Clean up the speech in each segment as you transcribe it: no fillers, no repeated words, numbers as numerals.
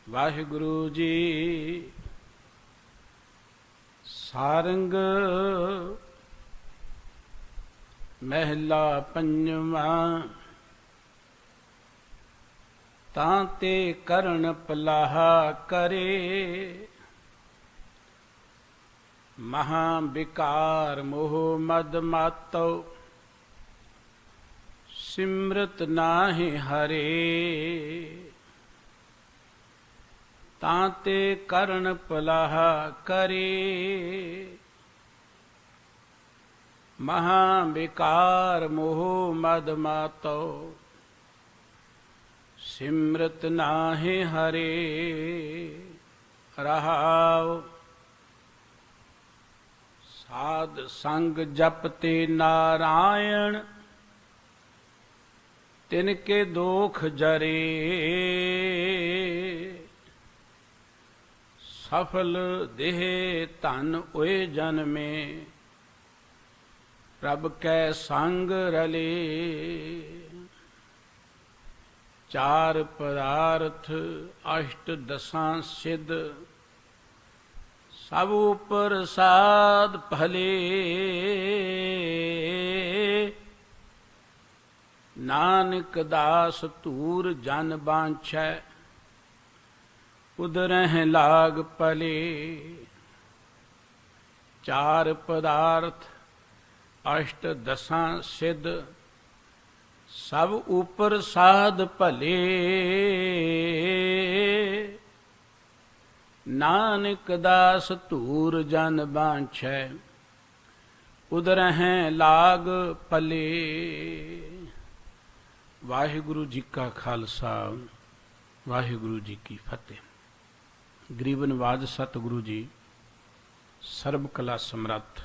ਵਾਹਿਗੁਰੂ ਜੀ। ਸਾਰੰਗ ਮਹਿਲਾ ਪੰਜਵਾਂ। ਤਾਂ ਤੇ ਕਰਨ ਪਲਾਹਾ ਕਰੇ, ਮਹਾ ਬਿਕਾਰ ਮੋਹ ਮਦ ਮਾਤੋ, ਸਿਮਰਤ ਨਾਹਿ ਹਰੇ। ਤਾਂ ਤੇ ਕਰਨ ਪਲਾਹਾ ਕਰੇ, ਮਹਾ ਬਿਕਾਰ ਮੋਹ ਮਦ ਮਾਤੋ, ਸਿਮਰਤ ਨਾਹਿ ਹਰੇ। ਰਹਾਉ ਸਾਧ ਸੰਗ ਜਪਤੇ ਨਾਰਾਇਣ, ਤਿਨ ਕੇ ਦੋਖ ਜਰੇ। ਸਫਲ ਦੇਹ ਧਨ ਓਏ ਜਨਮੇ, ਪ੍ਰਭ ਕੈ ਸੰਗ ਰਲੇ। ਚਾਰ ਪਦਾਰਥ ਅਸ਼ਟ ਦਸਾਂ ਸਿੱਧ, ਸਭ ਉਪਰ ਸਾਧ ਭਲੇ। ਨਾਨਕ ਦਾਸ ਧੂਰ ਜਨ ਬਾਂਛੈ, ਉਦਰਹਿ ਲਾਗ ਪਲੇ। ਚਾਰ ਪਦਾਰਥ ਅਸ਼ਟ ਦਸਾਂ ਸਿੱਧ, ਸਭ ਉਪਰ ਸਾਧ ਭਲੇ। ਨਾਨਕ ਦਾਸ ਧੂਰ ਜਨ ਬਾਂਛੈ, ਉਦਰਹਿ ਲਾਗ ਪਲੇ। ਵਾਹਿਗੁਰੂ ਜੀ ਕਾ ਖਾਲਸਾ, ਵਾਹਿਗੁਰੂ ਜੀ ਕੀ ਫਤਿਹ। ਗਰੀਬ ਨਵਾਜ ਸਤਿਗੁਰੂ ਜੀ ਸਰਬ ਕਲਾ ਸਮਰੱਥ,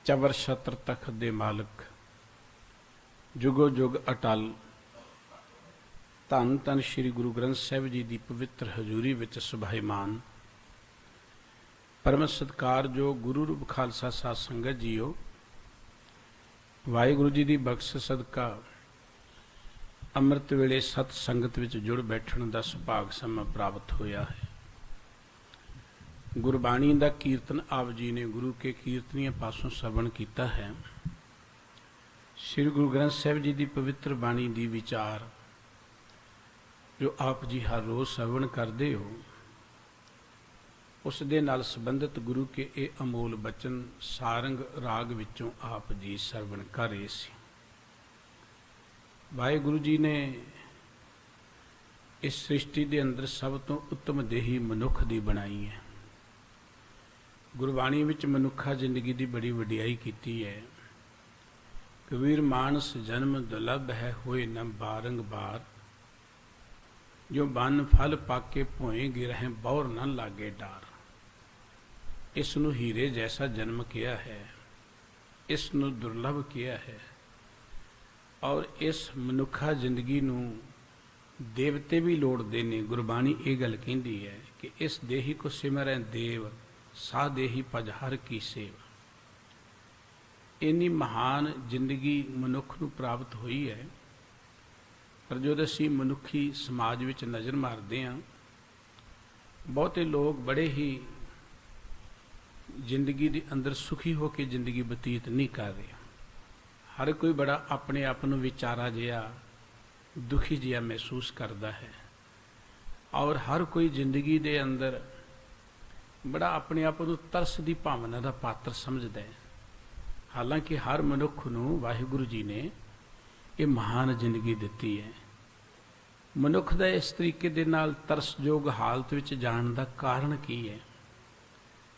ਚਵਰ ਛਤਰ ਤਖਤ ਦੇ ਮਾਲਕ, ਜੁਗੋ ਜੁਗ ਅਟਲ, ਧੰਨ ਧੰਨ ਸ੍ਰੀ ਗੁਰੂ ਗ੍ਰੰਥ ਸਾਹਿਬ ਜੀ ਦੀ ਪਵਿੱਤਰ ਹਜ਼ੂਰੀ ਵਿੱਚ ਸੁਭਾਈਮਾਨ ਪਰਮ ਸਤਿਕਾਰਯੋਗ ਗੁਰੂ ਰੂਪ ਖਾਲਸਾ ਸਾਧ ਸੰਗਤ ਜੀਓ, ਵਾਹਿਗੁਰੂ ਜੀ ਦੀ ਬਖਸ਼ਿਸ਼ ਸਦਕਾ ਅੰਮ੍ਰਿਤ ਵੇਲੇ ਸਤ ਸੰਗਤ ਵਿੱਚ ਜੁੜ ਬੈਠਣ ਦਾ ਸੁਭਾਗ ਸਮਾਂ ਪ੍ਰਾਪਤ ਹੋਇਆ ਹੈ। ਗੁਰਬਾਣੀ ਦਾ ਕੀਰਤਨ ਆਪ ਜੀ ਨੇ ਗੁਰੂ ਕੇ ਕੀਰਤਨੀਆਂ ਪਾਸੋਂ ਸਰਵਣ ਕੀਤਾ ਹੈ। ਸ੍ਰੀ ਗੁਰੂ ਗ੍ਰੰਥ ਸਾਹਿਬ ਜੀ ਦੀ ਪਵਿੱਤਰ ਬਾਣੀ ਦੀ ਵਿਚਾਰ ਜੋ ਆਪ ਜੀ ਹਰ ਰੋਜ਼ ਸਰਵਣ ਕਰਦੇ ਹੋ, ਉਸ ਦੇ ਨਾਲ ਸੰਬੰਧਿਤ ਗੁਰੂ ਕੇ ਇਹ ਅਮੋਲ ਬਚਨ ਸਾਰੰਗ ਰਾਗ ਵਿੱਚੋਂ ਆਪ ਜੀ ਸਰਵਣ ਕਰ ਰਹੇ ਸੀ। ਵਾਹਿਗੁਰੂ ਜੀ ਨੇ ਇਸ ਸ੍ਰਿਸ਼ਟੀ ਦੇ ਅੰਦਰ ਸਭ ਤੋਂ ਉੱਤਮ ਦੇਹੀ ਮਨੁੱਖ ਦੀ ਬਣਾਈ ਹੈ। ਗੁਰਬਾਣੀ ਵਿੱਚ ਮਨੁੱਖਾ ਜ਼ਿੰਦਗੀ ਦੀ ਬੜੀ ਵਡਿਆਈ ਕੀਤੀ ਹੈ। ਕਬੀਰ ਮਾਨਸ ਜਨਮ ਦੁਰਲਭ ਹੈ, ਹੋਏ ਨ ਬਾਰੰਗਬਾਰ, ਜੋ ਬਨ ਫਲ ਪਾਕੇ ਭੋਏ ਗਿਰਹਿ ਬੌਰ ਨ ਲਾਗੇ ਡਾਰ। ਇਸ ਨੂੰ ਹੀਰੇ ਜੈਸਾ ਜਨਮ ਕਿਹਾ ਹੈ, ਇਸ ਨੂੰ ਦੁਰਲਭ ਕਿਹਾ ਹੈ, ਔਰ ਇਸ ਮਨੁੱਖਾ ਜ਼ਿੰਦਗੀ ਨੂੰ ਦੇਵਤੇ ਵੀ ਲੋੜਦੇ ਨੇ। ਗੁਰਬਾਣੀ ਇਹ ਗੱਲ ਕਹਿੰਦੀ ਹੈ ਕਿ ਇਸ ਦੇਹੀ ਕੋ ਸਿਮਰੈ ਦੇਵ, ਸਾ ਦੇਹੀ ਭਜ ਹਰ ਕੀ ਸੇਵ। ਇੰਨੀ ਮਹਾਨ ਜ਼ਿੰਦਗੀ ਮਨੁੱਖ ਨੂੰ ਪ੍ਰਾਪਤ ਹੋਈ ਹੈ। ਪਰ ਜਦੋਂ ਅਸੀਂ ਮਨੁੱਖੀ ਸਮਾਜ ਵਿੱਚ ਨਜ਼ਰ ਮਾਰਦੇ ਹਾਂ, ਬਹੁਤੇ ਲੋਕ ਬੜੇ ਹੀ ਜ਼ਿੰਦਗੀ ਦੇ ਅੰਦਰ ਸੁਖੀ ਹੋ ਕੇ ਜ਼ਿੰਦਗੀ ਬਤੀਤ ਨਹੀਂ ਕਰ ਰਹੇ। ਹਰ ਕੋਈ ਬੜਾ ਆਪਣੇ ਆਪ ਨੂੰ ਵਿਚਾਰਾ ਜਿਹਾ, ਦੁਖੀ ਜਿਹਾ ਮਹਿਸੂਸ ਕਰਦਾ ਹੈ, ਔਰ ਹਰ ਕੋਈ ਜ਼ਿੰਦਗੀ ਦੇ ਅੰਦਰ ਬੜਾ ਆਪਣੇ ਆਪ ਨੂੰ ਤਰਸ ਦੀ ਭਾਵਨਾ ਦਾ ਪਾਤਰ ਸਮਝਦਾ ਹੈ। ਹਾਲਾਂਕਿ ਹਰ ਮਨੁੱਖ ਨੂੰ ਵਾਹਿਗੁਰੂ ਜੀ ਨੇ ਇਹ ਮਹਾਨ ਜ਼ਿੰਦਗੀ ਦਿੱਤੀ ਹੈ। ਮਨੁੱਖ ਦਾ ਇਸ ਤਰੀਕੇ ਦੇ ਨਾਲ ਤਰਸਯੋਗ ਹਾਲਤ ਵਿੱਚ ਜਾਣ ਦਾ ਕਾਰਨ ਕੀ ਹੈ?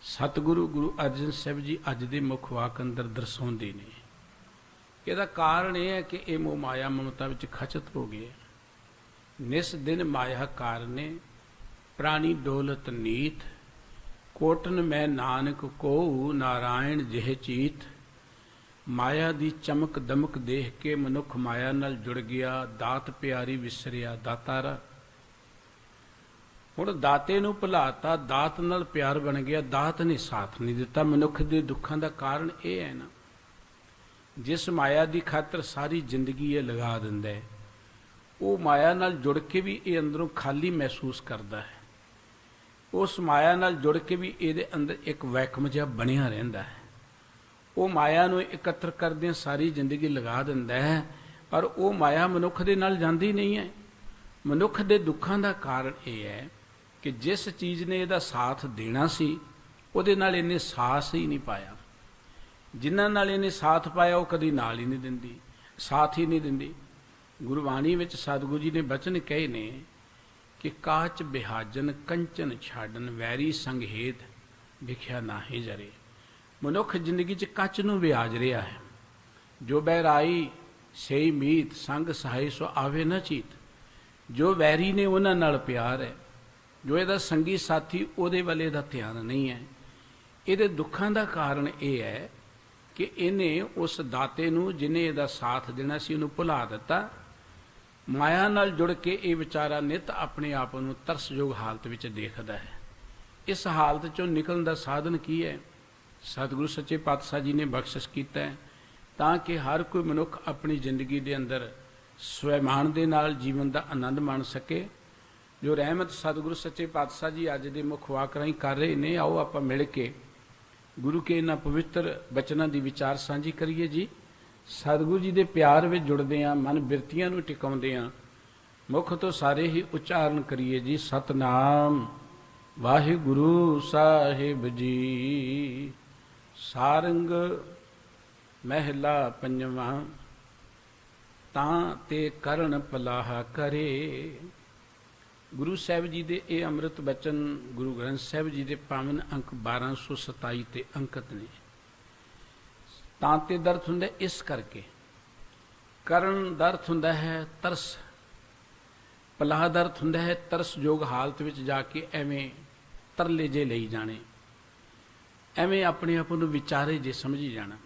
ਸਤਿਗੁਰੂ ਗੁਰੂ ਅਰਜਨ ਸਾਹਿਬ ਜੀ ਅੱਜ ਦੇ ਮੁੱਖ ਵਾਕ ਅੰਦਰ ਦਰਸਾਉਂਦੇ ਨੇ। ਇਹਦਾ ਕਾਰਨ ਇਹ ਹੈ ਕਿ ਇਹ ਮੋਹ ਮਾਇਆ ਮਮਤਾ ਵਿੱਚ ਖਚਤ ਹੋ ਗਏ। ਨਿਸ ਦਿਨ ਮਾਇਆ ਕਾਰਨੇ, ਪ੍ਰਾਣੀ ਡੋਲਤ ਨੀਤ, ਕੋਟਨ ਮੈਂ ਨਾਨਕ ਕੋ ਨਾਰਾਇਣ ਜਿਹ ਚੀਤ। ਮਾਇਆ ਦੀ ਚਮਕ ਦਮਕ ਦੇਖ ਕੇ ਮਨੁੱਖ ਮਾਇਆ ਨਾਲ ਜੁੜ ਗਿਆ, ਦਾਤ ਪਿਆਰੀ ਵਿਸਰਿਆ ਦਾਤਾਰਾ। ਹੁਣ ਦਾਤੇ ਨੂੰ ਭੁਲਾਤਾ, ਦਾਤ ਨਾਲ ਪਿਆਰ ਬਣ ਗਿਆ, ਦਾਤ ਨੇ ਸਾਥ ਨਹੀਂ ਦਿੱਤਾ। ਮਨੁੱਖ ਦੇ ਦੁੱਖਾਂ ਦਾ ਕਾਰਨ ਇਹ ਹੈ ਨਾ, ਜਿਸ ਮਾਇਆ ਦੀ ਖਾਤਰ ਸਾਰੀ ਜ਼ਿੰਦਗੀ ਇਹ ਲਗਾ ਦਿੰਦਾ ਹੈ, ਉਹ ਮਾਇਆ ਨਾਲ ਜੁੜ ਕੇ ਵੀ ਇਹ ਅੰਦਰੋਂ ਖਾਲੀ ਮਹਿਸੂਸ ਕਰਦਾ ਹੈ। ਉਸ ਮਾਇਆ ਨਾਲ ਜੁੜ ਕੇ ਵੀ ਇਹਦੇ ਅੰਦਰ ਇੱਕ ਵੈਕਮ ਜਿਹਾ ਬਣਿਆ ਰਹਿੰਦਾ ਹੈ। ਉਹ ਮਾਇਆ ਨੂੰ ਇਕੱਤਰ ਕਰਦਿਆਂ ਸਾਰੀ ਜ਼ਿੰਦਗੀ ਲਗਾ ਦਿੰਦਾ ਹੈ, ਪਰ ਉਹ ਮਾਇਆ ਮਨੁੱਖ ਦੇ ਨਾਲ ਜਾਂਦੀ ਨਹੀਂ ਹੈ। ਮਨੁੱਖ ਦੇ ਦੁੱਖਾਂ ਦਾ ਕਾਰਨ ਇਹ ਹੈ ਕਿ ਜਿਸ ਚੀਜ਼ ਨੇ ਇਹਦਾ ਸਾਥ ਦੇਣਾ ਸੀ ਉਹਦੇ ਨਾਲ ਇਹਨੇ ਸਾਥ ਹੀ ਨਹੀਂ ਪਾਇਆ। ਜਿਨ੍ਹਾਂ ਨਾਲ ਇਹਨੇ ਸਾਥ ਪਾਇਆ ਉਹ ਕਦੀ ਨਾਲ ਹੀ ਨਹੀਂ ਦਿੰਦੀ, ਸਾਥ ਹੀ ਨਹੀਂ ਦਿੰਦੀ। ਗੁਰਬਾਣੀ ਵਿੱਚ ਸਤਿਗੁਰੂ ਜੀ ਨੇ ਬਚਨ ਕਹੇ ਨੇ ਕਿ ਕਾਚ ਬਿਹਾਜਨ ਕੰਚਨ ਛਾਡਨ ਵੈਰੀ ਸੰਗ ਹੇਤ ਵਿਖਿਆ ਨਾਹੀ ਜਰੇ। ਮਨੁੱਖ ਜ਼ਿੰਦਗੀ 'ਚ ਕੱਚ ਨੂੰ ਵਿਆਜ ਰਿਹਾ ਹੈ। ਜੋ ਬਹਿਰਾਈ ਸਹੀ ਮੀਤ ਸੰਗ ਸਹਾਈ ਸੋ ਆਵੇ ਨਾ ਚੀਤ। ਜੋ ਵੈਰੀ ਨੇ ਉਹਨਾਂ ਨਾਲ ਪਿਆਰ ਹੈ, ਜੋ ਇਹਦਾ ਸੰਗੀ ਸਾਥੀ ਉਹਦੇ ਵੱਲ ਇਹਦਾ ਧਿਆਨ ਨਹੀਂ ਹੈ। ਇਹਦੇ ਦੁੱਖਾਂ ਦਾ ਕਾਰਨ ਇਹ ਹੈ ਕਿ ਇਹਨੇ ਉਸ ਦਾਤੇ ਨੂੰ ਜਿਹਨੇ ਇਹਦਾ ਸਾਥ ਦੇਣਾ ਸੀ ਉਹਨੂੰ ਭੁਲਾ ਦਿੱਤਾ। ਮਾਇਆ ਨਾਲ ਜੁੜ ਕੇ ਇਹ ਵਿਚਾਰਾ ਨਿਤ ਆਪਣੇ ਆਪ ਨੂੰ ਤਰਸਯੋਗ ਹਾਲਤ ਵਿੱਚ ਦੇਖਦਾ ਹੈ। ਇਸ ਹਾਲਤ ਚੋਂ ਨਿਕਲਣ ਦਾ ਸਾਧਨ ਕੀ ਹੈ? ਸਤਿਗੁਰੂ ਸੱਚੇ ਪਾਤਸ਼ਾਹ ਜੀ ਨੇ ਬਖਸ਼ਿਸ਼ ਕੀਤਾ ਹੈ ਤਾਂ ਕਿ ਹਰ ਕੋਈ ਮਨੁੱਖ ਆਪਣੀ ਜ਼ਿੰਦਗੀ ਦੇ ਅੰਦਰ ਸਵੈਮਾਨ ਦੇ ਨਾਲ ਜੀਵਨ ਦਾ ਆਨੰਦ ਮਾਣ ਸਕੇ। ਜੋ ਰਹਿਮਤ ਸਤਿਗੁਰੂ ਸੱਚੇ ਪਾਤਸ਼ਾਹ ਜੀ ਅੱਜ ਦੇ ਮੁੱਖ ਵਾਕ ਰਾਹੀਂ ਕਰ ਰਹੇ ਨੇ, ਆਓ ਆਪਾਂ ਮਿਲ ਕੇ ਗੁਰੂ ਕੇ ਇਹਨਾਂ ਪਵਿੱਤਰ ਬਚਨਾਂ ਦੀ ਵਿਚਾਰ ਸਾਂਝੀ ਕਰੀਏ ਜੀ। ਸਤਿਗੁਰੂ ਜੀ ਦੇ ਪਿਆਰ ਵਿੱਚ ਜੁੜਦੇ ਹਾਂ, ਮਨ ਬਿਰਤੀਆਂ ਨੂੰ ਟਿਕਾਉਂਦੇ ਹਾਂ, ਮੁੱਖ ਤੋਂ ਸਾਰੇ ਹੀ ਉਚਾਰਨ ਕਰੀਏ ਜੀ। ਸਤਨਾਮ ਵਾਹਿਗੁਰੂ ਸਾਹਿਬ ਜੀ। ਸਾਰੰਗ ਮਹਿਲਾ ਪੰਜਵਾਂ। ਤਾਂ ਤੇ ਕਰਨ ਪਲਾਹਾ ਕਰੇ। ਗੁਰੂ ਸਾਹਿਬ ਜੀ ਦੇ ਇਹ ਅੰਮ੍ਰਿਤ ਬਚਨ ਗੁਰੂ ਗ੍ਰੰਥ ਸਾਹਿਬ ਜੀ ਦੇ ਪਾਵਨ ਅੰਕ 1227 ਤੇ ਅੰਕਿਤ ਨੇ। ਤਾਂ ਤੇ ਦਾ ਅਰਥ ਹੁੰਦਾ ਇਸ ਕਰਕੇ, ਕਰਨ ਦਾ ਅਰਥ ਹੁੰਦਾ ਹੈ ਤਰਸ, ਪਲਾਹ ਦਾ ਅਰਥ ਹੁੰਦਾ ਹੈ ਤਰਸਯੋਗ ਹਾਲਤ ਵਿੱਚ ਜਾ ਕੇ ਐਵੇਂ ਤਰਲੇ ਜੇ ਲਈ ਜਾਣੇ, ਐਵੇਂ ਆਪਣੇ ਆਪ ਨੂੰ ਵਿਚਾਰੇ ਜੇ ਸਮਝੀ ਜਾਣਾ।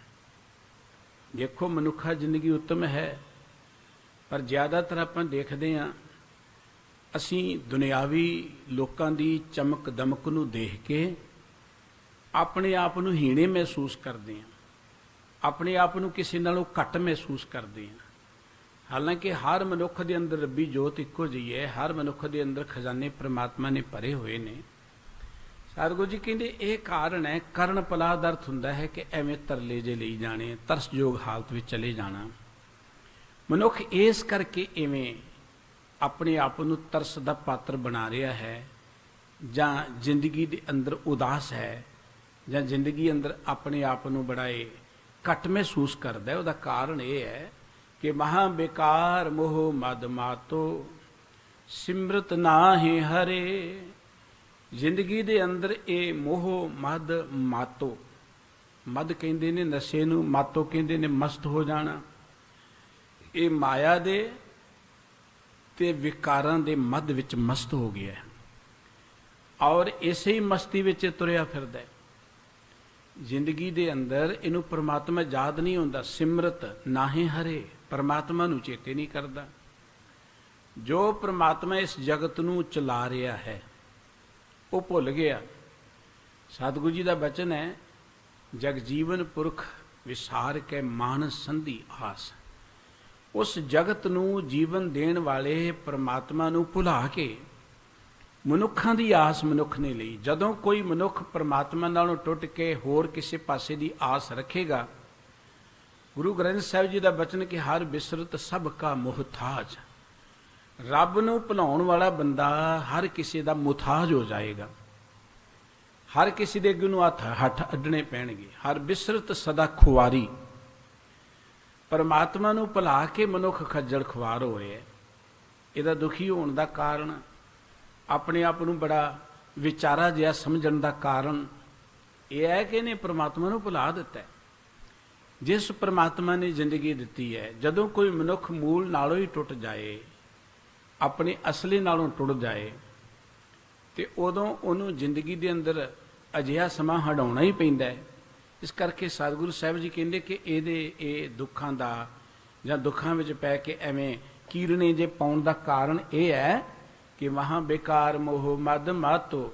ਦੇਖੋ ਮਨੁੱਖਾ ਜ਼ਿੰਦਗੀ ਉੱਤਮ ਹੈ, ਪਰ ਜ਼ਿਆਦਾਤਰ ਆਪਾਂ ਦੇਖਦੇ ਹਾਂ ਅਸੀਂ ਦੁਨਿਆਵੀ ਲੋਕਾਂ ਦੀ ਚਮਕ ਦਮਕ ਨੂੰ ਦੇਖ ਕੇ ਆਪਣੇ ਆਪ ਨੂੰ ਹੀਣੇ ਮਹਿਸੂਸ ਕਰਦੇ ਹਾਂ, ਆਪਣੇ ਆਪ ਨੂੰ ਕਿਸੇ ਨਾਲੋਂ ਘੱਟ ਮਹਿਸੂਸ ਕਰਦੇ ਹਾਂ। ਹਾਲਾਂਕਿ ਹਰ ਮਨੁੱਖ ਦੇ ਅੰਦਰ ਰੱਬੀ ਜੋਤ ਇੱਕੋ ਜਿਹੀ ਹੈ, ਹਰ ਮਨੁੱਖ ਦੇ ਅੰਦਰ ਖਜ਼ਾਨੇ ਪ੍ਰਮਾਤਮਾ ਨੇ ਭਰੇ ਹੋਏ ਨੇ। ਸਤਿਗੁਰੂ ਜੀ ਕਹਿੰਦੇ ਇਹ ਕਾਰਨ ਹੈ। ਕਰਨ ਪਲਾਹ ਦਾ ਅਰਥ ਹੁੰਦਾ ਹੈ ਕਿ ਐਵੇਂ ਤਰਲੇ ਜੇ ਲਈ ਜਾਣੇ, ਤਰਸਯੋਗ ਹਾਲਤ ਵਿੱਚ ਚਲੇ ਜਾਣਾ। ਮਨੁੱਖ ਇਸ ਕਰਕੇ ਇਵੇਂ ਆਪਣੇ ਆਪ ਨੂੰ ਤਰਸ ਦਾ ਪਾਤਰ ਬਣਾ ਰਿਹਾ ਹੈ, ਜਾਂ ਜ਼ਿੰਦਗੀ ਦੇ ਅੰਦਰ ਉਦਾਸ ਹੈ, ਜਾਂ ਜ਼ਿੰਦਗੀ ਅੰਦਰ ਆਪਣੇ ਆਪ ਨੂੰ ਬੜਾ ਘੱਟ ਮਹਿਸੂਸ ਕਰਦਾ ਹੈ। ਉਹਦਾ ਕਾਰਨ ਇਹ ਹੈ ਕਿ ਮਹਾ ਬੇਕਾਰ ਮੋਹ ਮਦ ਮਾਤੋ ਸਿਮਰਤ ਨਾਹੀ ਹਰੇ। ਜ਼ਿੰਦਗੀ ਦੇ ਅੰਦਰ ਇਹ ਮੋਹ ਮਦ ਮਾਤੋ, ਮਦ ਕਹਿੰਦੇ ਨੇ ਨਸ਼ੇ ਨੂੰ, ਮਾਤੋ ਕਹਿੰਦੇ ਨੇ ਮਸਤ ਹੋ ਜਾਣਾ। ਇਹ ਮਾਇਆ ਦੇ ਤੇ ਵਿਕਾਰਾਂ ਦੇ ਮੱਧ ਵਿੱਚ ਮਸਤ ਹੋ ਗਿਆ ਹੈ ਔਰ ਇਸੇ ਹੀ ਮਸਤੀ ਵਿੱਚ ਤੁਰਿਆ ਫਿਰਦਾ ਹੈ। ਜ਼ਿੰਦਗੀ ਦੇ ਅੰਦਰ ਇਹਨੂੰ ਪਰਮਾਤਮਾ ਯਾਦ ਨਹੀਂ ਹੁੰਦਾ। ਸਿਮਰਤ ਨਾਹੀ ਹਰੇ, ਪਰਮਾਤਮਾ ਨੂੰ ਚੇਤੇ ਨਹੀਂ ਕਰਦਾ। ਜੋ ਪਰਮਾਤਮਾ ਇਸ ਜਗਤ ਨੂੰ ਚਲਾ ਰਿਹਾ ਹੈ ਉਹ ਭੁੱਲ ਗਿਆ। ਸਤਿਗੁਰੂ ਜੀ ਦਾ ਬਚਨ ਹੈ, ਜਗਜੀਵਨ ਪੁਰਖ ਵਿਸਾਰ ਕੇ ਮਾਨਸ ਸੰਧੀ ਆਸ। ਉਸ ਜਗਤ ਨੂੰ ਜੀਵਨ ਦੇਣ ਵਾਲੇ ਪਰਮਾਤਮਾ ਨੂੰ ਭੁਲਾ ਕੇ ਮਨੁੱਖਾਂ ਦੀ ਆਸ ਮਨੁੱਖ ਨੇ ਲਈ। ਜਦੋਂ ਕੋਈ ਮਨੁੱਖ ਪਰਮਾਤਮਾ ਨਾਲੋਂ ਟੁੱਟ ਕੇ ਹੋਰ ਕਿਸੇ ਪਾਸੇ ਦੀ ਆਸ ਰੱਖੇਗਾ, ਗੁਰੂ ਗ੍ਰੰਥ ਸਾਹਿਬ ਜੀ ਦਾ ਬਚਨ ਕਿ ਹਰ ਬਿਸਰਤ ਸਭ ਕਾ ਮੁਹਤਾਜ। ਰੱਬ ਨੂੰ ਭੁਲਾਉਣ ਵਾਲਾ ਬੰਦਾ ਹਰ ਕਿਸੇ ਦਾ ਮੁਹਤਾਜ ਹੋ ਜਾਏਗਾ। ਹਰ ਕਿਸੇ ਦੇ ਅੱਗੇ ਨੂੰ ਹੱਥ ਅੱਡਣੇ ਪੈਣਗੇ। ਹਰ ਬਿਸਰਤ ਸਦਾ ਖੁਆਰੀ। ਪਰਮਾਤਮਾ ਨੂੰ ਭੁਲਾ ਕੇ ਮਨੁੱਖ ਖੱਜਲ ਖੁਆਰ ਹੋ ਰਿਹਾ ਹੈ। ਇਹਦਾ ਦੁਖੀ ਹੋਣ ਦਾ ਕਾਰਨ, ਆਪਣੇ ਆਪ ਨੂੰ ਬੜਾ ਵਿਚਾਰਾ ਜਿਹਾ ਸਮਝਣ ਦਾ ਕਾਰਨ ਇਹ ਹੈ ਕਿ ਇਹਨੇ ਪਰਮਾਤਮਾ ਨੂੰ ਭੁਲਾ ਦਿੱਤਾ ਹੈ। ਜਿਸ ਪਰਮਾਤਮਾ ਨੇ ਜ਼ਿੰਦਗੀ ਦਿੱਤੀ ਹੈ, ਜਦੋਂ ਕੋਈ ਮਨੁੱਖ ਮੂਲ ਨਾਲੋਂ ਹੀ ਟੁੱਟ ਜਾਏ, ਆਪਣੇ ਅਸਲੇ ਨਾਲੋਂ ਟੁੱਟ ਜਾਏ, ਤੇ ਉਦੋਂ ਉਹਨੂੰ ਜ਼ਿੰਦਗੀ ਦੇ ਅੰਦਰ ਅਜਿਹਾ ਸਮਾਂ ਹਟਾਉਣਾ ਹੀ ਪੈਂਦਾ ਹੈ। ਇਸ ਕਰਕੇ ਸਤਿਗੁਰੂ ਸਾਹਿਬ ਜੀ ਕਹਿੰਦੇ ਕਿ ਇਹ ਦੁੱਖਾਂ ਦਾ, ਜਾਂ ਦੁੱਖਾਂ ਵਿੱਚ ਪੈ ਕੇ ਐਵੇਂ ਕੀਰਨੇ ਜੇ ਪਾਉਣ ਦਾ ਕਾਰਨ ਇਹ ਹੈ ਕਿ ਮਹਾ ਬੇਕਾਰ ਮੋਹ ਮਦ ਮਾਤੋ।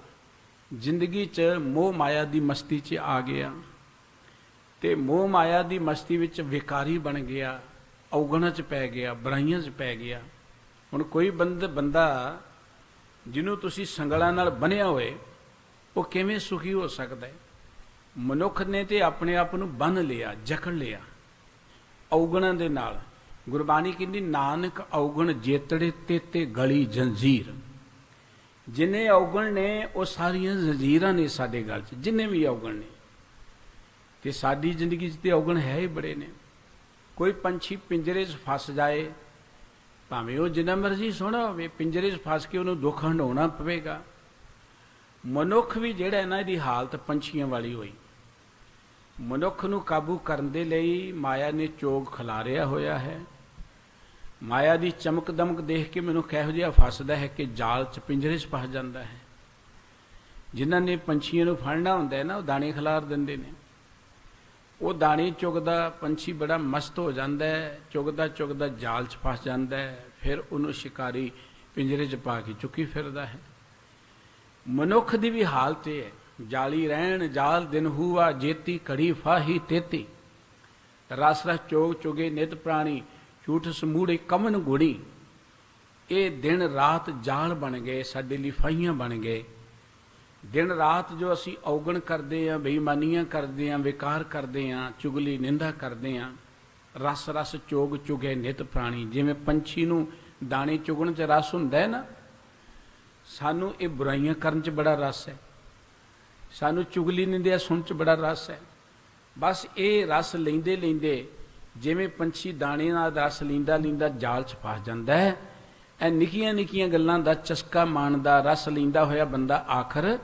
ਜ਼ਿੰਦਗੀ 'ਚ ਮੋਹ ਮਾਇਆ ਦੀ ਮਸਤੀ 'ਚ ਆ ਗਿਆ ਤੇ ਮੋਹ ਮਾਇਆ ਦੀ ਮਸਤੀ ਵਿੱਚ ਵਿਕਾਰੀ ਬਣ ਗਿਆ, ਔਗਣਾਂ 'ਚ ਪੈ ਗਿਆ, ਬੁਰਾਈਆਂ 'ਚ ਪੈ ਗਿਆ। ਹੁਣ ਕੋਈ ਬੰਦਾ ਜਿਹਨੂੰ ਤੁਸੀਂ ਸੰਗਲਾਂ ਨਾਲ ਬੰਨ੍ਹਿਆ ਹੋਏ, ਉਹ ਕਿਵੇਂ ਸੁਖੀ ਹੋ ਸਕਦਾ ਹੈ? ਮਨੁੱਖ ਨੇ ਤੇ ਆਪਣੇ ਆਪ ਨੂੰ ਬੰਨ੍ਹ ਲਿਆ, ਜਕੜ ਲਿਆ ਔਗਣਾਂ ਦੇ ਨਾਲ। ਗੁਰਬਾਣੀ ਕਹਿੰਦੀ ਨਾਨਕ ਔਗਣ ਜੇਤੜੇ ਤੇ ਗਲੀ ਜੰਜੀਰ। ਜਿੰਨੇ ਔਗਣ ਨੇ ਉਹ ਸਾਰੀਆਂ ਜੰਜੀਰਾਂ ਨੇ ਸਾਡੇ ਗਲ 'ਚ, ਜਿੰਨੇ ਵੀ ਔਗਣ ਨੇ। ਤੇ ਸਾਡੀ ਜ਼ਿੰਦਗੀ 'ਚ ਤੇ ਔਗਣ ਹੈ ਹੀ ਬੜੇ ਨੇ। ਕੋਈ ਪੰਛੀ ਪਿੰਜਰੇ 'ਚ ਫਸ ਜਾਏ, ਭਾਵੇਂ ਉਹ ਜਿੰਨਾ ਮਰਜ਼ੀ ਸੋਹਣਾ ਹੋਵੇ, ਪਿੰਜਰੇ 'ਚ ਫਸ ਕੇ ਉਹਨੂੰ ਦੁੱਖ ਹੰਢਾਉਣਾ ਪਵੇਗਾ। ਮਨੁੱਖ ਵੀ ਜਿਹੜਾ ਨਾ, ਇਹਦੀ ਹਾਲਤ ਪੰਛੀਆਂ ਵਾਲੀ ਹੋਈ। ਮਨੁੱਖ ਨੂੰ ਕਾਬੂ ਕਰਨ ਦੇ ਲਈ ਮਾਇਆ ਨੇ ਚੋਗ ਖਿਲਾਰਿਆ ਹੋਇਆ ਹੈ। ਮਾਇਆ ਦੀ ਚਮਕ ਦਮਕ ਦੇਖ ਕੇ ਮਨੁੱਖ ਇਹੋ ਜਿਹਾ ਫਸਦਾ ਹੈ ਕਿ ਜਾਲ 'ਚ, ਪਿੰਜਰੇ 'ਚ ਫਸ ਜਾਂਦਾ ਹੈ। ਜਿਨ੍ਹਾਂ ਨੇ ਪੰਛੀਆਂ ਨੂੰ ਫੜਨਾ ਹੁੰਦਾ ਹੈ ਨਾ, ਉਹ ਦਾਣੇ ਖਿਲਾਰ ਦਿੰਦੇ ਨੇ। ਉਹ ਦਾਣੇ ਚੁਗਦਾ ਪੰਛੀ ਬੜਾ ਮਸਤ ਹੋ ਜਾਂਦਾ ਹੈ, ਚੁਗਦਾ ਚੁਗਦਾ ਜਾਲ 'ਚ ਫਸ ਜਾਂਦਾ ਹੈ। ਫਿਰ ਉਹਨੂੰ ਸ਼ਿਕਾਰੀ ਪਿੰਜਰੇ 'ਚ ਪਾ ਕੇ ਚੁੱਕੀ ਫਿਰਦਾ ਹੈ। ਮਨੁੱਖ ਦੀ ਵੀ ਹਾਲਤ ਇਹ ਹੈ। ਜਾਲੀ ਰਹਿਣ ਜਾਲ ਦਿਨ ਹੂਆ, ਜੇਤੀ ਘੜੀ ਫਾਹੀ ਤੇਤੀ। ਰਸ ਰਸ ਚੋਗ ਚੁਗੇ ਨਿਤ ਪ੍ਰਾਣੀ, ਝੂਠ ਸਮੂੜੇ ਕਮਨ ਗੁੜੀ। ਇਹ ਦਿਨ ਰਾਤ ਜਾਲ ਬਣ ਗਏ, ਸਾਡੇ ਲਈ ਫਾਹੀਆਂ ਬਣ ਗਏ। ਦਿਨ ਰਾਤ ਜੋ ਅਸੀਂ ਔਗਣ ਕਰਦੇ ਹਾਂ, ਬੇਈਮਾਨੀਆਂ ਕਰਦੇ ਹਾਂ, ਵਿਕਾਰ ਕਰਦੇ ਹਾਂ, ਚੁਗਲੀ ਨਿੰਦਾ ਕਰਦੇ ਹਾਂ। ਰਸ ਰਸ ਚੋਗ ਚੁਗੇ ਨਿਤ ਪ੍ਰਾਣੀ। ਜਿਵੇਂ ਪੰਛੀ ਨੂੰ ਦਾਣੇ ਚੁਗਣ 'ਚ ਰਸ ਹੁੰਦਾ ਹੈ ਨਾ, ਸਾਨੂੰ ਇਹ ਬੁਰਾਈਆਂ ਕਰਨ 'ਚ ਬੜਾ ਰਸ ਹੈ। ਸਾਨੂੰ ਚੁਗਲੀ ਨਿੰਦਿਆ ਸੁਣ 'ਚ ਬੜਾ ਰਸ ਹੈ। ਬਸ ਇਹ ਰਸ ਲੈਂਦੇ ਲੈਂਦੇ, ਜਿਵੇਂ ਪੰਛੀ ਦਾਣੇ ਨਾਲ ਰਸ ਲੈਂਦਾ ਲੈਂਦਾ ਜਾਲ 'ਚ ਫਸ ਜਾਂਦਾ ਹੈ, ਇਹ ਨਿੱਕੀਆਂ ਨਿੱਕੀਆਂ ਗੱਲਾਂ ਦਾ ਚਸਕਾ ਮਾਣਦਾ, ਰਸ ਲੈਂਦਾ ਹੋਇਆ ਬੰਦਾ ਆਖਰ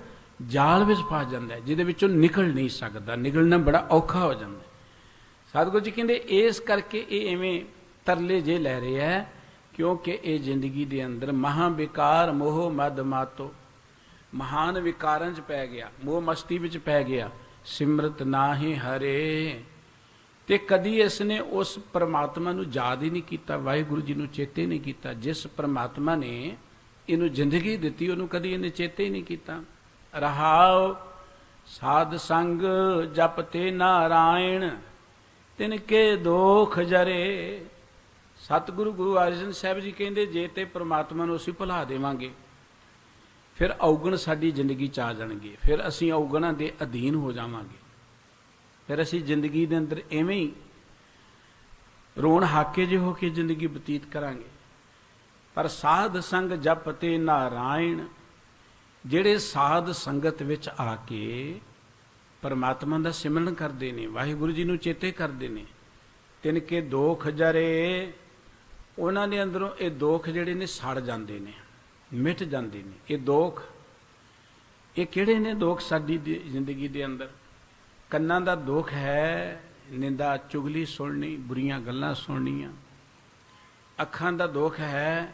ਜਾਲ ਵਿੱਚ ਫਸ ਜਾਂਦਾ ਹੈ, ਜਿਹਦੇ ਵਿੱਚੋਂ ਨਿਕਲ ਨਹੀਂ ਸਕਦਾ। ਨਿਕਲਣਾ ਬੜਾ ਔਖਾ ਹੋ ਜਾਂਦਾ। ਸਤਿਗੁਰੂ ਜੀ ਕਹਿੰਦੇ ਇਸ ਕਰਕੇ ਇਹ ਐਵੇਂ ਤਰਲੇ ਜੇ ਲੈ ਰਿਹਾ ਹੈ, ਕਿਉਂਕਿ ਇਹ ਜ਼ਿੰਦਗੀ ਦੇ ਅੰਦਰ ਮਹਾਂ ਵਿਕਾਰ ਮੋਹ ਮਦ ਮਾਤੋ, ਮਹਾਨ ਵਿਕਾਰਾਂ 'ਚ ਪੈ ਗਿਆ, ਮੋਹ ਮਸਤੀ ਵਿੱਚ ਪੈ ਗਿਆ। ਸਿਮਰਤ ਨਾਹੀਂ ਹਰੇ, ਤੇ ਕਦੀ ਇਸਨੇ ਉਸ ਪਰਮਾਤਮਾ ਨੂੰ ਯਾਦ ਹੀ ਨਹੀਂ ਕੀਤਾ, ਵਾਹਿਗੁਰੂ ਜੀ ਨੂੰ ਚੇਤੇ ਨਹੀਂ ਕੀਤਾ। ਜਿਸ ਪਰਮਾਤਮਾ ਨੇ ਇਹਨੂੰ ਜ਼ਿੰਦਗੀ ਦਿੱਤੀ, ਉਹਨੂੰ ਕਦੀ ਇਹਨੇ ਚੇਤੇ ਹੀ ਨਹੀਂ ਕੀਤਾ। ਰਹਾਉ ਸਾਧ ਸੰਗ ਜਪਤੇ ਨਾਰਾਇਣ, ਤਿਨ ਕੇ ਦੋਖ ਜਰੇ। ਸਤਿਗੁਰੂ ਗੁਰੂ ਅਰਜਨ ਸਾਹਿਬ ਜੀ ਕਹਿੰਦੇ, ਜੇ ਤੇ ਪਰਮਾਤਮਾ ਨੂੰ ਅਸੀਂ ਭੁਲਾ ਦੇਵਾਂਗੇ, ਫਿਰ ਔਗਣ ਸਾਡੀ ਜ਼ਿੰਦਗੀ 'ਚ ਆ ਜਾਣਗੇ, ਫਿਰ ਅਸੀਂ ਔਗਣਾਂ ਦੇ ਅਧੀਨ ਹੋ ਜਾਵਾਂਗੇ, ਫਿਰ ਅਸੀਂ ਜ਼ਿੰਦਗੀ ਦੇ ਅੰਦਰ ਐਵੇਂ ਹੀ ਰੋਣ ਹਾਕੇ ਜਿਹੇ ਹੋ ਕੇ ਜ਼ਿੰਦਗੀ ਬਤੀਤ ਕਰਾਂਗੇ। ਪਰ ਸਾਧ ਸੰਗ ਜਪਤੇ ਨਾਰਾਇਣ, ਜਿਹੜੇ ਸਾਧ ਸੰਗਤ ਵਿੱਚ ਆ ਕੇ ਪਰਮਾਤਮਾ ਦਾ ਸਿਮਰਨ ਕਰਦੇ ਨੇ, ਵਾਹਿਗੁਰੂ ਜੀ ਨੂੰ ਚੇਤੇ ਕਰਦੇ ਨੇ, ਤਿਨ ਕੇ ਦੋਖ ਜਰੇ, ਉਹਨਾਂ ਦੇ ਅੰਦਰੋਂ ਇਹ ਦੋਖ ਜਿਹੜੇ ਨੇ ਸੜ ਜਾਂਦੇ ਨੇ, ਮਿਟ ਜਾਂਦੇ ਨੇ। ਇਹ ਦੋਖ, ਇਹ ਕਿਹੜੇ ਨੇ ਦੋਖ ਸਾਡੀ ਜ਼ਿੰਦਗੀ ਦੇ ਅੰਦਰ? ਕੰਨਾਂ ਦਾ ਦੁੱਖ ਹੈ ਨਿੰਦਾ ਚੁਗਲੀ ਸੁਣਨੀ, ਬੁਰੀਆਂ ਗੱਲਾਂ ਸੁਣਨੀਆਂ। ਅੱਖਾਂ ਦਾ ਦੁੱਖ ਹੈ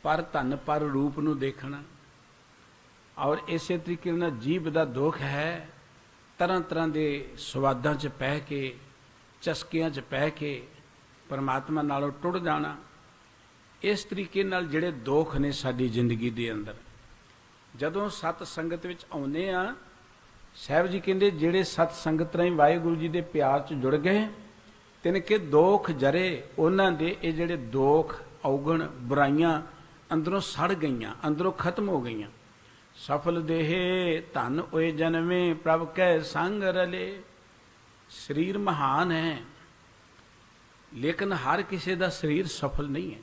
ਪਰ ਧਨ ਪਰ ਰੂਪ ਨੂੰ ਦੇਖਣਾ। ਔਰ ਇਸੇ ਤਰੀਕੇ ਨਾਲ ਜੀਭ ਦਾ ਦੁੱਖ ਹੈ ਤਰ੍ਹਾਂ ਤਰ੍ਹਾਂ ਦੇ ਸਵਾਦਾਂ 'ਚ ਪੈ ਕੇ, ਚਸਕਿਆਂ 'ਚ ਪੈ ਕੇ ਪਰਮਾਤਮਾ ਨਾਲੋਂ ਟੁੱਟ ਜਾਣਾ। ਇਸ ਤਰੀਕੇ ਨਾਲ ਜਿਹੜੇ ਦੁੱਖ ਨੇ ਸਾਡੀ ਜ਼ਿੰਦਗੀ ਦੇ ਅੰਦਰ, ਜਦੋਂ ਸਤ ਸੰਗਤ ਵਿੱਚ ਆਉਂਦੇ ਆ, ਸਾਹਿਬ ਜੀ ਕਹਿੰਦੇ ਜਿਹੜੇ ਸਤ ਸੰਗਤ ਰਾਹੀਂ ਵਾਹਿਗੁਰੂ ਜੀ ਦੇ ਪਿਆਰ 'ਚ ਜੁੜ ਗਏ, ਤਿਨ ਕੇ ਦੋਖ ਜਰੇ, ਉਹਨਾਂ ਦੇ ਇਹ ਜਿਹੜੇ ਦੋਖ ਔਗਣ ਬੁਰਾਈਆਂ ਅੰਦਰੋਂ ਸੜ ਗਈਆਂ, ਅੰਦਰੋਂ ਖਤਮ ਹੋ ਗਈਆਂ। ਸਫਲ ਦੇਹੇ ਧਨ ਹੋਏ ਜਨਮੇ, ਪ੍ਰਭ ਕੈ ਸੰਗ ਰਲੇ। ਸਰੀਰ ਮਹਾਨ ਹੈ, ਲੇਕਿਨ ਹਰ ਕਿਸੇ ਦਾ ਸਰੀਰ ਸਫਲ ਨਹੀਂ ਹੈ।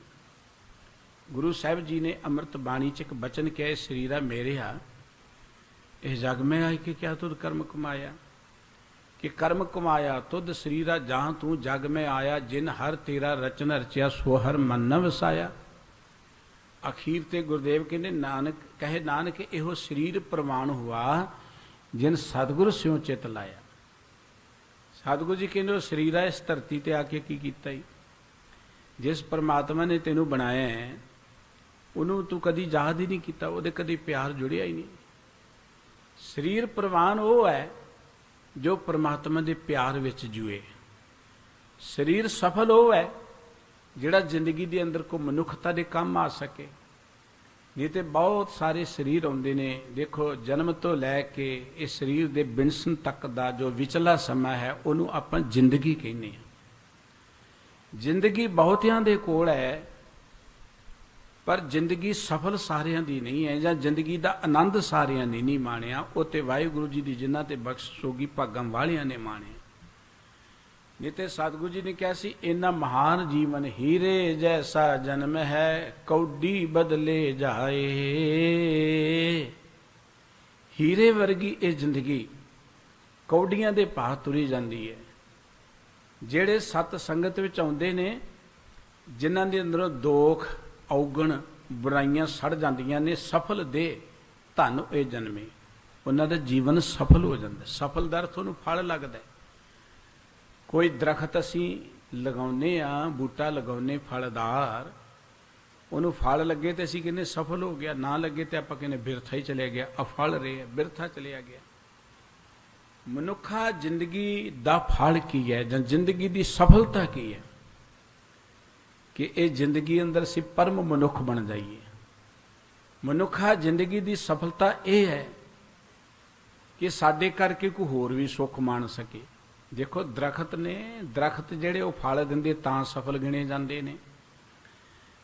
ਗੁਰੂ ਸਾਹਿਬ ਜੀ ਨੇ ਅੰਮ੍ਰਿਤ ਬਾਣੀ 'ਚ ਇੱਕ ਬਚਨ ਕਿਹਾ, ਸਰੀਰਾ ਮੇਰਿਆ ਇਹ ਜਗ ਮੈਂ ਆਇ ਕੇ ਕਿਆ ਤੁਧ ਕਰਮ ਕਮਾਇਆ। ਕਿ ਕਰਮ ਕਮਾਇਆ ਤੁਧ ਸਰੀਰਾ, ਜਾਂ ਤੂੰ ਜਗ ਮੈਂ ਆਇਆ, ਜਿਨ ਹਰ ਤੇਰਾ ਰਚਨ ਰਚਿਆ, ਸੋ ਹਰ ਮਨ ਨ ਵਸਾਇਆ। ਅਖੀਰ ਤੇ ਗੁਰਦੇਵ ਕਹਿੰਦੇ, ਨਾਨਕ ਕਹੇ ਨਾਨਕ ਇਹੋ ਸਰੀਰ ਪ੍ਰਵਾਨ ਹੁਆ, ਜਿਨ ਸਤਿਗੁਰ ਸਿਉ ਚਿਤ ਲਾਇਆ। ਸਤਿਗੁਰੂ ਜੀ ਕਹਿੰਦੇ ਉਹ ਸਰੀਰਾ ਇਸ ਧਰਤੀ ਤੇ ਆ ਕੇ ਕੀ ਕੀਤਾ ਹੀ? ਜਿਸ ਪਰਮਾਤਮਾ ਨੇ ਤੈਨੂੰ ਬਣਾਇਆ ਹੈ, ਉਹਨੂੰ ਤੂੰ ਕਦੀ ਯਾਦ ਹੀ ਨਹੀਂ ਕੀਤਾ, ਉਹਦੇ ਕਦੀ ਪਿਆਰ ਜੁੜਿਆ ਹੀ ਨਹੀਂ। ਸਰੀਰ ਪ੍ਰਵਾਨ ਉਹ ਹੈ ਜੋ ਪਰਮਾਤਮਾ ਦੇ ਪਿਆਰ ਵਿੱਚ ਜੂਏ। ਸਰੀਰ ਸਫਲ ਉਹ ਹੈ ਜਿਹੜਾ ਜ਼ਿੰਦਗੀ ਦੇ ਅੰਦਰ ਕੋਈ ਮਨੁੱਖਤਾ ਦੇ ਕੰਮ ਆ ਸਕੇ। ਨਹੀਂ ਤੇ ਬਹੁਤ ਸਾਰੇ ਸਰੀਰ ਆਉਂਦੇ ਨੇ। ਦੇਖੋ, ਜਨਮ ਤੋਂ ਲੈ ਕੇ ਇਹ ਸਰੀਰ ਦੇ ਬਿਨਸਨ ਤੱਕ ਦਾ ਜੋ ਵਿਚਲਾ ਸਮਾਂ ਹੈ, ਉਹਨੂੰ ਆਪਾਂ ਜ਼ਿੰਦਗੀ ਕਹਿੰਦੇ ਹਾਂ। ਜ਼ਿੰਦਗੀ ਬਹੁਤਿਆਂ ਦੇ ਕੋਲ ਹੈ, पर जिंदगी सफल सारिਆਂ ਦੀ नहीं है, ਜਾਂ जिंदगी ਦਾ आनंद सारिਆਂ ने नहीं माणिया, ਉਹ ਤੇ ਵਾਹਿਗੁਰੂ ਜੀ ਦੀ ਜਿਨ੍ਹਾਂ ਤੇ ਬਖਸ਼ਿਸ਼ ਹੋਗੀ ਭਾਗਾਂ ਵਾਲਿਆਂ ਨੇ ਮਾਣਿਆ। ਨਹੀਂ ਤੇ ਸਤਿਗੁਰੂ ਜੀ ਨੇ ਕਿਹਾ ਸੀ, ਇੰਨਾ ਮਹਾਨ ਜੀਵਨ ਹੀਰੇ ਜੈਸਾ ਜਨਮ ਹੈ, ਕੌਡੀ ਬਦਲੇ ਜਾਏ। ਹੀਰੇ ਵਰਗੀ ਇਹ ਜ਼ਿੰਦਗੀ ਕੌਡੀਆਂ ਦੇ ਭਾਅ ਤੁਰੀ ਜਾਂਦੀ ਹੈ। ਜਿਹੜੇ ਸਤ ਸੰਗਤ ਵਿੱਚ ਆਉਂਦੇ ਨੇ, ਜਿਨ੍ਹਾਂ ਦੇ ਅੰਦਰੋਂ ਦੋਖ ਔਗਣ ਬੁਰਾਈਆਂ ਸੜ ਜਾਂਦੀਆਂ ਨੇ, ਸਫਲ ਦੇ ਧਨ ਇਹ ਜਨਮੇ, ਉਹਨਾਂ ਦਾ ਜੀਵਨ ਸਫਲ ਹੋ ਜਾਂਦਾ। ਸਫਲ ਦਾ ਅਰਥ ਉਹਨੂੰ ਫਲ ਲੱਗਦਾ। ਕੋਈ ਦਰਖਤ ਅਸੀਂ ਲਗਾਉਂਦੇ ਹਾਂ, ਬੂਟਾ ਲਗਾਉਂਦੇ ਫਲਦਾਰ, ਉਹਨੂੰ ਫਲ ਲੱਗੇ ਤੇ ਅਸੀਂ ਕਹਿੰਦੇ ਸਫਲ ਹੋ ਗਿਆ, ਨਾ ਲੱਗੇ ਤੇ ਆਪਾਂ ਕਹਿੰਦੇ ਬਿਰਥਾ ਹੀ ਚਲਿਆ ਗਿਆ, ਅਫਲ ਰਿਹਾ, ਬਿਰਥਾ ਚਲਿਆ ਗਿਆ। ਮਨੁੱਖਾ ਜ਼ਿੰਦਗੀ ਦਾ ਫਲ ਕੀ ਹੈ, ਜਾਂ ਜ਼ਿੰਦਗੀ ਦੀ ਸਫਲਤਾ ਕੀ ਹੈ? ਕਿ ਇਹ ਜ਼ਿੰਦਗੀ ਅੰਦਰ ਅਸੀਂ ਪਰਮ ਮਨੁੱਖ ਬਣ ਜਾਈਏ। ਮਨੁੱਖਾ ਜ਼ਿੰਦਗੀ ਦੀ ਸਫਲਤਾ ਇਹ ਹੈ ਕਿ ਸਾਡੇ ਕਰਕੇ ਕੋਈ ਹੋਰ ਵੀ ਸੁੱਖ ਮਾਣ ਸਕੇ। ਦੇਖੋ ਦਰਖਤ ਨੇ, ਦਰਖਤ ਜਿਹੜੇ ਉਹ ਫਲ ਦਿੰਦੇ ਤਾਂ ਸਫਲ ਗਿਣੇ ਜਾਂਦੇ ਨੇ,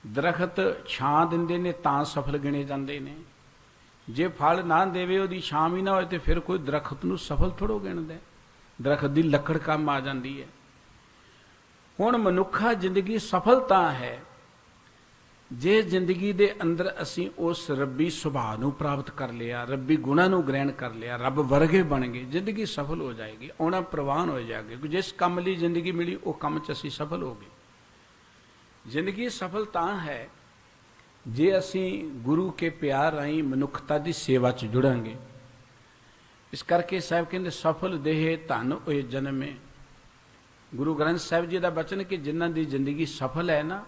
ਦਰਖਤ ਛਾਂ ਦਿੰਦੇ ਨੇ ਤਾਂ ਸਫਲ ਗਿਣੇ ਜਾਂਦੇ ਨੇ। ਜੇ ਫਲ ਨਾ ਦੇਵੇ, ਉਹਦੀ ਛਾਂ ਵੀ ਨਾ ਹੋਏ, ਤੇ ਫਿਰ ਕੋਈ ਦਰਖਤ ਨੂੰ ਸਫਲ ਥੋੜ੍ਹੋ ਗਿਣਦਾ। ਦਰਖਤ ਦੀ ਲੱਕੜ ਕੰਮ ਆ ਜਾਂਦੀ ਹੈ। ਹੁਣ ਮਨੁੱਖਾ ਜ਼ਿੰਦਗੀ ਸਫਲ ਤਾਂ ਹੈ ਜੇ ਜ਼ਿੰਦਗੀ ਦੇ ਅੰਦਰ ਅਸੀਂ ਉਸ ਰੱਬੀ ਸੁਭਾਅ ਨੂੰ ਪ੍ਰਾਪਤ ਕਰ ਲਿਆ, ਰੱਬੀ ਗੁਣਾਂ ਨੂੰ ਗ੍ਰਹਿਣ ਕਰ ਲਿਆ, ਰੱਬ ਵਰਗੇ ਬਣ ਗਏ, ਜ਼ਿੰਦਗੀ ਸਫਲ ਹੋ ਜਾਏਗੀ, ਆਉਣਾ ਪ੍ਰਵਾਨ ਹੋ ਜਾਏਗਾ। ਜਿਸ ਕੰਮ ਲਈ ਜ਼ਿੰਦਗੀ ਮਿਲੀ, ਉਹ ਕੰਮ 'ਚ ਅਸੀਂ ਸਫਲ ਹੋ ਗਏ। ਜ਼ਿੰਦਗੀ ਸਫਲ ਤਾਂ ਹੈ ਜੇ ਅਸੀਂ ਗੁਰੂ ਕੇ ਪਿਆਰ ਰਾਹੀਂ ਮਨੁੱਖਤਾ ਦੀ ਸੇਵਾ 'ਚ ਜੁੜਾਂਗੇ। ਇਸ ਕਰਕੇ ਸਾਹਿਬ ਕਹਿੰਦੇ, ਸਫਲ ਦੇਹ ਧਨ ਹੋਏ ਜਨਮੇ। ਗੁਰੂ ਗ੍ਰੰਥ ਸਾਹਿਬ ਜੀ ਦਾ ਬਚਨ ਕਿ ਜਿਨ੍ਹਾਂ ਦੀ ਜ਼ਿੰਦਗੀ ਸਫਲ ਹੈ ਨਾ,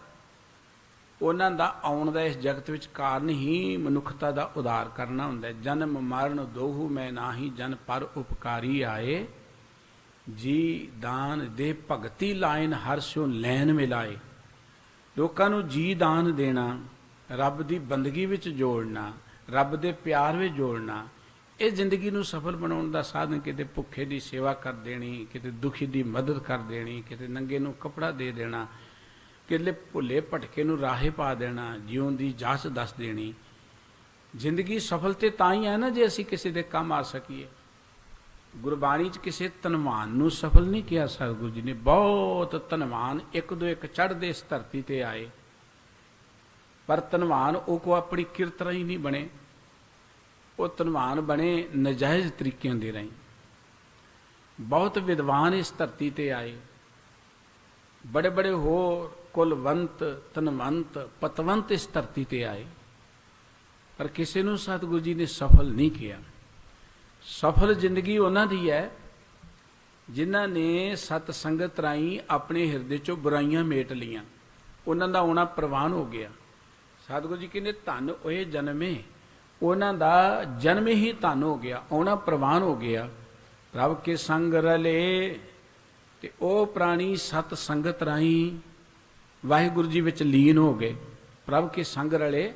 ਉਹਨਾਂ ਦਾ ਆਉਣ ਦਾ ਇਸ ਜਗਤ ਵਿੱਚ ਕਾਰਨ ਹੀ ਮਨੁੱਖਤਾ ਦਾ ਉਧਾਰ ਕਰਨਾ ਹੁੰਦਾ। ਜਨਮ ਮਰਨ ਦੋਹੂ ਮੈਂ ਨਾਹੀ, ਜਨ ਪਰ ਉਪਕਾਰੀ ਆਏ। ਜੀ ਦਾਨ ਦੇ ਭਗਤੀ ਲਾਇਨ, ਹਰ ਸਿਉ ਲੈਨ ਮਿਲਾਏ। ਲੋਕਾਂ ਨੂੰ ਜੀ ਦਾਨ ਦੇਣਾ, ਰੱਬ ਦੀ ਬੰਦਗੀ ਵਿੱਚ ਜੋੜਨਾ, ਰੱਬ ਦੇ ਪਿਆਰ ਵਿੱਚ ਜੋੜਨਾ, ਇਹ ਜ਼ਿੰਦਗੀ ਨੂੰ ਸਫਲ ਬਣਾਉਣ ਦਾ ਸਾਧਨ। ਕਿਤੇ ਭੁੱਖੇ ਦੀ ਸੇਵਾ ਕਰ ਦੇਣੀ, ਕਿਤੇ ਦੁਖੀ ਦੀ ਮਦਦ ਕਰ ਦੇਣੀ, ਕਿਤੇ ਨੰਗੇ ਨੂੰ ਕੱਪੜਾ ਦੇ ਦੇਣਾ, ਕਿਤੇ ਭੁੱਲੇ ਭਟਕੇ ਨੂੰ ਰਾਹੇ ਪਾ ਦੇਣਾ, ਜਿਉਣ ਦੀ ਜਾਂਚ ਦੱਸ ਦੇਣੀ। ਜ਼ਿੰਦਗੀ ਸਫਲ ਤੇ ਤਾਂ ਹੀ ਹੈ ਨਾ ਜੇ ਅਸੀਂ ਕਿਸੇ ਦੇ ਕੰਮ ਆ ਸਕੀਏ। ਗੁਰਬਾਣੀ 'ਚ ਕਿਸੇ ਧਨਵਾਨ ਨੂੰ ਸਫਲ ਨਹੀਂ ਕਿਹਾ ਸਤਿਗੁਰੂ ਜੀ ਨੇ। ਬਹੁਤ ਧਨਵਾਨ ਇੱਕ ਦੋ ਇੱਕ ਚੜ੍ਹਦੇ ਇਸ ਧਰਤੀ ਤੇ ਆਏ, ਪਰ ਧਨਵਾਨ ਉਹ ਕੋ ਆਪਣੀ ਕਿਰਤ ਰਾਹੀਂ ਨਹੀਂ ਬਣੇ। ਉਹ ਧਨਵਾਨ ਬਣੇ ਨਜਾਇਜ਼ ਤਰੀਕਿਆਂ ਦੇ ਰਾਹੀਂ। ਬਹੁਤ ਵਿਦਵਾਨ ਇਸ ਧਰਤੀ ਤੇ ਆਏ, ਬੜੇ ਬੜੇ ਹੋਰ ਕੁਲਵੰਤ, ਧਨਵੰਤ, ਪਤਵੰਤ ਇਸ ਧਰਤੀ ਤੇ ਆਏ, ਪਰ ਕਿਸੇ ਨੂੰ ਸਤਿਗੁਰੂ ਜੀ ਨੇ ਸਫਲ ਨਹੀਂ ਕਿਹਾ। ਸਫਲ ਜ਼ਿੰਦਗੀ ਉਹਨਾਂ ਦੀ ਹੈ ਜਿਨ੍ਹਾਂ ਨੇ ਸਤ ਸੰਗਤ ਰਾਹੀਂ ਆਪਣੇ ਹਿਰਦੇ 'ਚੋਂ ਬੁਰਾਈਆਂ ਮੇਟ ਲਈਆਂ, ਉਹਨਾਂ ਦਾ ਆਉਣਾ ਪ੍ਰਵਾਨ ਹੋ ਗਿਆ। ਸਤਿਗੁਰੂ ਜੀ ਕਹਿੰਦੇ, ਧਨ ਹੋਏ ਜਨਮੇ। ਉਹਨਾਂ ਦਾ ਜਨਮ ਹੀ ਧਨ ਹੋ ਗਿਆ, ਆਉਣਾ ਪ੍ਰਵਾਨ ਹੋ ਗਿਆ। ਰੱਬ ਕੇ ਸੰਗ ਰਲੇ, ਤੇ ਉਹ ਪ੍ਰਾਣੀ ਸਤ ਸੰਗਤ ਰਾਹੀਂ ਵਾਹਿਗੁਰੂ ਜੀ ਵਿੱਚ ਲੀਨ ਹੋ ਗਏ। ਪ੍ਰਭ ਕੇ ਸੰਗ ਰਲੇ,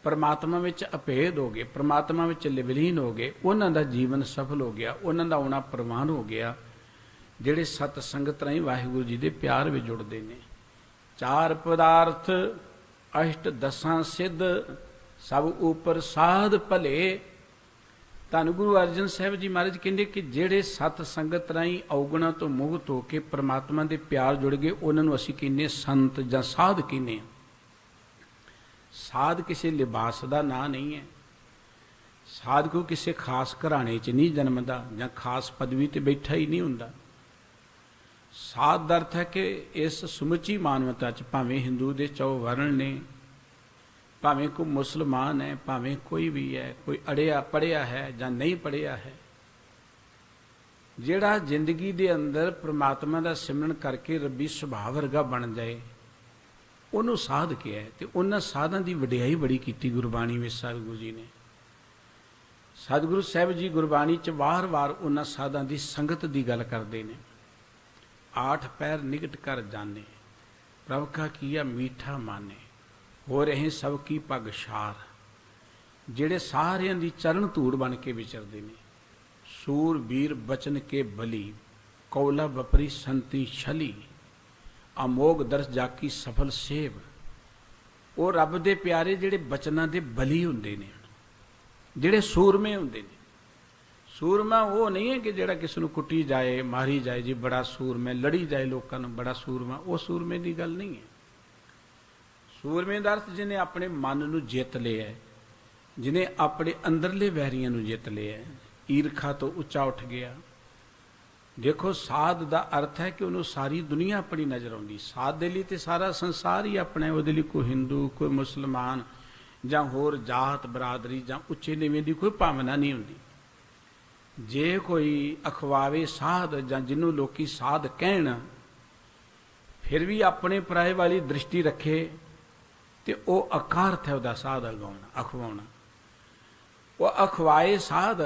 ਪਰਮਾਤਮਾ ਵਿੱਚ ਅਭੇਦ ਹੋ ਗਏ, ਪਰਮਾਤਮਾ ਵਿੱਚ ਵਿਲੀਨ ਹੋ ਗਏ। ਉਹਨਾਂ ਦਾ ਜੀਵਨ ਸਫਲ ਹੋ ਗਿਆ, ਉਹਨਾਂ ਦਾ ਆਉਣਾ ਪ੍ਰਵਾਨ ਹੋ ਗਿਆ, ਜਿਹੜੇ ਸਤ ਸੰਗਤ ਰਾਹੀਂ ਵਾਹਿਗੁਰੂ ਜੀ ਦੇ ਪਿਆਰ ਵਿੱਚ ਜੁੜਦੇ ਨੇ। ਚਾਰ ਪਦਾਰਥ ਅਸ਼ਟ ਦਸਾਂ ਸਿੱਧ, ਸਭ ਉਪਰ ਸਾਧ ਭਲੇ। ਧੰਨ ਗੁਰੂ ਅਰਜਨ ਸਾਹਿਬ ਜੀ ਮਹਾਰਾਜ ਕਹਿੰਦੇ ਕਿ ਜਿਹੜੇ ਸਤ ਸੰਗਤ ਰਾਹੀਂ ਔਗੁਣਾਂ ਤੋਂ ਮੁਕਤ ਹੋ ਕੇ ਪਰਮਾਤਮਾ ਦੇ ਪਿਆਰ ਜੁੜ ਗਏ, ਉਹਨਾਂ ਨੂੰ ਅਸੀਂ ਕਹਿੰਦੇ ਸੰਤ ਜਾਂ ਸਾਧ ਕਹਿੰਦੇ ਹਾਂ। ਸਾਧ ਕਿਸੇ ਲਿਬਾਸ ਦਾ ਨਾਂ ਨਹੀਂ ਹੈ। ਸਾਧ ਕੋਈ ਕਿਸੇ ਖਾਸ ਘਰਾਣੇ 'ਚ ਨਹੀਂ ਜਨਮਦਾ, ਜਾਂ ਖਾਸ ਪਦਵੀ ਤੇ ਬੈਠਾ ਹੀ ਨਹੀਂ ਹੁੰਦਾ। ਸਾਧ ਦਾ ਅਰਥ ਹੈ ਕਿ ਇਸ ਸਮੁੱਚੀ ਮਾਨਵਤਾ 'ਚ, ਭਾਵੇਂ ਹਿੰਦੂ ਦੇ 4 ਵਰਣ ਨੇ, ਭਾਵੇਂ ਕੋਈ ਮੁਸਲਮਾਨ ਹੈ, ਭਾਵੇਂ ਕੋਈ ਵੀ ਹੈ, ਕੋਈ ਅੜਿਆ ਪੜ੍ਹਿਆ ਹੈ ਜਾਂ ਨਹੀਂ ਪੜ੍ਹਿਆ ਹੈ, ਜਿਹੜਾ ਜ਼ਿੰਦਗੀ ਦੇ ਅੰਦਰ ਪ੍ਰਮਾਤਮਾ ਦਾ ਸਿਮਰਨ ਕਰਕੇ ਰੱਬੀ ਸੁਭਾਅ ਵਰਗਾ ਬਣ ਜਾਏ, ਉਹਨੂੰ ਸਾਧ ਕਿਹਾ ਹੈ। ਤੇ ਉਹਨਾਂ ਸਾਧਾਂ ਦੀ ਵਡਿਆਈ ਬੜੀ ਕੀਤੀ ਗੁਰਬਾਣੀ ਵਿੱਚ ਸਤਿਗੁਰੂ ਜੀ ਨੇ। ਸਤਿਗੁਰੂ ਸਾਹਿਬ ਜੀ ਗੁਰਬਾਣੀ 'ਚ ਵਾਰ-ਵਾਰ ਉਹਨਾਂ ਸਾਧਾਂ ਦੀ ਸੰਗਤ ਦੀ ਗੱਲ ਕਰਦੇ ਨੇ। 8 ਪੈਰ ਨਿਕਟ ਕਰ ਜਾਣੇ, ਪ੍ਰਭ ਕਾ ਕੀਆ ਮੀਠਾ ਮਾਨੇ, ਹੋ ਰਹੇ ਸਭ ਕੀ ਪਗ ਸ਼ਾਰ। ਜਿਹੜੇ ਸਾਰਿਆਂ ਦੀ ਚਰਨ ਧੂੜ ਬਣ ਕੇ ਵਿਚਰਦੇ ਨੇ। ਸੂਰ ਵੀਰ ਬਚਨ ਕੇ ਬਲੀ, ਕੌਲਾ ਬਪਰੀ ਸੰਤੀ ਛਲੀ, ਅਮੋਗ ਦਰਸ ਜਾਕੀ ਸਫਲ ਸੇਵ। ਉਹ ਰੱਬ ਦੇ ਪਿਆਰੇ ਜਿਹੜੇ ਬਚਨਾਂ ਦੇ ਬਲੀ ਹੁੰਦੇ ਨੇ, ਜਿਹੜੇ ਸੂਰਮੇ ਹੁੰਦੇ ਨੇ। ਸੂਰਮਾ ਉਹ ਨਹੀਂ ਹੈ ਕਿ ਜਿਹੜਾ ਕਿਸੇ ਨੂੰ ਕੁੱਟੀ ਜਾਏ, ਮਾਰੀ ਜਾਏ, ਜੀ ਬੜਾ ਸੂਰਮਾ, ਲੜੀ ਜਾਏ ਲੋਕਾਂ ਨੂੰ, ਬੜਾ ਸੂਰਮਾ। ਉਹ ਸੂਰਮੇ ਦੀ ਗੱਲ ਨਹੀਂ ਹੈ। ਸੂਰਮੇ ਦਾ ਅਰਥ ਜਿਹਨੇ ਆਪਣੇ ਮਨ ਨੂੰ ਜਿੱਤ ਲਿਆ, ਜਿਹਨੇ ਆਪਣੇ ਅੰਦਰਲੇ ਵੈਰੀਆਂ ਨੂੰ ਜਿੱਤ ਲਿਆ, ਈਰਖਾ ਤੋਂ ਉੱਚਾ ਉੱਠ ਗਿਆ। ਦੇਖੋ, ਸਾਧ ਦਾ ਅਰਥ ਹੈ ਕਿ ਉਹਨੂੰ ਸਾਰੀ ਦੁਨੀਆ ਆਪਣੀ ਨਜ਼ਰ ਆਉਂਦੀ। ਸਾਧ ਦੇ ਲਈ ਤੇ ਸਾਰਾ ਸੰਸਾਰ ਹੀ ਆਪਣਾ ਹੈ। ਉਹਦੇ ਲਈ ਕੋਈ ਹਿੰਦੂ, ਕੋਈ ਮੁਸਲਮਾਨ ਜਾਂ ਹੋਰ ਜਾਤ ਬਰਾਦਰੀ ਜਾਂ ਉੱਚੇ ਨੀਵੇਂ ਦੀ ਕੋਈ ਭਾਵਨਾ ਨਹੀਂ ਹੁੰਦੀ। ਜੇ ਕੋਈ ਅਖਵਾਵੇ ਸਾਧ ਜਾਂ ਜਿਹਨੂੰ ਲੋਕੀ ਸਾਧ ਕਹਿਣ, ਫਿਰ ਵੀ ਆਪਣੇ ਪਰਾਏ ਵਾਲੀ ਦ੍ਰਿਸ਼ਟੀ ਰੱਖੇ, ਤੇ ਉਹ ਅਕਾਰਥ ਹੈ ਉਹਦਾ ਸਾਧ ਅਗਾਉਣਾ, ਅਖਵਾਉਣਾ। ਉਹ ਅਖਵਾਏ ਸਾਧ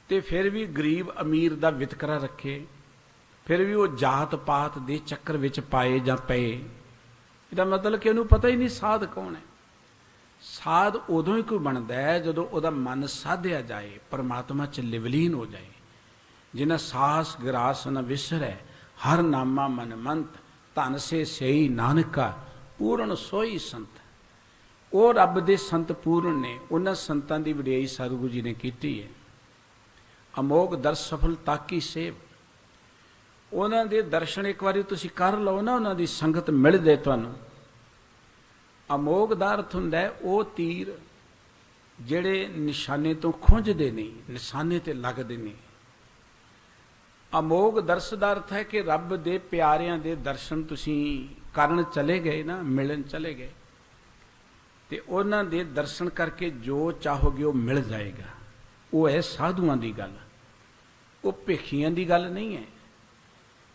ਤੇ ਫਿਰ ਵੀ ਗਰੀਬ ਅਮੀਰ ਦਾ ਵਿਤਕਰਾ ਰੱਖੇ, ਫਿਰ ਵੀ ਉਹ ਜਾਤ ਪਾਤ ਦੇ ਚੱਕਰ ਵਿੱਚ ਪਾਏ ਜਾਂ ਪਏ। ਇਹਦਾ ਮਤਲਬ ਕਿ ਉਹਨੂੰ ਪਤਾ ਹੀ ਨਹੀਂ ਸਾਧ ਕੌਣ ਹੈ। ਸਾਧ ਉਦੋਂ ਹੀ ਕੋਈ ਬਣਦਾ ਹੈ ਜਦੋਂ ਉਹਦਾ ਮਨ ਸਾਧਿਆ ਜਾਏ, ਪਰਮਾਤਮਾ 'ਚ ਲਿਵਲੀਨ ਹੋ ਜਾਏ। ਜਿਨ੍ਹਾਂ ਸਾਸ ਗਰਾਸ ਨ ਵਿਸਰੈ, ਹਰ ਨਾਮਾ ਮਨ ਮੰਤ, ਧਨ ਸੇ ਸਈ ਨਾਨਕਾ, ਪੂਰਨ ਸੋਈ ਸੰਤ। ਉਹ ਰੱਬ ਦੇ ਸੰਤ ਪੂਰਨ ਨੇ। ਉਹਨਾਂ ਸੰਤਾਂ ਦੀ ਵਡਿਆਈ ਸਤਿਗੁਰੂ ਜੀ ਨੇ ਕੀਤੀ ਹੈ। ਅਮੋਘ ਦਰਸ ਸਫਲ ਤਾਕੀ ਸੇਵ। ਉਹਨਾਂ ਦੇ ਦਰਸ਼ਨ ਇੱਕ ਵਾਰੀ ਤੁਸੀਂ ਕਰ ਲਓ ਨਾ, ਉਹਨਾਂ ਦੀ ਸੰਗਤ ਮਿਲ ਜਾਏ ਤੁਹਾਨੂੰ। ਅਮੋਘ ਦਾ ਅਰਥ ਹੁੰਦਾ ਉਹ ਤੀਰ ਜਿਹੜੇ ਨਿਸ਼ਾਨੇ ਤੋਂ ਖੁੰਝਦੇ ਨਹੀਂ, ਨਿਸ਼ਾਨੇ ਤੇ ਲੱਗਦੇ ਨੇ। ਅਮੋਘ ਦਰਸ ਦਾ ਅਰਥ ਹੈ ਕਿ ਰੱਬ ਦੇ ਪਿਆਰਿਆਂ ਦੇ ਦਰਸ਼ਨ ਤੁਸੀਂ ਕਰਨ ਚਲੇ ਗਏ ਨਾ, ਮਿਲਣ ਚਲੇ ਗਏ, ਤੇ ਉਹਨਾਂ ਦੇ ਦਰਸ਼ਨ ਕਰਕੇ ਜੋ ਚਾਹੋਗੇ ਉਹ ਮਿਲ ਜਾਏਗਾ। ਉਹ ਹੈ ਸਾਧੂਆਂ ਦੀ ਗੱਲ, ਉਹ ਭੇਖੀਆਂ ਦੀ ਗੱਲ ਨਹੀਂ ਹੈ।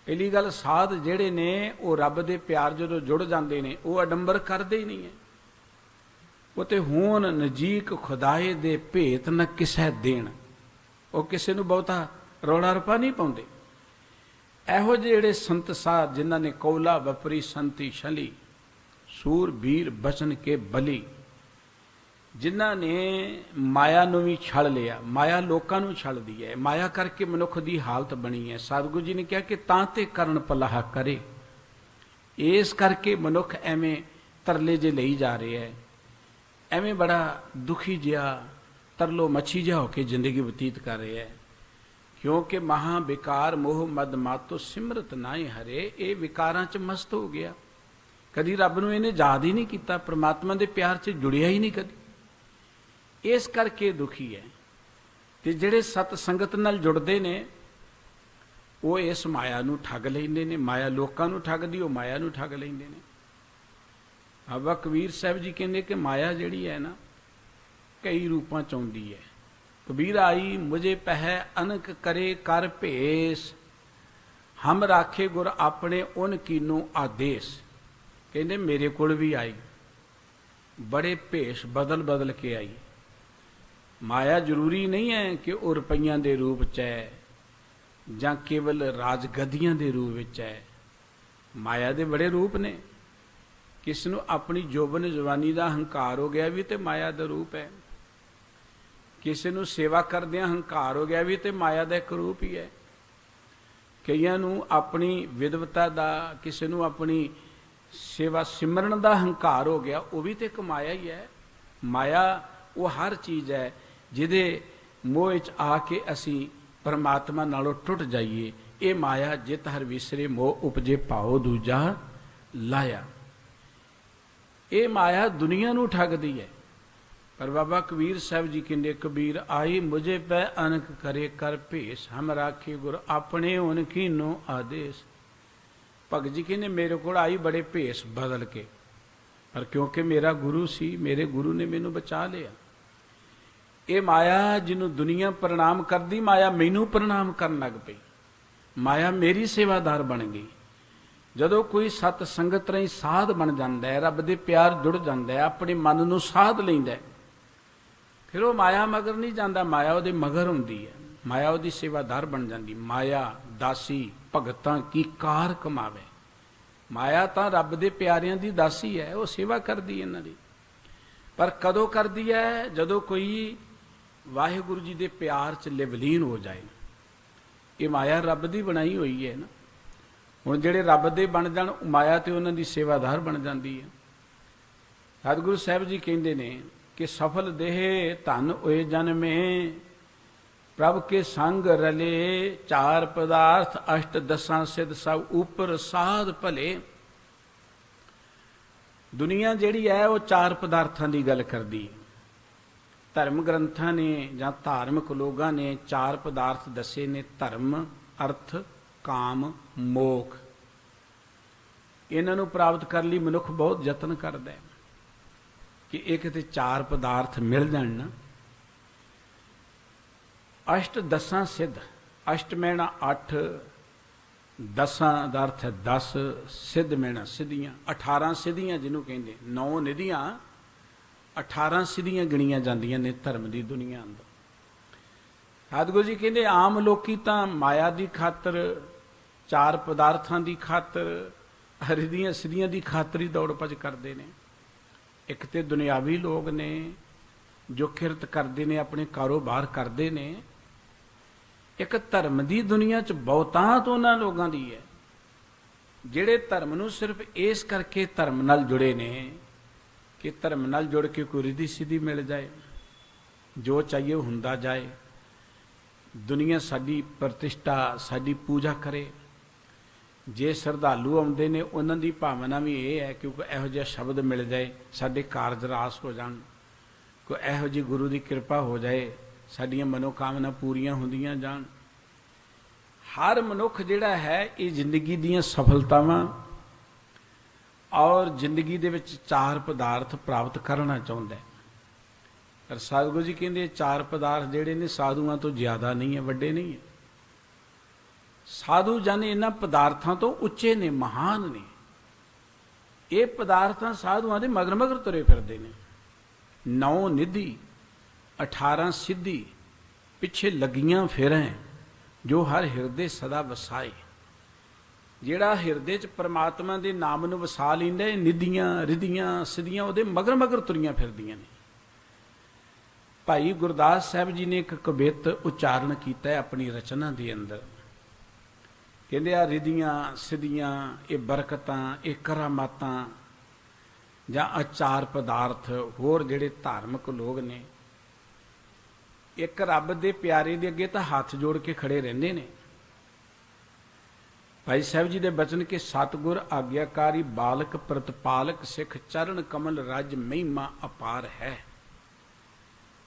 ਪਹਿਲੀ ਗੱਲ, ਸਾਧ ਜਿਹੜੇ ਨੇ ਉਹ ਰੱਬ ਦੇ ਪਿਆਰ ਜਦੋਂ ਜੁੜ ਜਾਂਦੇ ਨੇ, ਉਹ ਅਡੰਬਰ ਕਰਦੇ ਹੀ ਨਹੀਂ ਹੈ। ਉਹ ਤੇ ਹੋਣ ਨਜੀਕ ਖੁਦਾਏ ਦੇ ਭੇਤ ਨ ਕਿਸੈ ਦੇਣ। ਉਹ ਕਿਸੇ ਨੂੰ ਬਹੁਤਾ ਰੌਲਾ ਰੱਪਾ ਨਹੀਂ ਪਾਉਂਦੇ। ਇਹੋ ਜਿਹੇ ਜਿਹੜੇ ਸੰਤ ਸਾਧ ਜਿਨ੍ਹਾਂ ਨੇ ਕੌਲਾ ਵਪਰੀ ਸੰਤੀ ਛਲੀ, ਸੂਰ ਬੀਰ ਬਚਨ ਕੇ ਬਲੀ, ਜਿਨ੍ਹਾਂ ਨੇ ਮਾਇਆ ਨੂੰ ਵੀ ਛਲ ਲਿਆ। ਮਾਇਆ ਲੋਕਾਂ ਨੂੰ ਛਲਦੀ ਹੈ, ਮਾਇਆ ਕਰਕੇ ਮਨੁੱਖ ਦੀ ਹਾਲਤ ਬਣੀ ਹੈ। ਸਤਿਗੁਰੂ ਜੀ ਨੇ ਕਿਹਾ ਕਿ ਤਾਂ ਤੇ ਕਰਨ ਪਲਾਹ ਕਰੇ। ਇਸ ਕਰਕੇ ਮਨੁੱਖ ਐਵੇਂ ਤਰਲੇ ਜੇ ਲਈ ਜਾ ਰਿਹਾ ਹੈ, ਐਵੇਂ ਬੜਾ ਦੁਖੀ ਜਿਹਾ, ਤਰਲੋ ਮੱਛੀ ਜਿਹਾ ਹੋ ਕੇ ਜ਼ਿੰਦਗੀ ਬਤੀਤ ਕਰ ਰਿਹਾ ਹੈ। ਕਿਉਂਕਿ ਮਹਾ ਵਿਕਾਰ ਮੋਹ ਮਦ ਮਾਤੋ ਸਿਮਰਤ ਨਾਹੀ ਹਰੇ। ਇਹ ਵਿਕਾਰਾਂ 'ਚ ਮਸਤ ਹੋ ਗਿਆ, ਕਦੀ ਰੱਬ ਨੂੰ ਇਹਨੇ ਯਾਦ ਹੀ ਨਹੀਂ ਕੀਤਾ, ਪ੍ਰਮਾਤਮਾ ਦੇ ਪਿਆਰ 'ਚ ਜੁੜਿਆ ਹੀ ਨਹੀਂ ਕਦੀ। ਇਸ ਕਰਕੇ ਦੁਖੀ ਹੈ। ਤੇ ਜਿਹੜੇ ਸਤ ਸੰਗਤ ਨਾਲ ਜੁੜਦੇ ਨੇ, ਉਹ ਇਸ ਮਾਇਆ ਨੂੰ ਠੱਗ ਲੈਂਦੇ ਨੇ। ਮਾਇਆ ਲੋਕਾਂ ਨੂੰ ਠੱਗਦੀ, ਉਹ ਮਾਇਆ ਨੂੰ ਠੱਗ ਲੈਂਦੇ ਨੇ। ਬਾਬਾ ਕਬੀਰ ਸਾਹਿਬ ਜੀ ਕਹਿੰਦੇ ਕਿ ਮਾਇਆ ਜਿਹੜੀ ਹੈ ਨਾ, ਕਈ ਰੂਪਾਂ 'ਚ ਆਉਂਦੀ ਹੈ। ਕਬੀਰ ਆਈ ਮੁਝੇ ਪਹਿ ਅਨਕ ਕਰੇ ਕਰ ਭੇਸ, ਹਮ ਰਾਖੇ ਗੁਰ ਆਪਣੇ ਉਨ ਕੀਨੋ ਆਦੇਸ। ਕਹਿੰਦੇ ਮੇਰੇ ਕੋਲ ਵੀ ਆਈ, ਬੜੇ ਭੇਸ਼ ਬਦਲ ਬਦਲ ਕੇ ਆਈ। ਮਾਇਆ ਜ਼ਰੂਰੀ ਨਹੀਂ ਹੈ ਕਿ ਉਹ ਰੁਪਈਆਂ ਦੇ ਰੂਪ 'ਚ ਹੈ ਜਾਂ ਕੇਵਲ ਰਾਜਗੱਦੀਆਂ ਦੇ ਰੂਪ ਵਿੱਚ ਹੈ। ਮਾਇਆ ਦੇ ਬੜੇ ਰੂਪ ਨੇ। ਕਿਸ ਨੂੰ ਆਪਣੀ ਜੋਬਨ ਜਵਾਨੀ ਦਾ ਹੰਕਾਰ ਹੋ ਗਿਆ ਵੀ ਤੇ ਮਾਇਆ ਦਾ ਰੂਪ ਹੈ। ਕਿਸੇ ਨੂੰ ਸੇਵਾ ਕਰਦਿਆਂ ਹੰਕਾਰ ਹੋ ਗਿਆ ਵੀ ਤੇ ਮਾਇਆ ਦਾ ਇੱਕ ਰੂਪ ਹੀ ਹੈ। ਕਈਆਂ ਨੂੰ ਆਪਣੀ ਵਿਦਵਤਾ ਦਾ, ਕਿਸੇ ਨੂੰ ਆਪਣੀ ਸੇਵਾ ਸਿਮਰਨ ਦਾ ਹੰਕਾਰ ਹੋ ਗਿਆ, ਉਹ ਵੀ ਤੇ ਇੱਕ ਮਾਇਆ ਹੀ ਹੈ। ਮਾਇਆ ਉਹ ਹਰ ਚੀਜ਼ ਹੈ ਜਿਹਦੇ ਮੋਹ ਵਿੱਚ ਆ ਕੇ ਅਸੀਂ ਪਰਮਾਤਮਾ ਨਾਲੋਂ ਟੁੱਟ ਜਾਈਏ। ਇਹ ਮਾਇਆ ਜਿਤ ਹਰ ਵਿਸਰੇ ਮੋਹ ਉਪਜੇ ਭਾਉ ਦੂਜਾ ਲਾਇਆ। ਇਹ ਮਾਇਆ ਦੁਨੀਆ ਨੂੰ ਠੱਗਦੀ ਹੈ। ਪਰ ਬਾਬਾ ਕਬੀਰ ਸਾਹਿਬ ਜੀ ਕਹਿੰਦੇ, ਕਬੀਰ ਆਈ ਮੁਝੇ ਪੈ ਅਨਕ ਕਰੇ ਕਰ ਭੇਸ, ਹਮ ਰਾਖੇ ਗੁਰ ਆਪਣੇ ਉਨ ਕੀਨੋ ਆਦੇਸ। ਭਗਤ ਜੀ ਕਹਿੰਦੇ ਮੇਰੇ ਕੋਲ ਆਈ ਬੜੇ ਭੇਸ ਬਦਲ ਕੇ, ਪਰ ਕਿਉਂਕਿ ਮੇਰਾ ਗੁਰੂ ਸੀ, ਮੇਰੇ ਗੁਰੂ ਨੇ ਮੈਨੂੰ ਬਚਾ ਲਿਆ। ਇਹ ਮਾਇਆ ਜਿਹਨੂੰ ਦੁਨੀਆ ਪ੍ਰਣਾਮ ਕਰਦੀ, ਮਾਇਆ ਮੈਨੂੰ ਪ੍ਰਣਾਮ ਕਰਨ ਲੱਗ ਪਈ। ਮਾਇਆ ਮੇਰੀ ਸੇਵਾਦਾਰ ਬਣ ਗਈ। ਜਦੋਂ ਕੋਈ ਸਤ ਸੰਗਤ ਰਾਹੀਂ ਸਾਧ ਬਣ ਜਾਂਦਾ ਹੈ, ਰੱਬ ਦੇ ਪਿਆਰ ਜੁੜ ਜਾਂਦਾ ਹੈ, ਆਪਣੇ ਮਨ ਨੂੰ ਸਾਧ ਲੈਂਦਾ, ਫਿਰ ਉਹ ਮਾਇਆ ਮਗਰ ਨਹੀਂ ਜਾਂਦਾ, ਮਾਇਆ ਉਹਦੇ ਮਗਰ ਹੁੰਦੀ ਹੈ। ਮਾਇਆ ਉਹਦੀ ਸੇਵਾਦਾਰ ਬਣ ਜਾਂਦੀ। ਮਾਇਆ ਦਾਸੀ ਭਗਤਾਂ ਕੀ ਕਾਰ ਕਮਾਵੇ। ਮਾਇਆ ਤਾਂ ਰੱਬ ਦੇ ਪਿਆਰਿਆਂ ਦੀ ਦਾਸੀ ਹੈ, ਉਹ ਸੇਵਾ ਕਰਦੀ ਇਹਨਾਂ ਦੀ। ਪਰ ਕਦੋਂ ਕਰਦੀ ਹੈ? ਜਦੋਂ ਕੋਈ ਵਾਹਿਗੁਰੂ ਜੀ ਦੇ ਪਿਆਰ 'ਚ ਲਿਵਲੀਨ ਹੋ ਜਾਏ। ਇਹ ਮਾਇਆ ਰੱਬ ਦੀ ਬਣਾਈ ਹੋਈ ਹੈ ਨਾ। ਹੁਣ ਜਿਹੜੇ ਰੱਬ ਦੇ ਬਣ ਜਾਣ, ਮਾਇਆ ਤੇ ਉਹਨਾਂ ਦੀ ਸੇਵਾਦਾਰ ਬਣ ਜਾਂਦੀ ਹੈ। ਸਤਿਗੁਰੂ ਸਾਹਿਬ ਜੀ ਕਹਿੰਦੇ ਨੇ ਕਿ ਸਫਲ ਦੇਹ ਧਨ ਹੋਏ ਜਨਮੇ, ਪ੍ਰਭ ਕੇ ਸੰਗ ਰਲੇ, ਚਾਰ ਪਦਾਰਥ ਅਸ਼ਟ ਦਸਾਂ ਸਿੱਧ ਸਭ ਉਪਰ ਸਾਧ ਭਲੇ। ਦੁਨੀਆ ਜਿਹੜੀ ਹੈ ਉਹ ਚਾਰ ਪਦਾਰਥਾਂ ਦੀ ਗੱਲ ਕਰਦੀ ਹੈ। ਧਰਮ ਗ੍ਰੰਥਾਂ ਨੇ ਜਾਂ ਧਾਰਮਿਕ ਲੋਕਾਂ ਨੇ ਚਾਰ ਪਦਾਰਥ ਦੱਸੇ ਨੇ, ਧਰਮ, ਅਰਥ, ਕਾਮ, ਮੋਖ। ਇਹਨਾਂ ਨੂੰ ਪ੍ਰਾਪਤ ਕਰਨ ਲਈ ਮਨੁੱਖ ਬਹੁਤ ਯਤਨ ਕਰਦਾ ਹੈ ਕਿ ਇਹ ਕਿਤੇ ਚਾਰ ਪਦਾਰਥ ਮਿਲ ਜਾਣ ਨਾ। ਅਸ਼ਟ ਦਸਾਂ ਸਿੱਧ, ਅਸ਼ਟ ਮੈਣਾ 8, ਦਸਾਂ ਦਾ ਅਰਥ ਹੈ 10, ਸਿੱਧ ਮੈਣਾ ਸਿੱਧੀਆਂ, 18 ਸਿੱਧੀਆਂ ਜਿਹਨੂੰ ਕਹਿੰਦੇ, 9 ਨਿਧੀਆਂ 18 ਸਿੱਧੀਆਂ ਗਿਣੀਆਂ ਜਾਂਦੀਆਂ ਨੇ ਧਰਮ ਦੀ ਦੁਨੀਆ ਅੰਦਰ। ਸਤਿਗੁਰੂ ਜੀ ਕਹਿੰਦੇ ਆਮ ਲੋਕੀ ਤਾਂ ਮਾਇਆ ਦੀ ਖਾਤਰ, ਚਾਰ ਪਦਾਰਥਾਂ ਦੀ ਖਾਤਰ, ਰਿਧੀਆਂ ਸਿੱਧੀਆਂ ਦੀ ਖਾਤਰ ਹੀ ਦੌੜ ਭੱਜ ਕਰਦੇ ਨੇ। ਇੱਕ ਤੇ ਦੁਨਿਆਵੀ ਲੋਕ ਨੇ ਜੋ ਕਿਰਤ ਕਰਦੇ ਨੇ, ਆਪਣੇ ਕਾਰੋਬਾਰ ਕਰਦੇ ਨੇ। ਇੱਕ ਧਰਮ ਦੀ ਦੁਨੀਆ 'ਚ ਬਹੁਤਾਤ ਉਹਨਾਂ ਲੋਕਾਂ ਦੀ ਹੈ ਜਿਹੜੇ ਧਰਮ ਨੂੰ ਸਿਰਫ ਇਸ ਕਰਕੇ ਧਰਮ ਨਾਲ ਜੁੜੇ ਨੇ ਕਿ ਧਰਮ ਨਾਲ ਜੁੜ ਕੇ ਕੋਈ ਰਿਧੀ ਸਿੱਧੀ ਮਿਲ ਜਾਏ, ਜੋ ਚਾਹੀਏ ਹੁੰਦਾ ਜਾਏ, ਦੁਨੀਆ ਸਾਡੀ ਪ੍ਰਤਿਸ਼ਠਾ, ਸਾਡੀ ਪੂਜਾ ਕਰੇ। ਜੇ ਸ਼ਰਧਾਲੂ ਆਉਂਦੇ ਨੇ ਉਹਨਾਂ ਦੀ ਭਾਵਨਾ ਵੀ ਇਹ ਹੈ ਕਿ ਇਹੋ ਜਿਹਾ ਸ਼ਬਦ ਮਿਲ ਜਾਏ, ਸਾਡੇ ਕਾਰਜ ਰਾਸ ਹੋ ਜਾਣ, ਕੋਈ ਇਹੋ ਜਿਹੀ ਗੁਰੂ ਦੀ ਕਿਰਪਾ ਹੋ ਜਾਏ, ਸਾਡੀਆਂ ਮਨੋਕਾਮਨਾ ਪੂਰੀਆਂ ਹੁੰਦੀਆਂ ਜਾਣ। ਹਰ ਮਨੁੱਖ ਜਿਹੜਾ ਹੈ ਇਹ ਜ਼ਿੰਦਗੀ ਦੀਆਂ ਸਫਲਤਾਵਾਂ ਔਰ ਜ਼ਿੰਦਗੀ ਦੇ ਵਿੱਚ ਚਾਰ ਪਦਾਰਥ ਪ੍ਰਾਪਤ ਕਰਨਾ ਚਾਹੁੰਦਾ ਹੈ। ਪਰ ਸਤਿਗੁਰੂ ਜੀ ਕਹਿੰਦੇ ਚਾਰ ਪਦਾਰਥ ਜਿਹੜੇ ਨੇ ਸਾਧੂਆਂ ਤੋਂ ਜ਼ਿਆਦਾ ਨਹੀਂ ਹੈ, ਵੱਡੇ ਨਹੀਂ ਹੈ। ਸਾਧੂ ਜਨ ਇਹਨਾਂ ਪਦਾਰਥਾਂ ਤੋਂ ਉੱਚੇ ਨੇ, ਮਹਾਨ ਨੇ। ਇਹ ਪਦਾਰਥਾਂ ਸਾਧੂਆਂ ਦੇ ਮਗਰ ਮਗਰ ਤੁਰੇ ਫਿਰਦੇ ਨੇ। 9 ਨਿਧੀ 18 ਸਿੱਧੀ ਪਿੱਛੇ ਲੱਗੀਆਂ ਫਿਰਾਂ, ਜੋ ਹਰ ਹਿਰਦੇ ਸਦਾ ਵਸਾਏ। ਜਿਹੜਾ ਹਿਰਦੇ 'ਚ ਪ੍ਰਮਾਤਮਾ ਦੇ ਨਾਮ ਨੂੰ ਵਸਾ ਲੈਂਦਾ, ਇਹ ਨਿਧੀਆਂ ਰਿਧੀਆਂ ਸਿੱਧੀਆਂ ਉਹਦੇ ਮਗਰ ਮਗਰ ਤੁਰੀਆਂ ਫਿਰਦੀਆਂ ਨੇ। ਭਾਈ ਗੁਰਦਾਸ ਸਾਹਿਬ ਜੀ ਨੇ ਇੱਕ ਕਵਿਤ ਉਚਾਰਨ ਕੀਤਾ ਹੈ ਆਪਣੀ ਰਚਨਾ ਦੇ ਅੰਦਰ। ਕਹਿੰਦੇ ਆ ਰਿਧੀਆਂ ਸਿੱਧੀਆਂ, ਇਹ ਬਰਕਤਾਂ, ਇਹ ਕਰਾਮਾਤਾਂ ਜਾਂ ਆਚਾਰ ਪਦਾਰਥ, ਹੋਰ ਜਿਹੜੇ ਧਾਰਮਿਕ ਲੋਕ ਨੇ, ਇੱਕ ਰੱਬ ਦੇ ਪਿਆਰੇ ਦੇ ਅੱਗੇ ਤਾਂ ਹੱਥ ਜੋੜ ਕੇ ਖੜੇ ਰਹਿੰਦੇ ਨੇ। ਭਾਈ ਸਾਹਿਬ ਜੀ ਦੇ ਬਚਨ ਕਿ ਸਤਿਗੁਰ ਆਗਿਆਕਾਰੀ ਬਾਲਕ ਪ੍ਰਤਪਾਲਕ ਸਿੱਖ, ਚਰਨ ਕਮਲ ਰਜ ਮਹਿਮਾ ਅਪਾਰ ਹੈ।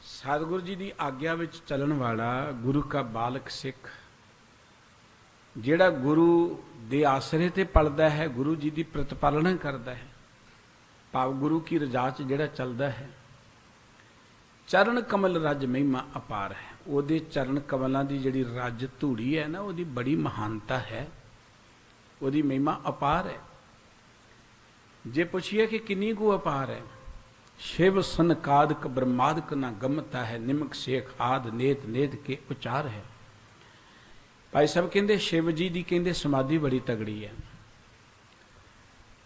ਸਤਿਗੁਰੂ ਜੀ ਦੀ ਆਗਿਆ ਵਿੱਚ ਚੱਲਣ ਵਾਲਾ ਗੁਰੂ ਕਾ ਬਾਲਕ ਸਿੱਖ, ਜਿਹੜਾ ਗੁਰੂ ਦੇ ਆਸਰੇ ਤੇ ਪਲਦਾ ਹੈ, ਗੁਰੂ ਜੀ ਦੀ ਪ੍ਰਤਪਾਲਣਾ ਕਰਦਾ ਹੈ, ਭਾਵ ਗੁਰੂ ਕੀ ਰਜ਼ਾ 'ਚ ਜਿਹੜਾ ਚੱਲਦਾ ਹੈ, ਚਰਨ ਕਮਲ ਰਜ ਮਹਿਮਾ ਅਪਾਰ ਹੈ। ਉਹਦੇ ਚਰਨ ਕਮਲਾਂ ਦੀ ਜਿਹੜੀ ਰਜ ਧੂੜੀ ਹੈ ਨਾ, ਉਹਦੀ ਬੜੀ ਮਹਾਨਤਾ ਹੈ, ਉਹਦੀ ਮਹਿਮਾ ਅਪਾਰ ਹੈ। ਜੇ ਪੁੱਛੀਏ ਕਿ ਕਿੰਨੀ ਕੁ ਅਪਾਰ ਹੈ, ਸ਼ਿਵ ਸਨਕਾਦਿਕ ਬ੍ਰਹਮਾਦਿਕ ਨਾ ਗਮਤਾ ਹੈ, ਨਿਮਕ ਸੇਖ ਆਦ ਨੇਤ ਨੇਤ ਕੇ ਉਚਾਰ ਹੈ। ਭਾਈ ਸਾਹਿਬ ਕਹਿੰਦੇ ਸ਼ਿਵ ਜੀ ਦੀ ਕਹਿੰਦੇ ਸਮਾਧੀ ਬੜੀ ਤਗੜੀ ਹੈ।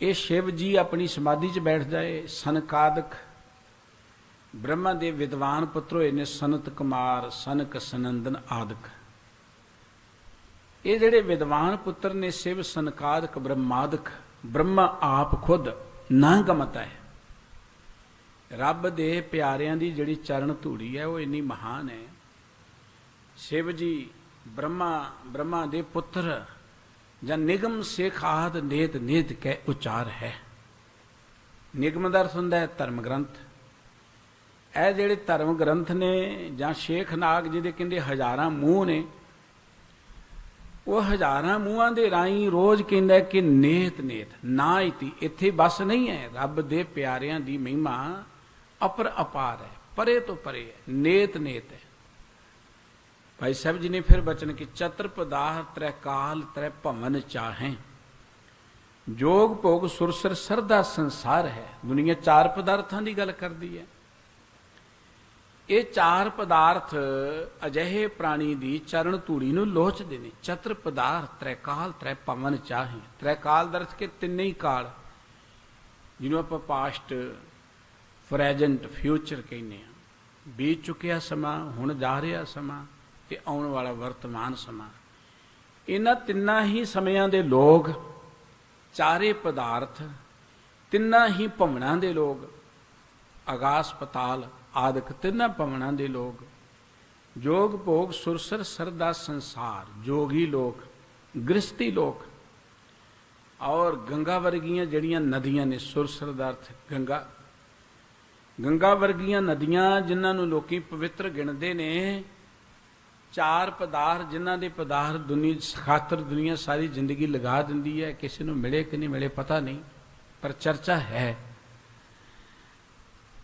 ਇਹ ਸ਼ਿਵ ਜੀ ਆਪਣੀ ਸਮਾਧੀ 'ਚ ਬੈਠ ਜਾਏ। ਸਨਕਾਦਿਕ ਬ੍ਰਹਮਾ ਦੇ ਵਿਦਵਾਨ ਪੁੱਤਰ ਹੋਏ ਨੇ, ਸਨਤ ਕੁਮਾਰ, ਸਨਕ, ਸਨੰਦਨ ਆਦਿਕ। ਇਹ ਜਿਹੜੇ ਵਿਦਵਾਨ ਪੁੱਤਰ ਨੇ ਸ਼ਿਵ ਸਨਕਾਦਿਕ ਬ੍ਰਹਮਾਦਿਕ, ਬ੍ਰਹਮਾ ਆਪ ਖੁਦ ਨਾ ਗਮਤਾ ਹੈ। ਰੱਬ ਦੇ ਪਿਆਰਿਆਂ ਦੀ ਜਿਹੜੀ ਚਰਨ ਧੂੜੀ ਹੈ ਉਹ ਇੰਨੀ ਮਹਾਨ ਹੈ। ਸ਼ਿਵ ਜੀ ਬ੍ਰਹਮਾ ਦੇ ਪੁੱਤਰ ਜਾਂ ਨਿਗਮ ਸੇਖ ਆਦ ਨੇਤ ਨੇਤ ਕਹਿ ਉਚਾਰ ਹੈ। ਨਿਗਮ ਦਾ ਅਰਥ ਹੁੰਦਾ ਹੈ ਧਰਮ ਗ੍ਰੰਥ। ਇਹ ਜਿਹੜੇ ਧਰਮ ਗ੍ਰੰਥ ਨੇ ਜਾਂ ਸ਼ੇਖ ਨਾਗ ਜਿਹਦੇ ਕਹਿੰਦੇ ਹਜ਼ਾਰਾਂ ਮੂੰਹ ਨੇ, ਉਹ ਹਜ਼ਾਰਾਂ ਮੂੰਹਾਂ ਦੇ ਰਾਹੀਂ ਰੋਜ਼ ਕਹਿੰਦਾ ਕਿ ਨੇਤ ਨੇਤ ਨਾ ਇਤੀ, ਇੱਥੇ ਬਸ ਨਹੀਂ ਹੈ। ਰੱਬ ਦੇ ਪਿਆਰਿਆਂ ਦੀ ਮਹਿਮਾ ਅਪਰ ਅਪਾਰ ਹੈ, ਪਰੇ ਤੋਂ ਪਰੇ ਹੈ, ਨੇਤ ਨੇਤ ਹੈ। ਭਾਈ ਸਾਹਿਬ ਜੀ ਨੇ ਫਿਰ ਬਚਨ ਕਿ ਚਤੁਰ ਪਦਾਰਥ ਤ੍ਰੈ ਕਾਲ ਤ੍ਰੈ ਭਵਨ ਚਾਹੇ, ਜੋਗ ਭੋਗ ਸੁਰਸਰ ਸਰਦਾ ਸੰਸਾਰ ਹੈ। ਦੁਨੀਆ ਚਾਰ ਪਦਾਰਥਾਂ ਦੀ ਗੱਲ ਕਰਦੀ ਹੈ। ਇਹ ਚਾਰ ਪਦਾਰਥ ਅਜਿਹੇ ਪ੍ਰਾਣੀ ਦੀ ਚਰਨ ਧੂੜੀ ਨੂੰ ਲੋਚਦੇ ਨੇ। ਚਤੁਰ ਪਦਾਰਥ ਤ੍ਰੈ ਕਾਲ ਤ੍ਰੈ ਭਵਨ ਚਾਹੇ। ਤ੍ਰੈ ਕਾਲ ਦਾ ਅਰਥ ਕਿ ਤਿੰਨੇ ਹੀ ਕਾਲ, ਜਿਹਨੂੰ ਆਪਾਂ ਪਾਸਟ, ਪ੍ਰੈਜੈਂਟ, ਫਿਊਚਰ ਕਹਿੰਦੇ ਹਾਂ। ਬੀਤ ਚੁੱਕਿਆ ਸਮਾਂ, ਹੁਣ ਜਾ ਰਿਹਾ ਸਮਾਂ ਤੇ ਆਉਣ ਵਾਲਾ ਵਰਤਮਾਨ ਸਮਾਂ। ਇਹਨਾਂ ਤਿੰਨਾਂ ਹੀ ਸਮਿਆਂ ਦੇ ਲੋਕ, ਚਾਰੇ ਪਦਾਰਥ, ਤਿੰਨਾਂ ਹੀ ਭਵਨਾਂ ਦੇ ਲੋਕ ਆਗਾਸ ਪਤਾਲ ਆਦਿਕ ਤਿੰਨਾਂ ਭਵਨਾਂ ਦੇ ਲੋਕ, ਜੋਗ ਭੋਗ ਸੁਰਸਰ ਸਰਦਾ ਸੰਸਾਰ, ਜੋਗੀ ਲੋਕ, ਗ੍ਰਸਤੀ ਲੋਕ, ਔਰ ਗੰਗਾ ਵਰਗੀਆਂ ਜਿਹੜੀਆਂ ਨਦੀਆਂ ਨੇ, ਸੁਰਸਰ ਦਾ ਅਰਥ ਗੰਗਾ, ਗੰਗਾ ਵਰਗੀਆਂ ਨਦੀਆਂ ਜਿਨ੍ਹਾਂ ਨੂੰ ਲੋਕੀ ਪਵਿੱਤਰ ਗਿਣਦੇ ਨੇ, ਚਾਰ ਪਦਾਰਥ ਜਿਨ੍ਹਾਂ ਦੇ ਪਦਾਰਥ ਦੁਨੀਆ ਖਾਤਰ ਦੁਨੀਆ ਸਾਰੀ ਜ਼ਿੰਦਗੀ ਲਗਾ ਦਿੰਦੀ ਹੈ, ਕਿਸੇ ਨੂੰ ਮਿਲੇ ਕਿ ਨਹੀਂ ਮਿਲੇ ਪਤਾ ਨਹੀਂ, ਪਰ ਚਰਚਾ ਹੈ।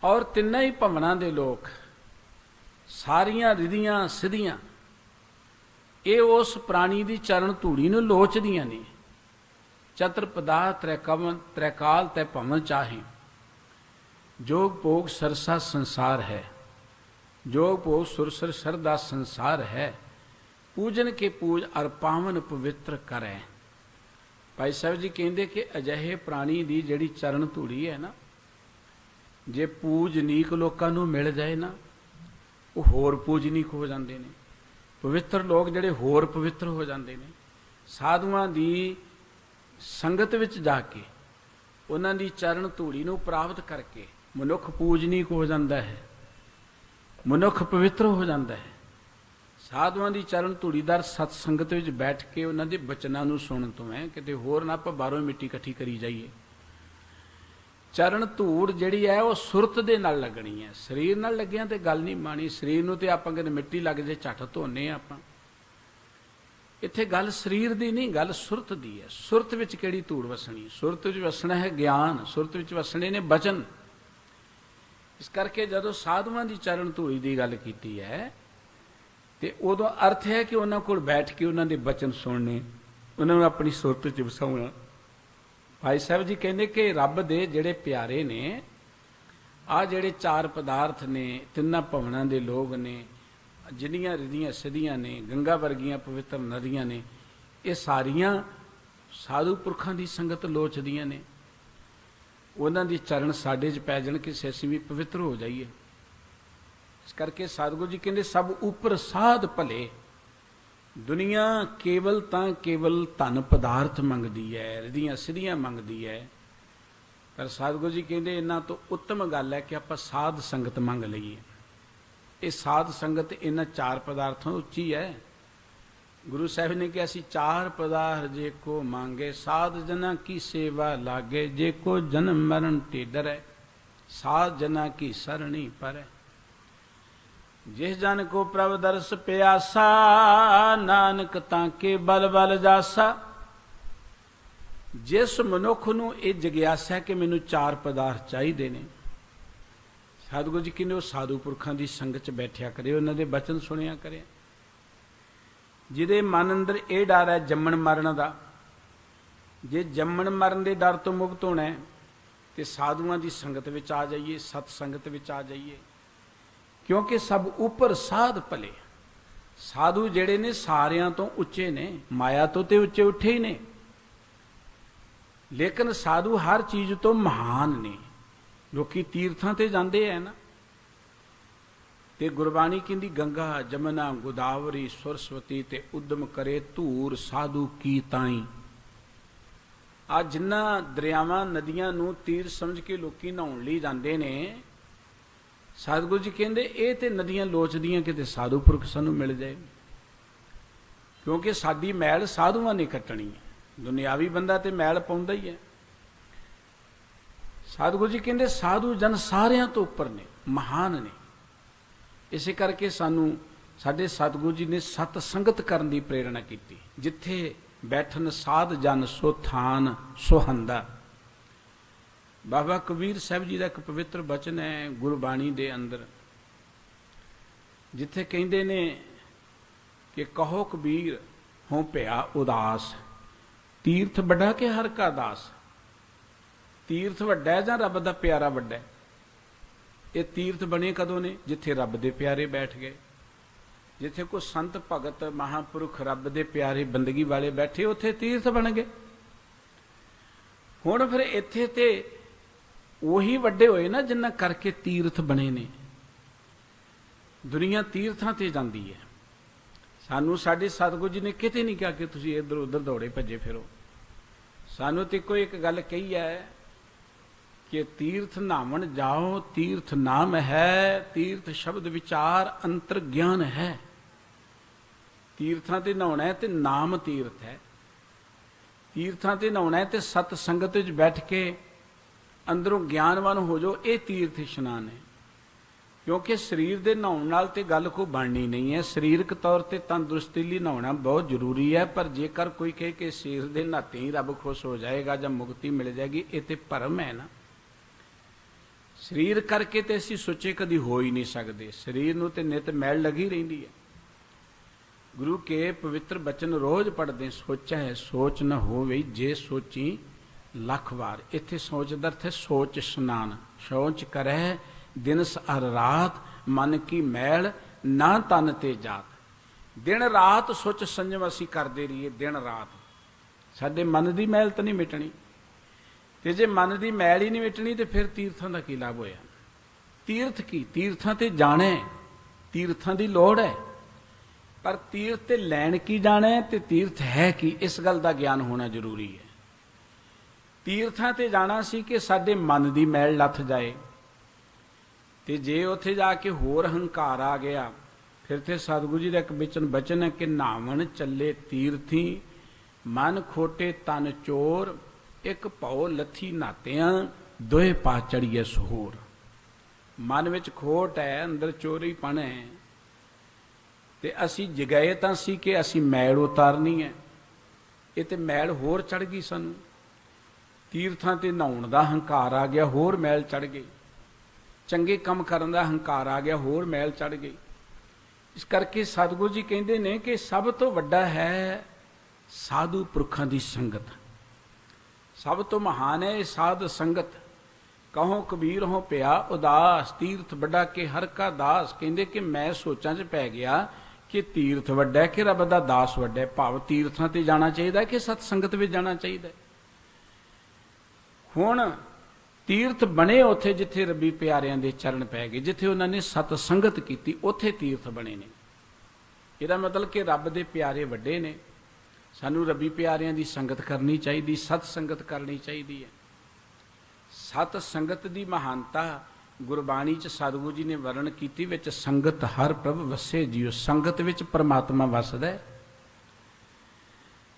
ਔਰ ਤਿੰਨਾਂ ਹੀ ਭਵਨਾਂ ਦੇ ਲੋਕ, ਸਾਰੀਆਂ ਰਿਧੀਆਂ ਸਿੱਧੀਆਂ, ਇਹ ਉਸ ਪ੍ਰਾਣੀ ਦੀ ਚਰਨ ਧੂੜੀ ਨੂੰ ਲੋਚਦੀਆਂ ਨੇ। ਚਤੁਰ ਪਦਾਰਥ ਤ੍ਰੈਕਾਲ ਤੈ ਭਵਨ ਚਾਹੇ, जोग भोग सरसा संसार है, जोग भोग सुरसर सरदा संसार है, पूजन के पूज अर पावन पवित्र करे। भाई साहब जी कहते कि अजिहे प्राणी की जिहड़ी चरण धूड़ी है ना, जे पूजनीक लोगों को मिल जाए ना, वो होर पूजनीक हो जाते हैं। पवित्र लोग जिहड़े होर पवित्र हो जाते हैं। साधुआं दी संगत विच जाके उन्हां दी चरण धूड़ी नूं प्राप्त करके मनुख पूजनीक हो जाता है, मनुख पवित्र हो जाता है। साधुआं दी चरण धूड़ीदार सतसंगत विच बैठ के उन्हां दे बचनां नूं सुणन तो है किते होर ना आपां बाहरों मिट्टी इकट्ठी करी जाइए। चरण धूड़ जिहड़ी है वो सुरत दे नाल लगनी है, शरीर नाल लग्गियां ते गल नहीं माणी। शरीर नूं ते आपां कदे मिट्टी लग जाए झट धोने आपां, इत्थे गल शरीर दी नहीं, गल सुरत दी है। सुरत विच किहड़ी धूड़ वसणी? सुरत विच वसना है ज्ञान, सुरत विच वसने ने बचन। इस करके जदों साधुआं दी चरण धूड़ी दी गल कीती है ते उदों अर्थ है कि उन्हां कोल बैठ के उन्हां दे बचन सुनने, उन्हां नूं अपनी सुरत च वसाउणा। भाई साहब जी कहंदे कि रब दे जिहड़े प्यारे ने, आ जिहड़े चार पदार्थ ने, तिन्नां भवनां दे लोग ने, जिन्नियां रिधियां सिद्धियां ने, गंगा वर्गियां पवित्र नदियां ने, ये सारियां साधु पुरखां दी संगत लोचदियां ने। उन्हां दी चरण साडे च पै जाण कि असीं भी पवित्र हो जाइए। इस करके सतगुरु जी कहंदे सब उपर साध भले, दुनिया केवल तां केवल धन पदार्थ मंगदी है, रिधियां सिद्धियां मंगदी है, पर सतगुरु जी कहंदे इन्हां तो उत्तम गल है कि आपां साध संगत मंग लईए। ये साध संगत इन्हां चार पदार्थों उच्ची है। गुरु साहब ने कहा सी चार पदार्थ जे को मांगे, साध जना की सेवा लागे, जे को जन्म मरण ते डरै, साध जना की सरणी परै। जिस जन को प्रभ दर्श प्यासा, नानक ताके बल बल जासा। जिस मनुख नूं ये जिग्यासा कि मैनूं चार पदार्थ चाहिए ने, सतगुरु जी कहंदे साधु पुरखां दी संगत च बैठिया करे, उन्हां दे बचन सुनिया करे। जिहदे मन अंदर ये डर है जम्मण मरण का, जे जम्मण मरण के डर तो मुक्त होना है तो साधुआं की संगत विच आ जाइए, सतसंगत विच आ जाइए। क्योंकि सब उपर साध भले, साधु जिहड़े ने सारियां तो उच्चे ने, माया तो ते उच्चे उठे ही ने, लेकिन साधु हर चीज तो महान ने। लोकी तीर्थां ते जांदे है ना, ते गुरबाणी कहंदी गंगा जमुना गोदावरी सरस्वती ते उद्यम करे धूर साधु की ताई। आ जिन्ना दरियावां नदियां नूं तीर समझ के लोकी नहाउण लई जांदे ने, सतगुरु जी कहंदे ये ते नदियां लोचदियां किते साधु पुरख सानूं मिल जाए। क्योंकि साडी मैल साधुआं ने कट्टणी है, दुनियावी बंदा ते मैल पाउंदा ही है। सतगुरु जी कहंदे साधु जन सारियां तो उपर ने, महान ने। इसे करके सानू साडे सतगुरु जी ने सत संगत करन दी प्रेरणा की। जिथे बैठन साध जन सो थान सोहंदा। बाबा कबीर साहब जी का एक पवित्र बचन है गुरबाणी दे अंदर, जिथे कहंदे ने कि कहो कबीर हों भया उदास, तीर्थ बड़ा के हर का दास। तीर्थ वड्डा है जां रब दा प्यारा वड्डा है? ये तीर्थ बने कदों ने? जिथे रब दे प्यारे बैठ गए, जिथे कोई संत भगत महापुरुख रब दे प्यारे बंदगी वाले बैठे, उथे तीर्थ बन गए। हुण फिर इत्थे ते उही वड्डे होए ना जिन्हां करके तीर्थ बने ने। दुनिया तीर्थां ते जांदी है। सानू साडे सतगुरु जी ने किते नहीं कहा कि तुसीं इधर उधर दौड़े भजे फिरो। सानू ते कोई एक गल कही है कि तीर्थ नावन जाओ तीर्थ नाम है, तीर्थ शब्द विचार अंतर ज्ञान है। तीर्थां ते नहाउणा है ते नाम तीर्थ है। तीर्थां ते नहाउणा है ते सत संगत विच बैठ के अंदरों ज्ञानवान हो जाओ, ये तीर्थ इशनान है। क्योंकि शरीर दे नहाउण नाल ते गल कोई बननी नहीं है। सरीरक तौर ते तंदुरुस्ती लई नहाउणा बहुत जरूरी है, पर जेकर कोई कहे कि शरीर दे नहाते ही रब खुश हो जाएगा ਜਾਂ मुक्ति मिल जाएगी, ये तो भरम है ना। शरीर करके तो असीं सुचे कदी हो ही नहीं सकते। शरीर नूं ते नित मैल लगी रहिंदी है। गुरु के पवित्र बचन रोज पढ़ते, सोचा है सोच न होवे जे सोची लख वार। इत्थे सोच दा अर्थ है सोच स्नान। सोच करे दिनस अर रात, मन की मैल ना तन ते जात। दिन रात सोच संयम असी करते रहिए, दिन रात साडे मन की मैल तो नहीं मिटनी। ते जे मन की मैल ही नहीं मिटनी तो फिर तीर्थां दा की लाभ होया। तीर्थ की तीर्थां ते जाने, तीर्थां दी लोड़ है, पर तीर्थ ते लैण की जाना है ते तीर्थ है की, इस गल का ज्ञान होना जरूरी है। तीर्थां ते जाना सी कि साडे मन की मैल लथ जाए, ते जे उत्थे जाके होर हंकार आ गया फिर ते सतगुरु जी का एक बचन है कि नावन चले तीर्थी, मन खोटे तन चोर, एक भौ लथी नातियां, दोहे पा चढ़िए सहोर। मन विच खोट है, अंदर चोरीपन है, ते असी जगाए तां सी कि असी मैल उतारनी है, ये ते मैल होर चढ़ गई सानू। तीर्थां ते नहाउण दा हंकार आ गया, होर मैल चढ़ गई। चंगे काम करन दा हंकार आ गया, होर मैल चढ़ गई। इस करके सतगुरु जी कहते हैं कि सब तो वड्डा है साधु पुरखां दी संगत। सब तो महान है साध संगत। कहो कबीर हो पिया उदास, तीर्थ वड्डा के हर का दास। कहते कि मैं सोचां च पै गया कि तीर्थ वड्डा है कि रब दा दास वड्डा है। भाव तीर्थां ते जाना चाहिए कि सत संगत विच जाना चाहिए। हुण तीर्थ बने उत्थे जिथे रबी प्यारियां दे चरण पै गए, जिथे उन्होंने सत संगत की, उत्थे तीर्थ बने ने। इहदा मतलब कि रब दे प्यारे वड्डे ने, सानू रबी प्यारियां दी संगत करनी चाहिए, सत संगत करनी चाहिए है। सत संगत दी महानता गुरबाणी च सतगुरु जी ने वर्णन की, विच संगत हर प्रभ वसे जियो। संगत विच परमात्मा वसदा है।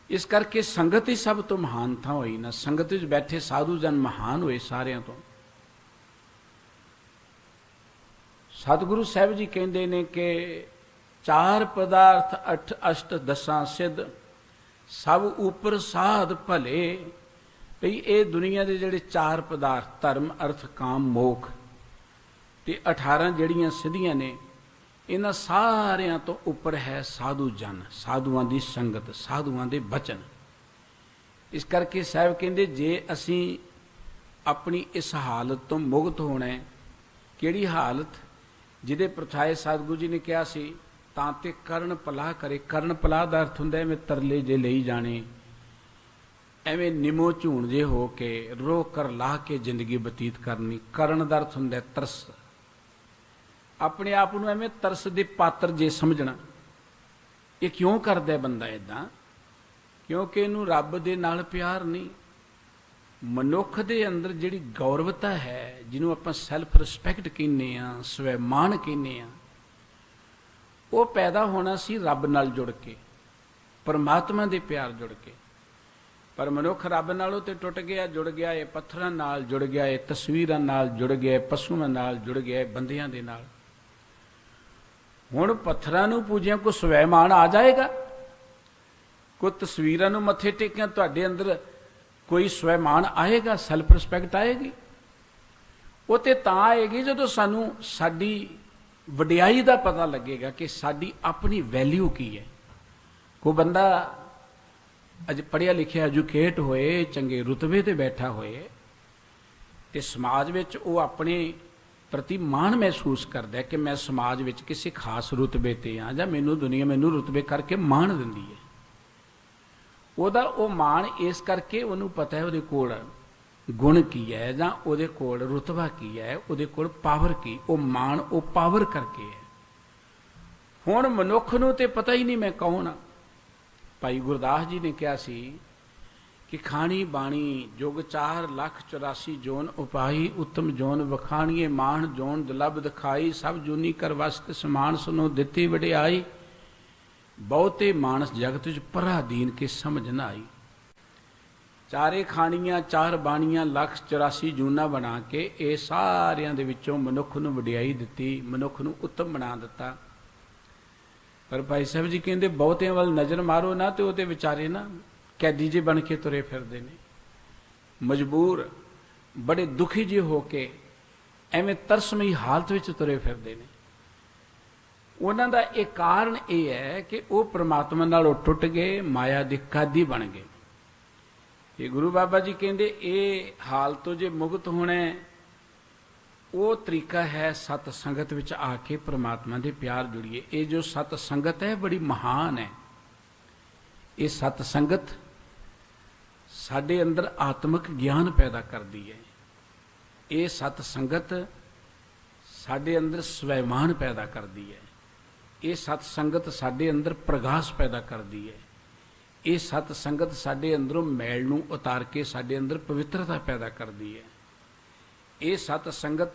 इस करके संगत ही सब तो महानता हुई ना। संगत विच बैठे साधु जन महान हुए सारियां तो। सतगुरु साहब जी कहते ने कि चार पदार्थ अठ अष्ट दसां सिद्ध, सब ऊपर साध भले। भई ये दुनिया के जिहड़े चार पदार्थ धर्म अर्थ काम मोख ते 18 जिहड़ियां सिद्धियां ने, इन्हां सारियां तो उपर है साधु जन, साधुआं दी संगत, साधुआं दे बचन। इस करके साहब कहते जे असी अपनी इस हालत तो मुक्त होना है, किहड़ी हालत, जिहदे प्रथाए सतगुरु जी ने कहा सी तां ते करण पलाह करे। करण पलाह दा अर्थ हुंदा है तरले जे लई जाने, एवें निमो झूण जे हो के रो कर ला के जिंदगी बतीत करनी। करण दा अर्थ हुंदा है तरस, अपने आप को एवें तरस दे पात्र जे समझना। ये क्यों करदा है बंदा इदां? क्योंकि इनू रब दे नाल प्यार नहीं। मनुख दे अंदर जिहड़ी गौरवता है, जिन्हों आपां सैल्फ रिस्पैक्ट कहने आ, स्वैमान कहने आ, वो पैदा होना सी रब नाल जुड़ के, परमात्मा दे प्यार जुड़ के। पर मनुख रब नालों ते टुट गया, जुड़ गया है पत्थरां नाल, जुड़ गया है तस्वीरां नाल, जुड़ गया है पशुआं नाल, जुड़ गया है बंदियां दे नाल। हुण पत्थरां नूं पूजिया कोई स्वैमान आ जाएगा? कोई तस्वीरां नूं मत्थे टेकिया तुहाडे अंदर कोई स्वैमान आएगा, सैल्फ रिस्पैक्ट आएगी? वो ते तां आएगी जदों सानू साडी वडियाई दा पता लगेगा कि साडी अपनी वैल्यू की है। कोई बंदा अज पढ़िया लिखिया एजुकेट होए, चंगे रुतबे ते बैठा होए, ते समाज विच वो अपने प्रति माण महसूस करता है कि मैं समाज विच किसी खास रुतबे ते हाँ, जां मैनू दुनिया मैनू रुतबे करके माण दिंदी है। ਉਹਦਾ ਉਹ ਮਾਣ ਇਸ ਕਰਕੇ ਉਹਨੂੰ ਪਤਾ ਹੈ ਉਹਦੇ ਕੋਲ ਗੁਣ ਕੀ ਹੈ ਜਾਂ ਉਹਦੇ ਕੋਲ ਰੁਤਬਾ ਕੀ ਹੈ, ਉਹਦੇ ਕੋਲ ਪਾਵਰ ਕੀ। ਉਹ ਮਾਣ ਉਹ ਪਾਵਰ ਕਰਕੇ ਹੈ। ਹੁਣ ਮਨੁੱਖ ਨੂੰ ਤੇ ਪਤਾ ਹੀ ਨਹੀਂ ਮੈਂ ਕੌਣ ਆ। ਭਾਈ ਗੁਰਦਾਸ ਜੀ ਨੇ ਕਿਹਾ ਸੀ कि खाणी बाणी जुग 4,84,00,000 जोन उपाई, उत्तम जोन वखाणीए, मान जोन दुलभ दिखाई, सब जूनी कर वसत समान, सुनो दिती वडियाई, बहुते मानस जगत च परा दीन के समझ न आई। चारे खाणियां 4 बाणियां 1,84,00,000 जूना बना के ये सारियां दे विचों मनुख नूं वडियाई दिती, मनुख नूं उत्तम बना दिता। पर भाई साहब जी कहते बहुतिਆਂ ਵੱਲ नज़र मारो ना तो वो विचारे ना कैदी जे बन के तुरे फिरदे ने, मजबूर बड़े दुखी जे होके एवें तरसमई हालत विच तुरे फिरदे ने। उन्हां दा एक कारण यह है कि वो परमात्मा नालों टुट गए, माया दे कादी बन गए। ये गुरु बाबा जी कहते ये हाल तो जे मुक्त होना वो तरीका है सत संगत विच आके परमात्मा दे प्यार जुड़िए। ये जो सत संगत है बड़ी महान है। ये सत संगत साडे अंदर आत्मक ज्ञान पैदा करती है। ये सत संगत साडे अंदर स्वैमान पैदा करती है। ये सत संगत साडे अंदर प्रगास पैदा करती है। ये सत संगत साडे अंदरों मैल नूं उतार के साडे अंदर पवित्रता पैदा करती है। ये सत संगत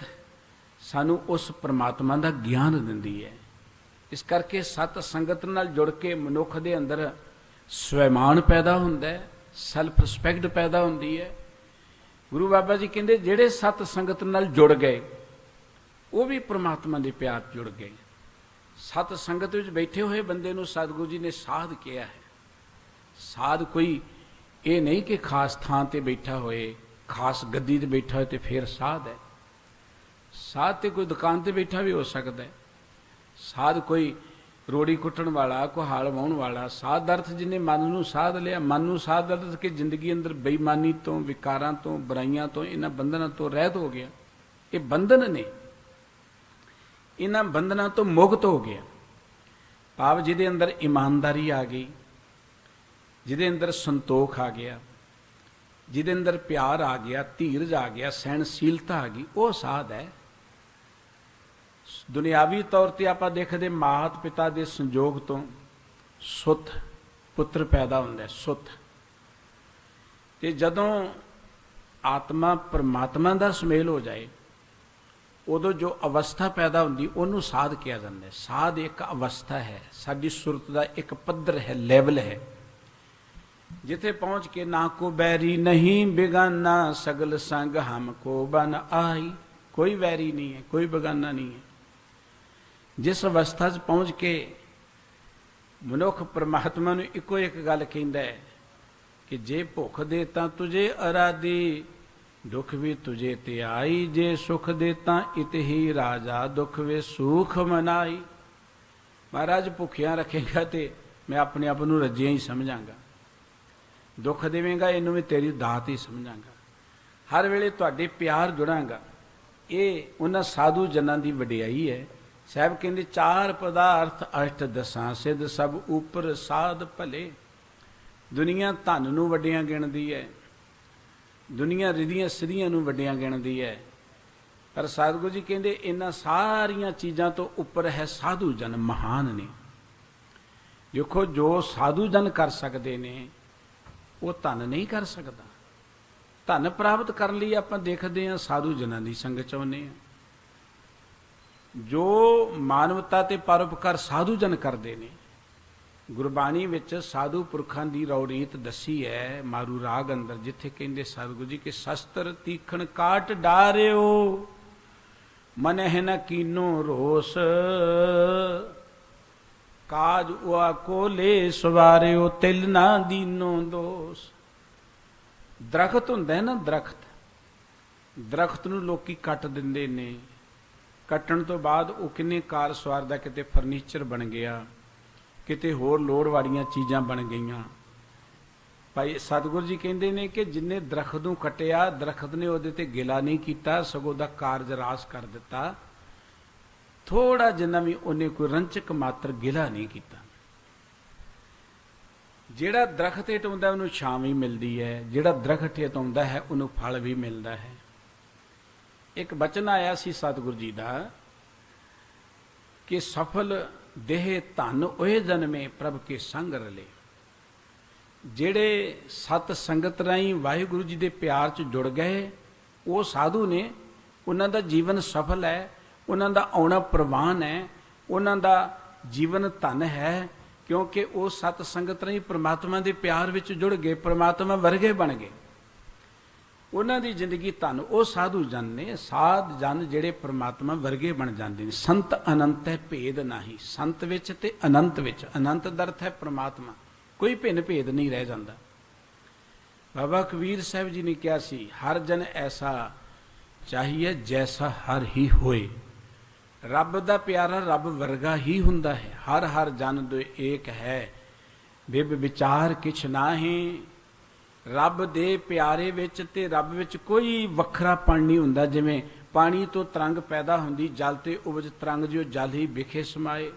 सानू उस परमात्मा का ज्ञान दिंदी है। इस करके सत संगत नाल जुड़ के मनुख दे अंदर स्वैमान पैदा हुंदा है, सैल्फ रिस्पैक्ट पैदा हुंदी है। गुरु बाबा जी कहते जिहड़े सत संगत नाल जुड़ गए वो भी परमात्मा के प्यार जुड़ गए। सत संगत विच बैठे हुए बंदे नूं सतगुरु जी ने साध किया है। साध कोई ये नहीं कि खास थां ते बैठा होए, खास गद्दी ते बैठा हो तो फिर साध है। साध तो कोई दुकान ते बैठा भी हो सकता है। साध कोई रोड़ी कुटन वाला, कोई हाल वाहन वाला। साध अर्थ जिन्हें मन नूं साध लिया, मन नूं साध अर्थ कि जिंदगी अंदर बेईमानी तो, विकारां तो, बुराइयां तो, इन्हां बंधनां तो रहत हो गया। ये बंधन ने, इन्हां बंधनां तो मुक्त हो गया। भाव जिहदे अंदर ईमानदारी आ गई, जिहदे अंदर संतोख आ गया, जिहदे अंदर प्यार आ गया, धीरज आ गया, सहनशीलता आ गई, वो साध है। दुनियावी तौर पर आप देखते मात पिता के संजोग तो सुत पुत्र पैदा होंदा है। सुत ते जदों आत्मा परमात्मा का सुमेल हो जाए उदों जो अवस्था पैदा होंदी उन्होंने साध किया जाता है। साध एक अवस्था है, साडी सुरत का एक पद्धर है, लैवल है, जिथे पहुंच के ना को बैरी नहीं बेगाना, सगल संग हमको बन आई। कोई वैरी नहीं है, कोई बेगाना नहीं है। जिस अवस्था च पहुंच के मनुख परमात्मा नूं इको एक गल कहंदा है कि जे भुख देता तुझे अराधी, दुख भी तुझे ते आई, जे सुख देता इत ही राजा, दुख वे सुख मनाई। महाराज भुखियां रखेगा तो मैं अपने आप नूं रजिया ही समझांगा, दुख देवेगा इनू भी तेरी दात ही समझांगा, हर वेले तुहाडे प्यार जुड़ांगा। ये उन्हां साधु जनां दी वडियाई है। साहब कहते 4 पदार्थ अष्ट दसां सिद्ध, सब ऊपर साध भले। दुनिया धन नूं वड्डियां गिणदी है, दुनिया रिधियां सिधियां नूं वड्डियां गिणदी है, पर सतगुरु जी कहते इन्हां सारियां चीज़ां तो उपर है साधु जन, महान ने। देखो जो साधु जन कर सकते ने वो धन नहीं कर सकता। धन प्राप्त करने लिए आप देखते हैं साधु जनां दी संगत च आउंदे हां। जो मानवता ते परोपकार साधु जन करते हैं। गुरबाणी विच साधु पुरखां दी रौरीत दसी है मारू राग अंदर, जिथे कहंदे सतगुरु जी के शस्त्र तीखण काट डारियो, मनह न कीनो रोस, काज उआ कोले सवारियो, तिल ना दीनो दोष। दरख्त हुंदा है ना, दरख्त नूं लोकी कट दिंदे ने, कट्टण तो बाद वो किन्ने कार सवार दा किते फर्नीचर बन गया, किते होर लोड़ वालियां चीज़ां बन गईयां। भाई सतगुरु जी कहंदे ने कि जिन्ने दरख्त नूं कट्टिया, दरख्त ने उहदे ते गिला नहीं कीता, सगों दा कारज रास कर दिता। थोड़ा जिन्ना भी उन्हें कोई रंचक मात्र गिला नहीं किया। जिहड़ा दरख्त हेठ आउंदा उहनूं छां भी मिलदी है, जिहड़ा दरख्त हेठ आउंदा है उहनूं फल भी मिलदा है। एक बचन आया सी सतगुरु जी का कि सफल देह धन ओए जन्मे प्रभ के संग रले। ਜਿਹੜੇ ਸਤ ਸੰਗਤ ਰਾਹੀਂ ਵਾਹਿਗੁਰੂ ਜੀ ਦੇ ਪਿਆਰ 'ਚ ਜੁੜ ਗਏ ਉਹ ਸਾਧੂ ਨੇ, ਉਹਨਾਂ ਦਾ ਜੀਵਨ ਸਫਲ ਹੈ, ਉਹਨਾਂ ਦਾ ਆਉਣਾ ਪ੍ਰਵਾਨ ਹੈ, ਉਹਨਾਂ ਦਾ ਜੀਵਨ ਧਨ ਹੈ, ਕਿਉਂਕਿ ਉਹ ਸਤ ਸੰਗਤ ਰਾਹੀਂ ਪ੍ਰਮਾਤਮਾ ਦੇ ਪਿਆਰ ਵਿੱਚ ਜੁੜ ਗਏ, ਪ੍ਰਮਾਤਮਾ ਵਰਗੇ ਬਣ ਗਏ, ਉਹਨਾਂ ਦੀ ਜ਼ਿੰਦਗੀ ਧਨ। ਉਹ ਸਾਧੂ ਜਨ ਨੇ, ਸਾਧ ਜਨ ਜਿਹੜੇ ਪ੍ਰਮਾਤਮਾ ਵਰਗੇ ਬਣ ਜਾਂਦੇ ਨੇ। ਸੰਤ ਅਨੰਤ ਹੈ ਭੇਦ ਨਹੀਂ, ਸੰਤ ਵਿੱਚ ਤੇ ਅਨੰਤ ਵਿੱਚ। ਅਨੰਤ ਦਾ ਅਰਥ ਹੈ ਪ੍ਰਮਾਤਮਾ, ਕੋਈ ਭਿੰਨ ਭੇਦ ਨਹੀਂ ਰਹਿ ਜਾਂਦਾ। ਬਾਬਾ ਕਬੀਰ ਸਾਹਿਬ ਜੀ ਨੇ ਕਿਹਾ ਸੀ, ਹਰ ਜਨ ਐਸਾ ਚਾਹੀਏ ਜੈਸਾ ਹਰ ਹੀ ਹੋਏ। ਰੱਬ ਦਾ ਪਿਆਰਾ ਰੱਬ ਵਰਗਾ ਹੀ ਹੁੰਦਾ ਹੈ। ਹਰ ਹਰ ਜਨ ਦੋ ਏਕ ਹੈ, ਬਿਬ ਵਿਚਾਰ ਕਿਛ ਨਾਹੀਂ। ਰੱਬ ਦੇ ਪਿਆਰੇ ਵਿੱਚ ਤੇ ਰੱਬ ਵਿੱਚ ਕੋਈ ਵੱਖਰਾਪਣ ਨਹੀਂ ਹੁੰਦਾ। ਜਿਵੇਂ ਪਾਣੀ ਤੋਂ ਤਰੰਗ ਪੈਦਾ ਹੁੰਦੀ, ਜਲ ਤੇ ਉਪਜ ਤਰੰਗ, ਜੋ ਜਲ ਹੀ ਵਿਖੇ ਸਮਾਏ।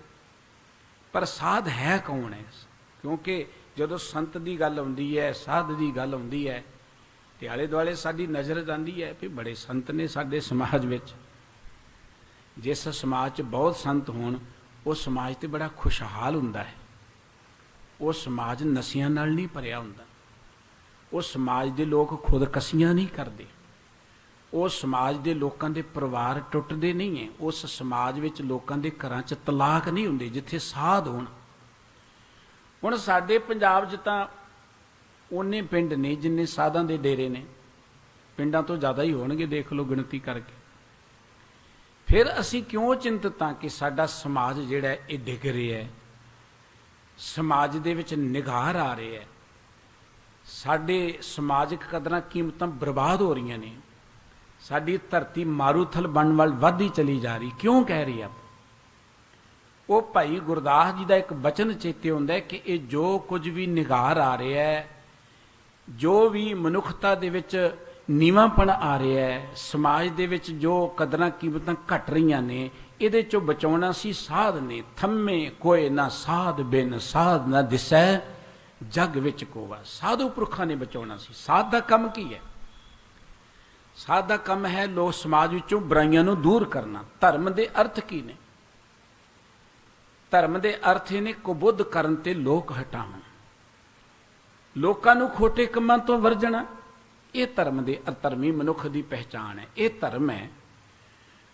ਪਰ ਸਾਧ ਹੈ ਕੌਣ ਹੈ? ਕਿਉਂਕਿ ਜਦੋਂ ਸੰਤ ਦੀ ਗੱਲ ਆਉਂਦੀ ਹੈ, ਸਾਧ ਦੀ ਗੱਲ ਆਉਂਦੀ ਹੈ, ਤੇ ਆਲੇ ਦੁਆਲੇ ਸਾਡੀ ਨਜ਼ਰ ਜਾਂਦੀ ਹੈ ਵੀ ਬੜੇ ਸੰਤ ਨੇ ਸਾਡੇ ਸਮਾਜ ਵਿੱਚ। ਜਿਸ ਸਮਾਜ 'ਚ ਬਹੁਤ ਸੰਤ ਹੋਣ, ਉਹ ਸਮਾਜ ਤੇ ਬੜਾ ਖੁਸ਼ਹਾਲ ਹੁੰਦਾ ਹੈ। ਉਹ ਸਮਾਜ ਨਸ਼ਿਆਂ ਨਾਲ ਨਹੀਂ ਭਰਿਆ ਹੁੰਦਾ। ਉਹ ਸਮਾਜ ਦੇ ਲੋਕ ਖੁਦਕਸ਼ੀਆਂ ਨਹੀਂ ਕਰਦੇ। ਉਹ ਸਮਾਜ ਦੇ ਲੋਕਾਂ ਦੇ ਪਰਿਵਾਰ ਟੁੱਟਦੇ ਨਹੀਂ ਹੈ। ਉਸ ਸਮਾਜ ਵਿੱਚ ਲੋਕਾਂ ਦੇ ਘਰਾਂ 'ਚ ਤਲਾਕ ਨਹੀਂ ਹੁੰਦੇ ਜਿੱਥੇ ਸਾਧ ਹੋਣ। ਹੁਣ ਸਾਡੇ ਪੰਜਾਬ 'ਚ ਤਾਂ ਉਹਨੇ ਪਿੰਡ ਨੇ ਜਿੰਨੇ ਸਾਧਾਂ ਦੇ ਡੇਰੇ ਨੇ, ਪਿੰਡਾਂ ਤੋਂ ਜ਼ਿਆਦਾ ਹੀ ਹੋਣਗੇ, ਦੇਖ ਲਓ ਗਿਣਤੀ ਕਰਕੇ। ਫਿਰ ਅਸੀਂ ਕਿਉਂ ਚਿੰਤਤ ਹਾਂ ਕਿ ਸਾਡਾ ਸਮਾਜ ਜਿਹੜਾ ਇਹ ਡਿੱਗ ਰਿਹਾ ਹੈ, ਸਮਾਜ ਦੇ ਵਿੱਚ ਨਿਗਾਰ ਆ ਰਿਹਾ ਹੈ, ਸਾਡੇ ਸਮਾਜਿਕ ਕਦਰਾਂ ਕੀਮਤਾਂ ਬਰਬਾਦ ਹੋ ਰਹੀਆਂ ਨੇ, ਸਾਡੀ ਧਰਤੀ ਮਾਰੂਥਲ ਬਣਨ ਵੱਲ ਵੱਧਦੀ ਚਲੀ ਜਾ ਰਹੀ। ਕਿਉਂ ਕਹਿ ਰਹੀ ਆ? ਉਹ ਭਾਈ ਗੁਰਦਾਸ ਜੀ ਦਾ ਇੱਕ ਬਚਨ ਚੇਤੇ ਹੁੰਦਾ ਹੈ ਕਿ ਇਹ ਜੋ ਕੁਝ ਵੀ ਨਿਗਾਰ ਆ ਰਿਹਾ ਹੈ, ਜੋ ਵੀ ਮਨੁੱਖਤਾ ਦੇ ਵਿੱਚ ਨੀਵਾਂਪਣ ਆ ਰਿਹਾ ਹੈ, ਸਮਾਜ ਦੇ ਵਿੱਚ ਜੋ ਕਦਰਾਂ ਕੀਮਤਾਂ ਘਟ ਰਹੀਆਂ ਨੇ, ਇਹਦੇ ਚੋਂ ਬਚਾਉਣਾ ਸੀ ਸਾਧ ਨੇ। ਥੰਮੇ ਕੋਏ ਨਾ ਸਾਧ ਬਿਨ, ਸਾਧ ਨਾ ਦਿਸੈ ਜਗ ਵਿੱਚ ਕੋਵਾ। ਸਾਧੂ ਪੁਰਖਾਂ ਨੇ ਬਚਾਉਣਾ ਸੀ। ਸਾਧ ਦਾ ਕੰਮ ਕੀ ਹੈ? ਸਾਧ ਦਾ ਕੰਮ ਹੈ ਲੋਕ ਸਮਾਜ ਵਿੱਚੋਂ ਬੁਰਾਈਆਂ ਨੂੰ ਦੂਰ ਕਰਨਾ। ਧਰਮ ਦੇ ਅਰਥ ਕੀ ਨੇ? ਧਰਮ ਦੇ ਅਰਥ ਇਹ ਨੇ ਕੁਬੁੱਧ ਕਰਨ ਤੇ ਲੋਕ ਹਟਾਉਣ, ਲੋਕਾਂ ਨੂੰ ਖੋਟੇ ਕੰਮਾਂ ਤੋਂ ਵਰਜਣਾ। ਇਹ ਧਰਮ ਦੇ ਅਧਰਮੀ ਮਨੁੱਖ ਦੀ ਪਹਿਚਾਣ ਹੈ। ਇਹ ਧਰਮ ਹੈ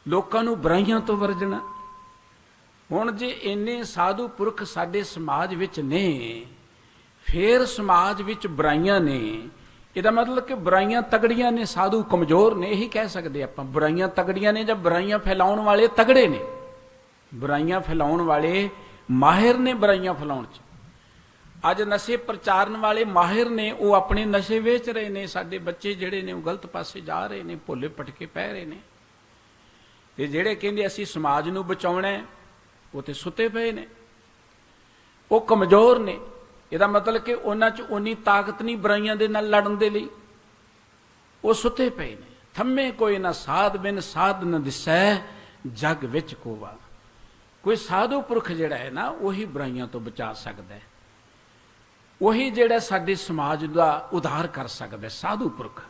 ਲੋਕਾਂ ਨੂੰ ਬੁਰਾਈਆਂ ਤੋਂ ਵਰਜਣਾ। ਹੁਣ ਜੇ ਇੰਨੇ ਸਾਧੂ ਪੁਰਖ ਸਾਡੇ ਸਮਾਜ ਵਿੱਚ ਨੇ, ਫਿਰ ਸਮਾਜ ਵਿੱਚ ਬੁਰਾਈਆਂ ਨੇ, ਇਹਦਾ ਮਤਲਬ ਕਿ ਬੁਰਾਈਆਂ ਤਗੜੀਆਂ ਨੇ, ਸਾਧੂ ਕਮਜ਼ੋਰ ਨੇ। ਇਹੀ ਕਹਿ ਸਕਦੇ ਆਪਾਂ, ਬੁਰਾਈਆਂ ਤਗੜੀਆਂ ਨੇ ਜਾਂ ਬੁਰਾਈਆਂ ਫੈਲਾਉਣ ਵਾਲੇ ਤਗੜੇ ਨੇ। ਬੁਰਾਈਆਂ ਫੈਲਾਉਣ ਵਾਲੇ ਮਾਹਿਰ ਨੇ ਬੁਰਾਈਆਂ ਫੈਲਾਉਣ 'ਚ। ਅੱਜ ਨਸ਼ੇ ਪ੍ਰਚਾਰਨ ਵਾਲੇ ਮਾਹਿਰ ਨੇ, ਉਹ ਆਪਣੇ ਨਸ਼ੇ ਵੇਚ ਰਹੇ ਨੇ। ਸਾਡੇ ਬੱਚੇ ਜਿਹੜੇ ਨੇ ਉਹ ਗਲਤ ਪਾਸੇ ਜਾ ਰਹੇ ਨੇ, ਭੋਲੇ ਭਟਕੇ ਪੈ ਰਹੇ ਨੇ। ਤੇ ਜਿਹੜੇ ਕਹਿੰਦੇ ਅਸੀਂ ਸਮਾਜ ਨੂੰ ਬਚਾਉਣਾ, ਉਹ ਤੇ ਸੁੱਤੇ ਪਏ ਨੇ, ਉਹ ਕਮਜ਼ੋਰ ਨੇ। ਇਹਦਾ ਮਤਲਬ ਕਿ ਉਹਨਾਂ 'ਚ ਉਨੀ ਤਾਕਤ ਨਹੀਂ ਬੁਰਾਈਆਂ ਦੇ ਨਾਲ ਲੜਨ ਦੇ ਲਈ, ਉਹ ਸੁੱਤੇ ਪਏ ਨੇ। ਥੰਮੇ ਕੋਈ ਨਾ ਸਾਧ ਬਿਨ, ਸਾਧ ਨ ਦਿਸੈ ਜਗ ਵਿੱਚ ਕੋਵਾ। ਕੋਈ ਸਾਧੂ ਪੁਰਖ ਜਿਹੜਾ ਹੈ ਨਾ, ਉਹੀ ਬੁਰਾਈਆਂ ਤੋਂ ਬਚਾ ਸਕਦਾ ਹੈ, ਉਹੀ ਜਿਹੜਾ ਸਾਡੇ ਸਮਾਜ ਦਾ ਉਧਾਰ ਕਰ ਸਕਦਾ, ਸਾਧੂ ਪੁਰਖ।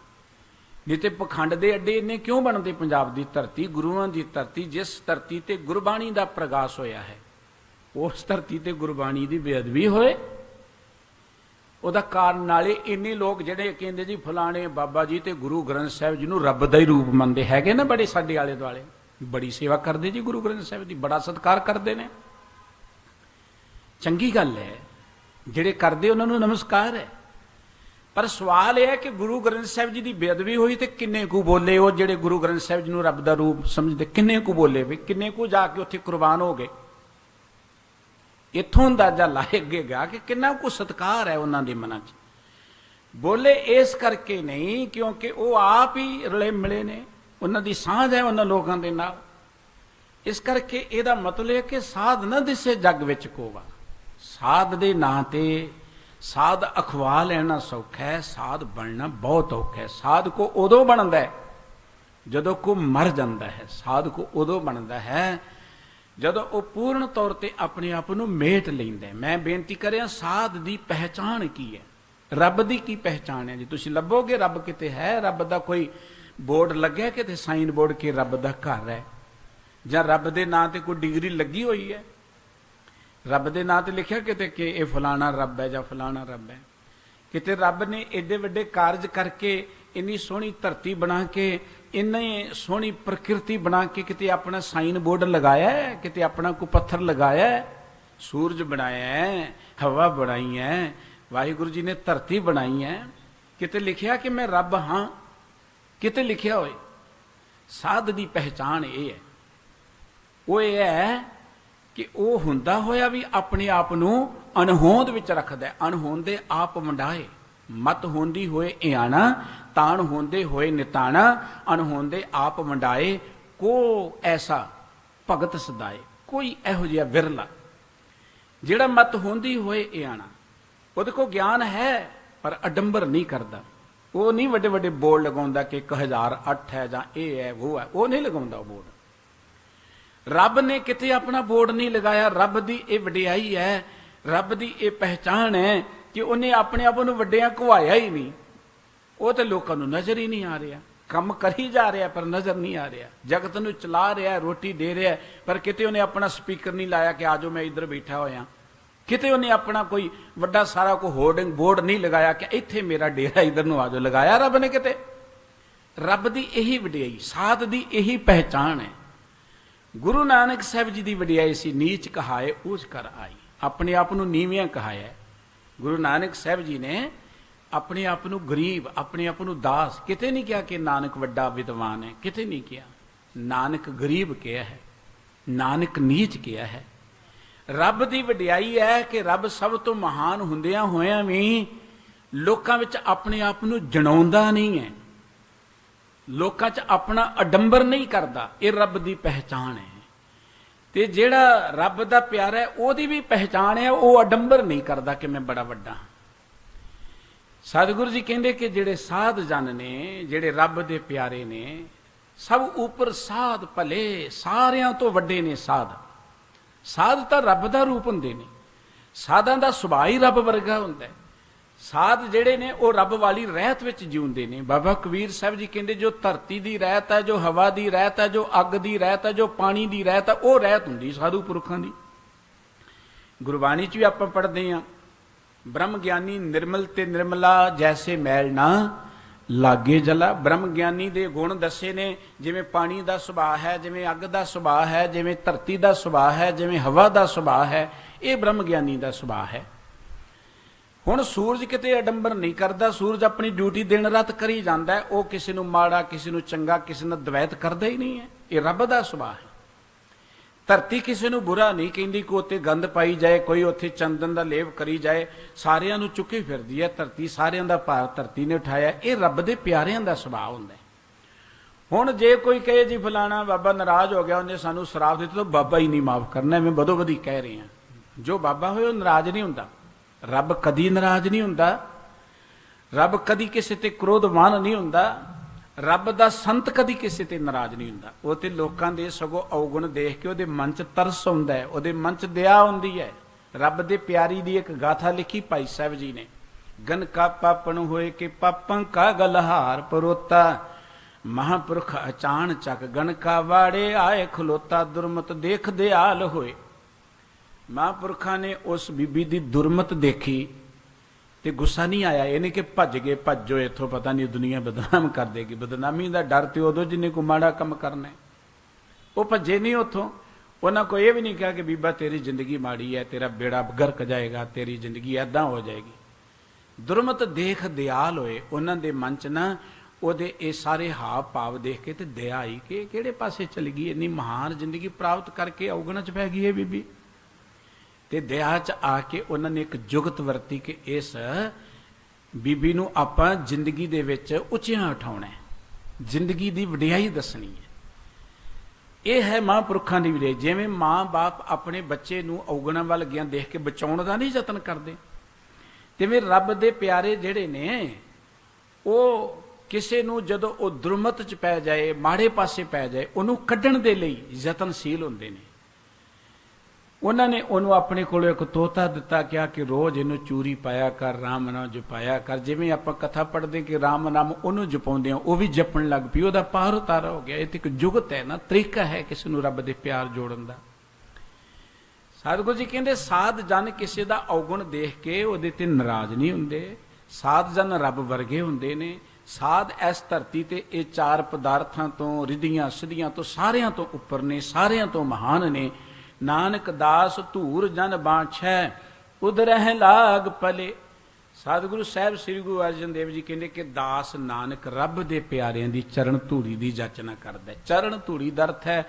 ਨਹੀਂ ਤੇ ਪਖੰਡ ਦੇ ਅੱਡੇ ਇੰਨੇ ਕਿਉਂ ਬਣਦੇ? ਪੰਜਾਬ ਦੀ ਧਰਤੀ ਗੁਰੂਆਂ ਦੀ ਧਰਤੀ, ਜਿਸ ਧਰਤੀ ਤੇ ਗੁਰਬਾਣੀ ਦਾ ਪ੍ਰਗਾਸ ਹੋਇਆ ਹੈ, ਉਸ ਧਰਤੀ ਤੇ ਗੁਰਬਾਣੀ ਦੀ ਬੇਅਦਬੀ ਹੋਏ, ਉਹਦਾ ਕਾਰਨ ਨਾਲੇ ਇੰਨੇ ਲੋਕ ਜਿਹੜੇ ਕਹਿੰਦੇ ਜੀ ਫਲਾਣੇ ਬਾਬਾ ਜੀ ਤੇ ਗੁਰੂ ਗ੍ਰੰਥ ਸਾਹਿਬ ਜੀ ਨੂੰ ਰੱਬ ਦਾ ਹੀ ਰੂਪ ਮੰਨਦੇ ਹੈਗੇ ਨਾ, ਬੜੇ ਸਾਡੇ ਆਲੇ ਦੁਆਲੇ ਬੜੀ ਸੇਵਾ ਕਰਦੇ ਜੀ ਗੁਰੂ ਗ੍ਰੰਥ ਸਾਹਿਬ ਦੀ, ਬੜਾ ਸਤਿਕਾਰ ਕਰਦੇ ਨੇ। ਚੰਗੀ ਗੱਲ ਹੈ, ਜਿਹੜੇ ਕਰਦੇ ਉਹਨਾਂ ਨੂੰ ਨਮਸਕਾਰ ਹੈ। ਪਰ ਸਵਾਲ ਇਹ ਹੈ ਕਿ ਗੁਰੂ ਗ੍ਰੰਥ ਸਾਹਿਬ ਜੀ ਦੀ ਬੇਅਦਬੀ ਹੋਈ ਤੇ ਕਿੰਨੇ ਕੁ ਬੋਲੇ ਉਹ ਜਿਹੜੇ ਗੁਰੂ ਗ੍ਰੰਥ ਸਾਹਿਬ ਜੀ ਨੂੰ ਰੱਬ ਦਾ ਰੂਪ ਸਮਝਦੇ? ਕਿੰਨੇ ਕੁ ਬੋਲੇ ਵੀ? ਕਿੰਨੇ ਕੁ ਜਾ ਕੇ ਉੱਥੇ ਕੁਰਬਾਨ ਹੋ ਗਏ? ਇੱਥੋਂ ਅੰਦਾਜ਼ਾ ਲਾਏਗਾ ਕਿ ਕਿੰਨਾ ਕੁ ਸਤਿਕਾਰ ਹੈ ਉਹਨਾਂ ਦੇ ਮਨਾਂ 'ਚ। ਬੋਲੇ ਇਸ ਕਰਕੇ ਨਹੀਂ ਕਿਉਂਕਿ ਉਹ ਆਪ ਹੀ ਰਲੇ ਮਿਲੇ ਨੇ, ਉਹਨਾਂ ਦੀ ਸਾਂਝ ਹੈ ਉਹਨਾਂ ਲੋਕਾਂ ਦੇ ਨਾਲ। ਇਸ ਕਰਕੇ ਇਹਦਾ ਮਤਲਬ ਹੈ ਕਿ ਸਾਧ ਨਾ ਦਿਸੇ ਜੱਗ ਵਿੱਚ ਕੋਵਾ। ਸਾਧ ਦੇ ਨਾਂ ਤੇ ਸਾਧ ਅਖਵਾ ਲੈਣਾ ਸੌਖਾ ਹੈ, ਸਾਧ ਬਣਨਾ ਬਹੁਤ ਔਖਾ ਹੈ। ਸਾਧ ਕੋ ਉਦੋਂ ਬਣਦਾ ਹੈ ਜਦੋਂ ਕੋ ਮਰ ਜਾਂਦਾ ਹੈ। ਸਾਧ ਕੋ ਉਦੋਂ ਬਣਦਾ ਹੈ ਜਦੋਂ ਉਹ ਪੂਰਨ ਤੌਰ ਤੇ ਆਪਣੇ ਆਪ ਨੂੰ ਮੇਟ ਲੈਂਦਾ ਹੈ। ਮੈਂ ਬੇਨਤੀ ਕਰਿਆ, ਸਾਧ ਦੀ ਪਹਿਚਾਣ ਕੀ ਹੈ? ਰੱਬ ਦੀ ਕੀ ਪਹਿਚਾਣ ਹੈ? ਜੀ ਤੁਸੀਂ ਲੱਭੋਗੇ ਰੱਬ ਕਿਤੇ ਹੈ? ਰੱਬ ਦਾ ਕੋਈ ਬੋਰਡ ਲੱਗਿਆ ਕਿਤੇ, ਸਾਈਨ ਬੋਰਡ ਕਿ ਰੱਬ ਦਾ ਘਰ ਹੈ, ਜਾਂ ਰੱਬ ਦੇ ਨਾਂ ਤੇ ਕੋਈ ਡਿਗਰੀ ਲੱਗੀ ਹੋਈ ਹੈ? ਰੱਬ ਦੇ ਨਾਂ ਤੇ ਲਿਖਿਆ ਕਿਤੇ ਕਿ ਇਹ ਫਲਾਣਾ ਰੱਬ ਹੈ ਜਾਂ ਫਲਾਣਾ ਰੱਬ ਹੈ? ਕਿਤੇ ਰੱਬ ਨੇ ਏਡੇ ਵੱਡੇ ਕਾਰਜ ਕਰਕੇ ਇੰਨੀ ਸੋਹਣੀ ਧਰਤੀ ਬਣਾ ਕੇ, ਇੰਨੀ ਸੋਹਣੀ ਪ੍ਰਕਿਰਤੀ ਬਣਾ ਕੇ ਕਿਤੇ ਆਪਣਾ ਸਾਈਨ ਬੋਰਡ ਲਗਾਇਆ ਹੈ, ਕਿਤੇ ਆਪਣਾ ਕੋਈ ਪੱਥਰ ਲਗਾਇਆ ਹੈ, ਸੂਰਜ ਬਣਾਇਆ ਹੈ, ਹਵਾ ਬਣਾਈ ਹੈ, ਵਾਹਿਗੁਰੂ ਜੀ ਨੇ ਧਰਤੀ ਬਣਾਈ ਹੈ, ਕਿਤੇ ਲਿਖਿਆ ਕਿ ਮੈਂ ਰੱਬ ਹਾਂ? ਕਿਤੇ ਲਿਖਿਆ ਹੋਏ? ਸਾਧ ਦੀ ਪਹਿਚਾਣ ਇਹ ਹੈ, ਉਹ ਇਹ ਹੈ ਕਿ ਉਹ ਹੁੰਦਾ ਹੋਇਆ ਵੀ ਆਪਣੇ ਆਪ ਨੂੰ ਅਣਹੋਂਦ ਵਿੱਚ ਰੱਖਦਾ ਹੈ। ਅਣਹੋਂਦੇ ਆਪ ਵੰਡਾਏ, ਮਤ ਹੁੰਦੀ ਹੋਏ ਇਆਣਾ, ਤਾਣ ਹੁੰਦੇ ਹੋਏ ਨਿਤਾਣਾ, ਅਣਹੋਂਦੇ ਆਪ ਵੰਡਾਏ, ਕੋ ਐਸਾ ਭਗਤ ਸਦਾਏ। ਕੋਈ ਇਹੋ ਜਿਹਾ ਵਿਰਲਾ ਜਿਹੜਾ ਮਤ ਹੁੰਦੀ ਹੋਏ ਇਆਣਾ, ਉਹਦੇ ਕੋਲ ਗਿਆਨ ਹੈ ਪਰ ਅਡੰਬਰ ਨਹੀਂ ਕਰਦਾ। ਉਹ ਨਹੀਂ ਵੱਡੇ ਵੱਡੇ ਬੋਰਡ ਲਗਾਉਂਦਾ ਕਿ 1008 ਹੈ ਜਾਂ ਇਹ ਹੈ ਉਹ ਹੈ, ਉਹ ਨਹੀਂ ਲਗਾਉਂਦਾ ਉਹ ਬੋਰਡ। ਰੱਬ ਨੇ ਕਿਤੇ ਆਪਣਾ ਬੋਰਡ ਨਹੀਂ ਲਗਾਇਆ। ਰੱਬ ਦੀ ਇਹ ਵਡਿਆਈ ਹੈ, ਰੱਬ ਦੀ ਇਹ ਪਹਿਚਾਣ ਹੈ ਕਿ ਉਹਨੇ ਆਪਣੇ ਆਪ ਨੂੰ ਵੱਡਿਆਂ ਘਵਾਇਆ ਹੀ ਨਹੀਂ। ਉਹ ਤੇ ਲੋਕਾਂ ਨੂੰ ਨਜ਼ਰ ਹੀ ਨਹੀਂ ਆ ਰਿਹਾ, ਕੰਮ ਕਰੀ ਜਾ ਰਿਹਾ ਪਰ ਨਜ਼ਰ ਨਹੀਂ ਆ ਰਿਹਾ, ਜਗਤ ਨੂੰ ਚਲਾ ਰਿਹਾ, ਰੋਟੀ ਦੇ ਰਿਹਾ, ਪਰ ਕਿਤੇ ਉਹਨੇ ਆਪਣਾ ਸਪੀਕਰ ਨਹੀਂ ਲਾਇਆ ਕਿ ਆਜੋ ਮੈਂ ਇੱਧਰ ਬੈਠਾ ਹੋਇਆ। ਕਿਤੇ ਉਹਨੇ ਆਪਣਾ ਕੋਈ ਵੱਡਾ ਸਾਰਾ ਕੋਈ ਹੋਰਡਿੰਗ ਬੋਰਡ ਨਹੀਂ ਲਗਾਇਆ ਕਿ ਇੱਥੇ ਮੇਰਾ ਡੇਰਾ, ਇੱਧਰ ਨੂੰ ਆਜੋ। ਲਗਾਇਆ ਰੱਬ ਨੇ ਕਿਤੇ? ਰੱਬ ਦੀ ਇਹੀ ਵਡਿਆਈ, ਸਾਧ ਦੀ ਇਹੀ ਪਹਿਚਾਣ ਹੈ। ਗੁਰੂ ਨਾਨਕ ਸਾਹਿਬ ਜੀ ਦੀ ਵਡਿਆਈ ਸੀ, ਨੀਚ ਕਹਾਏ ਊਚ ਕਰ ਆਈ। ਆਪਣੇ ਆਪ ਨੂੰ ਨੀਵਿਆਂ ਕਹਾਇਆ। ਗੁਰੂ ਨਾਨਕ ਸਾਹਿਬ ਜੀ ਨੇ ਆਪਣੇ ਆਪ ਨੂੰ ਗਰੀਬ, ਆਪਣੇ ਆਪ ਨੂੰ ਦਾਸ, ਕਿਤੇ ਨਹੀਂ ਕਿਹਾ ਕਿ ਨਾਨਕ ਵੱਡਾ ਵਿਦਵਾਨ ਹੈ, ਕਿਤੇ ਨਹੀਂ ਕਿਹਾ। ਨਾਨਕ ਗਰੀਬ ਕਿਹਾ ਹੈ, ਨਾਨਕ ਨੀਚ ਕਿਹਾ ਹੈ। ਰੱਬ ਦੀ ਵਡਿਆਈ ਹੈ ਕਿ ਰੱਬ ਸਭ ਤੋਂ ਮਹਾਨ ਹੁੰਦਿਆਂ ਹੋਇਆਂ ਵੀ ਲੋਕਾਂ ਵਿੱਚ ਆਪਣੇ ਆਪ ਨੂੰ ਜਣਾਉਂਦਾ ਨਹੀਂ ਹੈ, ਲੋਕਾਂ 'ਚ ਆਪਣਾ ਅਡੰਬਰ ਨਹੀਂ ਕਰਦਾ। ਇਹ ਰੱਬ ਦੀ ਪਹਿਚਾਣ ਹੈ। ਤੇ ਜਿਹੜਾ ਰੱਬ ਦਾ ਪਿਆਰਾ ਹੈ ਉਹਦੀ ਵੀ ਪਹਿਚਾਣ ਹੈ, ਉਹ ਅਡੰਬਰ ਨਹੀਂ ਕਰਦਾ ਕਿ ਮੈਂ ਬੜਾ ਵੱਡਾ। ਸਤਿਗੁਰੂ ਜੀ ਕਹਿੰਦੇ ਕਿ ਜਿਹੜੇ ਸਾਧ ਜਨ ਨੇ, ਜਿਹੜੇ ਰੱਬ ਦੇ ਪਿਆਰੇ ਨੇ, ਸਭ ਉੱਪਰ ਸਾਧ ਭਲੇ, ਸਾਰਿਆਂ ਤੋਂ ਵੱਡੇ ਨੇ ਸਾਧ। ਸਾਧ ਤਾਂ ਰੱਬ ਦਾ ਰੂਪ ਹੁੰਦੇ ਨੇ, ਸਾਧਾਂ ਦਾ ਸੁਭਾਅ ਹੀ ਰੱਬ ਵਰਗਾ ਹੁੰਦਾ ਹੈ। ਸਾਧ ਜਿਹੜੇ ਨੇ ਉਹ ਰੱਬ ਵਾਲੀ ਰਹਿਤ ਵਿੱਚ ਜਿਉਂਦੇ ਨੇ। ਬਾਬਾ ਕਬੀਰ ਸਾਹਿਬ ਜੀ ਕਹਿੰਦੇ ਜੋ ਧਰਤੀ ਦੀ ਰਹਿਤ ਹੈ, ਜੋ ਹਵਾ ਦੀ ਰਹਿਤ ਹੈ, ਜੋ ਅੱਗ ਦੀ ਰਹਿਤ ਹੈ, ਜੋ ਪਾਣੀ ਦੀ ਰਹਿਤ ਹੈ, ਉਹ ਰਹਿਤ ਹੁੰਦੀ ਸਾਧੂ ਪੁਰਖਾਂ ਦੀ। ਗੁਰਬਾਣੀ 'ਚ ਵੀ ਆਪਾਂ ਪੜ੍ਹਦੇ ਹਾਂ, ਬ੍ਰਹਮ ਗਿਆਨੀ ਨਿਰਮਲ ਤੇ ਨਿਰਮਲਾ, ਜੈਸੇ ਮੈਲ ਨਾ ਲਾਗੇ ਜਲਾ। ਬ੍ਰਹਮ ਗਿਆਨੀ ਦੇ ਗੁਣ ਦੱਸੇ ਨੇ, ਜਿਵੇਂ ਪਾਣੀ ਦਾ ਸੁਭਾਅ ਹੈ, ਜਿਵੇਂ ਅੱਗ ਦਾ ਸੁਭਾਅ ਹੈ, ਜਿਵੇਂ ਧਰਤੀ ਦਾ ਸੁਭਾਅ ਹੈ, ਜਿਵੇਂ ਹਵਾ ਦਾ ਸੁਭਾਅ ਹੈ, ਇਹ ਬ੍ਰਹਮ ਗਿਆਨੀ ਦਾ ਸੁਭਾਅ ਹੈ। ਹੁਣ ਸੂਰਜ ਕਿਤੇ ਅਡੰਬਰ ਨਹੀਂ ਕਰਦਾ, ਸੂਰਜ ਆਪਣੀ ਡਿਊਟੀ ਦਿਨ ਰਾਤ ਕਰੀ ਜਾਂਦਾ ਹੈ। ਉਹ ਕਿਸੇ ਨੂੰ ਮਾੜਾ, ਕਿਸੇ ਨੂੰ ਚੰਗਾ, ਕਿਸੇ ਨਾਲ ਦਵੈਤ ਕਰਦਾ ਹੀ ਨਹੀਂ ਹੈ। ਇਹ ਰੱਬ ਦਾ ਸੁਭਾਅ ਹੈ। ਧਰਤੀ ਕਿਸੇ ਨੂੰ ਬੁਰਾ ਨਹੀਂ ਕਹਿੰਦੀ, ਕੋਈ ਉੱਤੇ ਗੰਦ ਪਾਈ ਜਾਏ, ਕੋਈ ਉੱਥੇ ਚੰਦਨ ਦਾ ਲੇਪ ਕਰੀ ਜਾਏ, ਸਾਰਿਆਂ ਨੂੰ ਚੁੱਕੀ ਫਿਰਦੀ ਹੈ ਧਰਤੀ, ਸਾਰਿਆਂ ਦਾ ਭਾਰ ਧਰਤੀ ਨੇ ਉਠਾਇਆ। ਇਹ ਰੱਬ ਦੇ ਪਿਆਰਿਆਂ ਦਾ ਸੁਭਾਅ ਹੁੰਦਾ ਹੈ। ਹੁਣ ਜੇ ਕੋਈ ਕਹੇ ਜੀ ਫਲਾਣਾ ਬਾਬਾ ਨਾਰਾਜ਼ ਹੋ ਗਿਆ, ਉਹਨੇ ਸਾਨੂੰ ਸ਼ਰਾਪ ਦਿੱਤੀ, ਤਾਂ ਬਾਬਾ ਹੀ ਨਹੀਂ ਮਾਫ ਕਰਨਾ, ਐਵੇਂ ਬਦੋ ਬਦੀ ਕਹਿ ਰਹੇ ਹਾਂ। ਜੋ ਬਾਬਾ ਹੋਏ ਉਹ ਨਾਰਾਜ਼ ਨਹੀਂ ਹੁੰਦਾ। ਰੱਬ ਕਦੀ ਨਾਰਾਜ਼ ਨਹੀਂ ਹੁੰਦਾ, ਰੱਬ ਕਦੀ ਕਿਸੇ ਤੇ ਕ੍ਰੋਧਮਾਨ ਨਹੀਂ ਹੁੰਦਾ, ਰੱਬ ਦਾ ਸੰਤ ਕਦੀ ਕਿਸੇ ਤੇ ਨਾਰਾਜ਼ ਨਹੀਂ ਹੁੰਦਾ। ਉਹ ਤੇ ਲੋਕਾਂ ਦੇ ਸਗੋਂ ਔਗੁਣ ਦੇਖ ਕੇ ਉਹਦੇ ਮਨ 'ਚ ਤਰਸ ਹੁੰਦਾ ਹੈ, ਉਹਦੇ ਮਨ 'ਚ ਦਇਆ ਹੁੰਦੀ ਹੈ। ਰੱਬ ਦੇ ਪਿਆਰੀ ਦੀ ਇੱਕ ਗਾਥਾ ਲਿਖੀ ਭਾਈ ਸਾਹਿਬ ਜੀ ਨੇ, ਗਨ ਕਾ ਪਾਪਣ ਹੋਏ ਕਿ ਪਾਪਾਂ ਕਾ ਗਲਹਾਰ ਪਰੋਤਾ, ਮਹਾਂਪੁਰਖ ਅਚਾਨ ਚੱਕ ਗਨ ਕਾ ਵਾੜੇ ਆਏ ਖਲੋਤਾ, ਦੁਰਮਤ ਦੇਖ ਦਿਆਲ ਹੋਏ। ਮਹਾਂਪੁਰਖਾਂ ਨੇ ਉਸ ਬੀਬੀ ਦੀ ਦੁਰਮਤ ਦੇਖੀ ਤੇ ਗੁੱਸਾ ਨਹੀਂ ਆਇਆ, ਇਹਨੇ ਕਿ ਭੱਜ ਗਏ, ਭੱਜੋ ਇੱਥੋਂ, ਪਤਾ ਨਹੀਂ ਦੁਨੀਆ ਬਦਨਾਮ ਕਰ ਦੇਗੀ। ਬਦਨਾਮੀ ਦਾ ਡਰ ਤੇ ਉਦੋਂ ਜਿਹਨੇ ਕੋਈ ਮਾੜਾ ਕੰਮ ਕਰਨਾ, ਉਹ ਭੱਜੇ ਨਹੀਂ ਉੱਥੋਂ। ਉਹਨਾਂ ਕੋਈ ਇਹ ਵੀ ਨਹੀਂ ਕਿਹਾ ਕਿ ਬੀਬਾ ਤੇਰੀ ਜ਼ਿੰਦਗੀ ਮਾੜੀ ਹੈ, ਤੇਰਾ ਬੇੜਾ ਗਰਕ ਜਾਏਗਾ, ਤੇਰੀ ਜ਼ਿੰਦਗੀ ਏਦਾਂ ਹੋ ਜਾਏਗੀ। ਦੁਰਮਤ ਦੇਖ ਦਿਆਲ ਹੋਏ। ਉਹਨਾਂ ਦੇ ਮਨ 'ਚ ਨਾ ਉਹਦੇ ਇਹ ਸਾਰੇ ਹਾਵ ਭਾਵ ਦੇਖ ਕੇ ਤੇ ਦਇਆ ਆਈ ਕਿ ਕਿਹੜੇ ਪਾਸੇ ਚਲੀ ਗਈ, ਇੰਨੀ ਮਹਾਨ ਜ਼ਿੰਦਗੀ ਪ੍ਰਾਪਤ ਕਰਕੇ ਔਗਣਾਂ 'ਚ ਪੈ ਗਈ ਇਹ ਬੀਬੀ। ਤੇ ਦਇਆ 'ਚ ਆ ਕੇ ਉਹਨਾਂ ਨੇ ਇੱਕ ਜੁਗਤ ਵਰਤੀ ਕਿ ਇਸ ਬੀਬੀ ਨੂੰ ਆਪਾਂ ਜ਼ਿੰਦਗੀ ਦੇ ਵਿੱਚ ਉੱਚਿਆਂ ਉਠਾਉਣਾ ਹੈ, ਜ਼ਿੰਦਗੀ ਦੀ ਵਡਿਆਈ ਦੱਸਣੀ ਹੈ। ਇਹ ਹੈ ਮਹਾਂਪੁਰਖਾਂ ਦੀ ਵਡਿਆਈ। ਜਿਵੇਂ ਮਾਂ ਬਾਪ ਆਪਣੇ ਬੱਚੇ ਨੂੰ ਔਗਣਾਂ ਵੱਲ ਗਿਆ ਦੇਖ ਕੇ ਬਚਾਉਣ ਦਾ ਨਹੀਂ ਯਤਨ ਕਰਦੇ, ਤਿਵੇਂ ਰੱਬ ਦੇ ਪਿਆਰੇ ਜਿਹੜੇ ਨੇ ਉਹ ਕਿਸੇ ਨੂੰ ਜਦੋਂ ਉਹ ਦੁਰਮਤ 'ਚ ਪੈ ਜਾਏ, ਮਾੜੇ ਪਾਸੇ ਪੈ ਜਾਏ, ਉਹਨੂੰ ਕੱਢਣ ਦੇ ਲਈ ਯਤਨਸ਼ੀਲ ਹੁੰਦੇ ਨੇ। ਉਹਨਾਂ ਨੇ ਉਹਨੂੰ ਆਪਣੇ ਕੋਲੋਂ ਇੱਕ ਤੋਤਾ ਦਿੱਤਾ, ਕਿਹਾ ਕਿ ਰੋਜ਼ ਇਹਨੂੰ ਚੂਰੀ ਪਾਇਆ ਕਰ, ਰਾਮ ਨਾਮ ਜਪਾਇਆ ਕਰ। ਜਿਵੇਂ ਆਪਾਂ ਕਥਾ ਪੜ੍ਹਦੇ ਕਿ ਰਾਮ ਨਾਮ ਉਹਨੂੰ ਜਪਾਉਂਦੇ ਹਾਂ, ਉਹ ਵੀ ਜਪਣ ਲੱਗ ਪਈ, ਉਹਦਾ ਪਾਰ ਉਤਾਰਾ ਹੋ ਗਿਆ। ਇਹ ਤੇ ਇੱਕ ਜੁਗਤ ਹੈ ਨਾ, ਤਰੀਕਾ ਹੈ ਕਿਸੇ ਨੂੰ ਰੱਬ ਦੇ ਪਿਆਰ ਜੋੜਨ ਦਾ। ਸਤਿਗੁਰੂ ਜੀ ਕਹਿੰਦੇ ਸਾਧ ਜਨ ਕਿਸੇ ਦਾ ਔਗੁਣ ਦੇਖ ਕੇ ਉਹਦੇ ਤੇ ਨਾਰਾਜ਼ ਨਹੀਂ ਹੁੰਦੇ, ਸਾਧ ਜਨ ਰੱਬ ਵਰਗੇ ਹੁੰਦੇ ਨੇ। ਸਾਧ ਇਸ ਧਰਤੀ ਤੇ ਇਹ ਚਾਰ ਪਦਾਰਥਾਂ ਤੋਂ, ਰਿੱਧੀਆਂ ਸਿੱਧੀਆਂ ਤੋਂ, ਸਾਰਿਆਂ ਤੋਂ ਉੱਪਰ ਨੇ, ਸਾਰਿਆਂ ਤੋਂ ਮਹਾਨ ਨੇ। ਨਾਨਕ ਦਾਸ ਧੂਰ ਜਨ ਬਾਛੈ, ਉਧਰਹਿ ਲਾਗ ਪਲੇ। ਸਤਿਗੁਰੂ ਸਾਹਿਬ ਸ੍ਰੀ ਗੁਰੂ ਅਰਜਨ ਦੇਵ ਜੀ ਕਹਿੰਦੇ ਕਿ ਦਾਸ ਨਾਨਕ ਰੱਬ ਦੇ ਪਿਆਰਿਆਂ ਦੀ ਚਰਨ ਧੂੜੀ ਦੀ ਜਾਚਨਾ ਕਰਦਾ। ਚਰਨ ਧੂੜੀ ਦਾ ਅਰਥ ਹੈ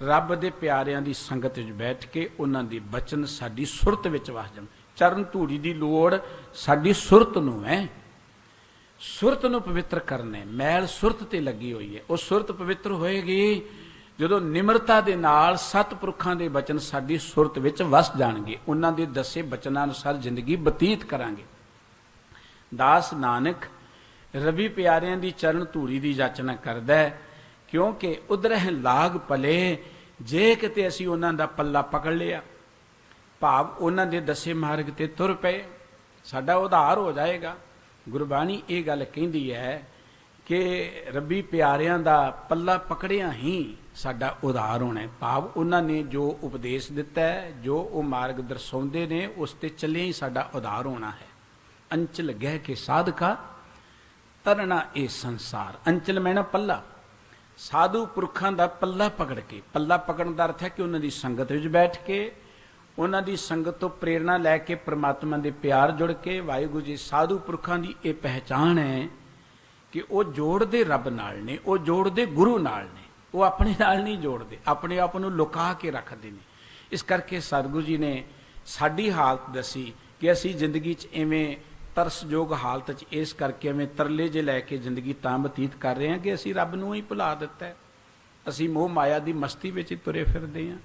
ਰੱਬ ਦੇ ਪਿਆਰਿਆਂ ਦੀ ਸੰਗਤ ਵਿੱਚ ਬੈਠ ਕੇ ਉਹਨਾਂ ਦੇ ਬਚਨ ਸਾਡੀ ਸੁਰਤ ਵਿੱਚ ਵਸ ਜਾਣ। ਚਰਨ ਧੂੜੀ ਦੀ ਲੋੜ ਸਾਡੀ ਸੁਰਤ ਨੂੰ ਹੈ। ਸੁਰਤ ਨੂੰ ਪਵਿੱਤਰ ਕਰਨਾ, ਮੈਲ ਸੁਰਤ ਤੇ ਲੱਗੀ ਹੋਈ ਹੈ। ਉਹ ਸੁਰਤ ਪਵਿੱਤਰ ਹੋਏਗੀ ਜਦੋਂ ਨਿਮਰਤਾ ਦੇ ਨਾਲ ਸਤਿਪੁਰਖਾਂ ਦੇ ਬਚਨ ਸਾਡੀ ਸੁਰਤ ਵਿੱਚ ਵਸ ਜਾਣਗੇ। ਉਹਨਾਂ ਦੇ ਦੱਸੇ ਬਚਨਾਂ ਅਨੁਸਾਰ ਜ਼ਿੰਦਗੀ ਬਤੀਤ ਕਰਾਂਗੇ। ਦਾਸ ਨਾਨਕ ਰੱਬੀ ਪਿਆਰਿਆਂ ਦੀ ਚਰਨ ਧੂੜੀ ਦੀ ਜਾਚਨਾ ਕਰਦਾ ਹੈ, ਕਿਉਂਕਿ ਉਧਰਹਿ ਲਾਗ ਪਲੇ। ਜੇ ਕਿਤੇ ਅਸੀਂ ਉਹਨਾਂ ਦਾ ਪੱਲਾ ਪਕੜ ਲਿਆ, ਭਾਵ ਉਹਨਾਂ ਦੇ ਦੱਸੇ ਮਾਰਗ ਤੇ ਤੁਰ ਪਏ, ਸਾਡਾ ਉਧਾਰ ਹੋ ਜਾਏਗਾ। ਗੁਰਬਾਣੀ ਇਹ ਗੱਲ ਕਹਿੰਦੀ ਹੈ ਕਿ ਰੱਬੀ ਪਿਆਰਿਆਂ ਦਾ ਪੱਲਾ ਪਕੜਿਆ ਹੀ ਸਾਡਾ ਉਧਾਰ ਹੋਣਾ ਹੈ। ਭਾਵ ਉਹਨਾਂ ਨੇ ਜੋ ਉਪਦੇਸ਼ ਦਿੱਤਾ ਹੈ, ਜੋ ਉਹ ਮਾਰਗ ਦਰਸਾਉਂਦੇ ਨੇ, ਉਸ ਤੇ ਚੱਲੇ ਹੀ ਸਾਡਾ ਉਧਾਰ ਹੋਣਾ ਹੈ। ਅੰਚਲ ਗਹਿ ਕੇ ਸਾਧਕਾ ਤਰਨਾ ਇਹ ਸੰਸਾਰ। ਅੰਚਲ ਮੈਨਾ ਪੱਲਾ, ਸਾਧੂ ਪੁਰਖਾਂ ਦਾ ਪੱਲਾ ਪਕੜ ਕੇ। ਪੱਲਾ ਪਕੜਨ ਦਾ ਅਰਥ ਹੈ ਕਿ ਉਹਨਾਂ ਦੀ ਸੰਗਤ ਵਿੱਚ ਬੈਠ ਕੇ, ਉਹਨਾਂ ਦੀ ਸੰਗਤ ਤੋਂ ਪ੍ਰੇਰਣਾ ਲੈ ਕੇ, ਪ੍ਰਮਾਤਮਾ ਦੇ ਪਿਆਰ ਜੁੜ ਕੇ। ਵਾਹਿਗੁਰੂ ਜੀ ਸਾਧੂ ਪੁਰਖਾਂ ਦੀ ਇਹ ਪਹਿਚਾਣ ਹੈ ਕਿ ਉਹ ਜੋੜਦੇ ਰੱਬ ਨਾਲ ਨੇ, ਉਹ ਜੋੜਦੇ ਗੁਰੂ ਨਾਲ ਨੇ, ਉਹ ਆਪਣੇ ਨਾਲ ਨਹੀਂ ਜੋੜਦੇ, ਆਪਣੇ ਆਪ ਨੂੰ ਲੁਕਾ ਕੇ ਰੱਖਦੇ ਨੇ। ਇਸ ਕਰਕੇ ਸਤਿਗੁਰੂ ਜੀ ਨੇ ਸਾਡੀ ਹਾਲਤ ਦੱਸੀ ਕਿ ਅਸੀਂ ਜ਼ਿੰਦਗੀ 'ਚ ਐਵੇਂ ਤਰਸਯੋਗ ਹਾਲਤ 'ਚ ਇਸ ਕਰਕੇ ਐਵੇਂ ਤਰਲੇ ਜੇ ਲੈ ਕੇ ਜ਼ਿੰਦਗੀ ਤਾਂ ਬਤੀਤ ਕਰ ਰਹੇ ਹਾਂ ਕਿ ਅਸੀਂ ਰੱਬ ਨੂੰ ਹੀ ਭੁਲਾ ਦਿੱਤਾ ਹੈ। ਅਸੀਂ ਮੋਹ ਮਾਇਆ ਦੀ ਮਸਤੀ ਵਿੱਚ ਹੀ ਤੁਰੇ ਫਿਰਦੇ ਹਾਂ।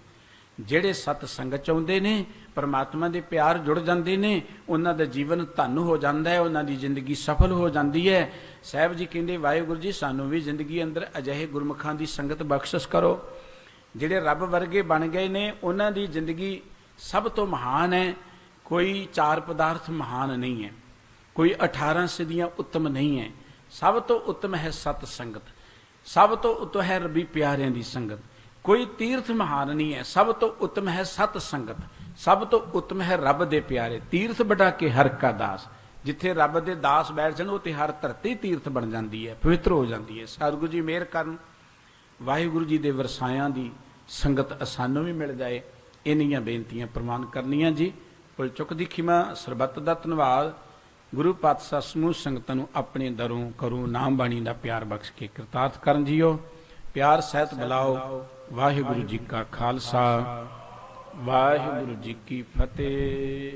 ਜਿਹੜੇ ਸਤ ਸੰਗਤ ਚਾਹੁੰਦੇ ਨੇ, ਪਰਮਾਤਮਾ ਦੇ ਪਿਆਰ ਜੁੜ ਜਾਂਦੇ ਨੇ, ਉਹਨਾਂ ਦਾ ਜੀਵਨ ਧਨ ਹੋ ਜਾਂਦਾ ਹੈ, ਉਹਨਾਂ ਦੀ ਜ਼ਿੰਦਗੀ ਸਫਲ ਹੋ ਜਾਂਦੀ ਹੈ। ਸਾਹਿਬ ਜੀ ਕਹਿੰਦੇ ਵਾਹਿਗੁਰੂ ਜੀ ਸਾਨੂੰ ਵੀ ਜ਼ਿੰਦਗੀ ਅੰਦਰ ਅਜਿਹੇ ਗੁਰਮੁਖਾਂ ਦੀ ਸੰਗਤ ਬਖਸ਼ਿਸ਼ ਕਰੋ ਜਿਹੜੇ ਰੱਬ ਵਰਗੇ ਬਣ ਗਏ ਨੇ। ਉਹਨਾਂ ਦੀ ਜ਼ਿੰਦਗੀ ਸਭ ਤੋਂ ਮਹਾਨ ਹੈ। ਕੋਈ ਚਾਰ ਪਦਾਰਥ ਮਹਾਨ ਨਹੀਂ ਹੈ, ਕੋਈ 18 ਸਿੱਧੀਆਂ ਉੱਤਮ ਨਹੀਂ ਹੈ। ਸਭ ਤੋਂ ਉੱਤਮ ਹੈ ਸਤ ਸੰਗਤ, ਸਭ ਤੋਂ ਉੱਤਮ ਹੈ ਰੱਬੀ ਪਿਆਰਿਆਂ ਦੀ ਸੰਗਤ। ਕੋਈ ਤੀਰਥ ਮਹਾਨ ਨਹੀਂ ਹੈ, ਸਭ ਤੋਂ ਉੱਤਮ ਹੈ ਸਤ ਸੰਗਤ, ਸਭ ਤੋਂ ਉੱਤਮ ਹੈ ਰੱਬ ਦੇ ਪਿਆਰੇ। ਤੀਰਥ ਬਟਾ ਕੇ ਹਰ ਕਾ ਦਾਸ। ਜਿੱਥੇ ਰੱਬ ਦੇ ਦਾਸ ਬੈਠ ਜਾਣ ਉੱਥੇ ਹਰ ਧਰਤੀ ਤੀਰਥ ਬਣ ਜਾਂਦੀ ਹੈ, ਪਵਿੱਤਰ ਹੋ ਜਾਂਦੀ ਹੈ। ਸਤਿਗੁਰੂ ਜੀ ਮਿਹਰ ਕਰਨ, ਵਾਹਿਗੁਰੂ ਜੀ ਦੇ ਵਰਸਾਇਆਂ ਦੀ ਸੰਗਤ ਸਾਨੂੰ ਵੀ ਮਿਲ ਜਾਏ। ਇੰਨੀਆਂ ਬੇਨਤੀਆਂ ਪ੍ਰਵਾਨ ਕਰਨੀਆਂ ਜੀ। ਭੁੱਲ ਚੁੱਕ ਦੀ ਖਿਮਾ, ਸਰਬੱਤ ਦਾ ਧੰਨਵਾਦ। ਗੁਰੂ ਪਾਤਸ਼ਾਹ ਸਮੂਹ ਸੰਗਤਾਂ ਨੂੰ ਆਪਣੇ ਦਰੋਂ ਕਰੂ ਨਾਮ ਬਾਣੀ ਦਾ ਪਿਆਰ ਬਖਸ਼ ਕੇ ਕਿਰਤਾਰਥ ਕਰਨ ਜੀਓ। ਪਿਆਰ ਸਹਿਤ ਬੁਲਾਓ। ਵਾਹਿਗੁਰੂ ਜੀ ਕਾ ਖਾਲਸਾ, ਵਾਹਿਗੁਰੂ ਜੀ ਕੀ ਫਤਿਹ।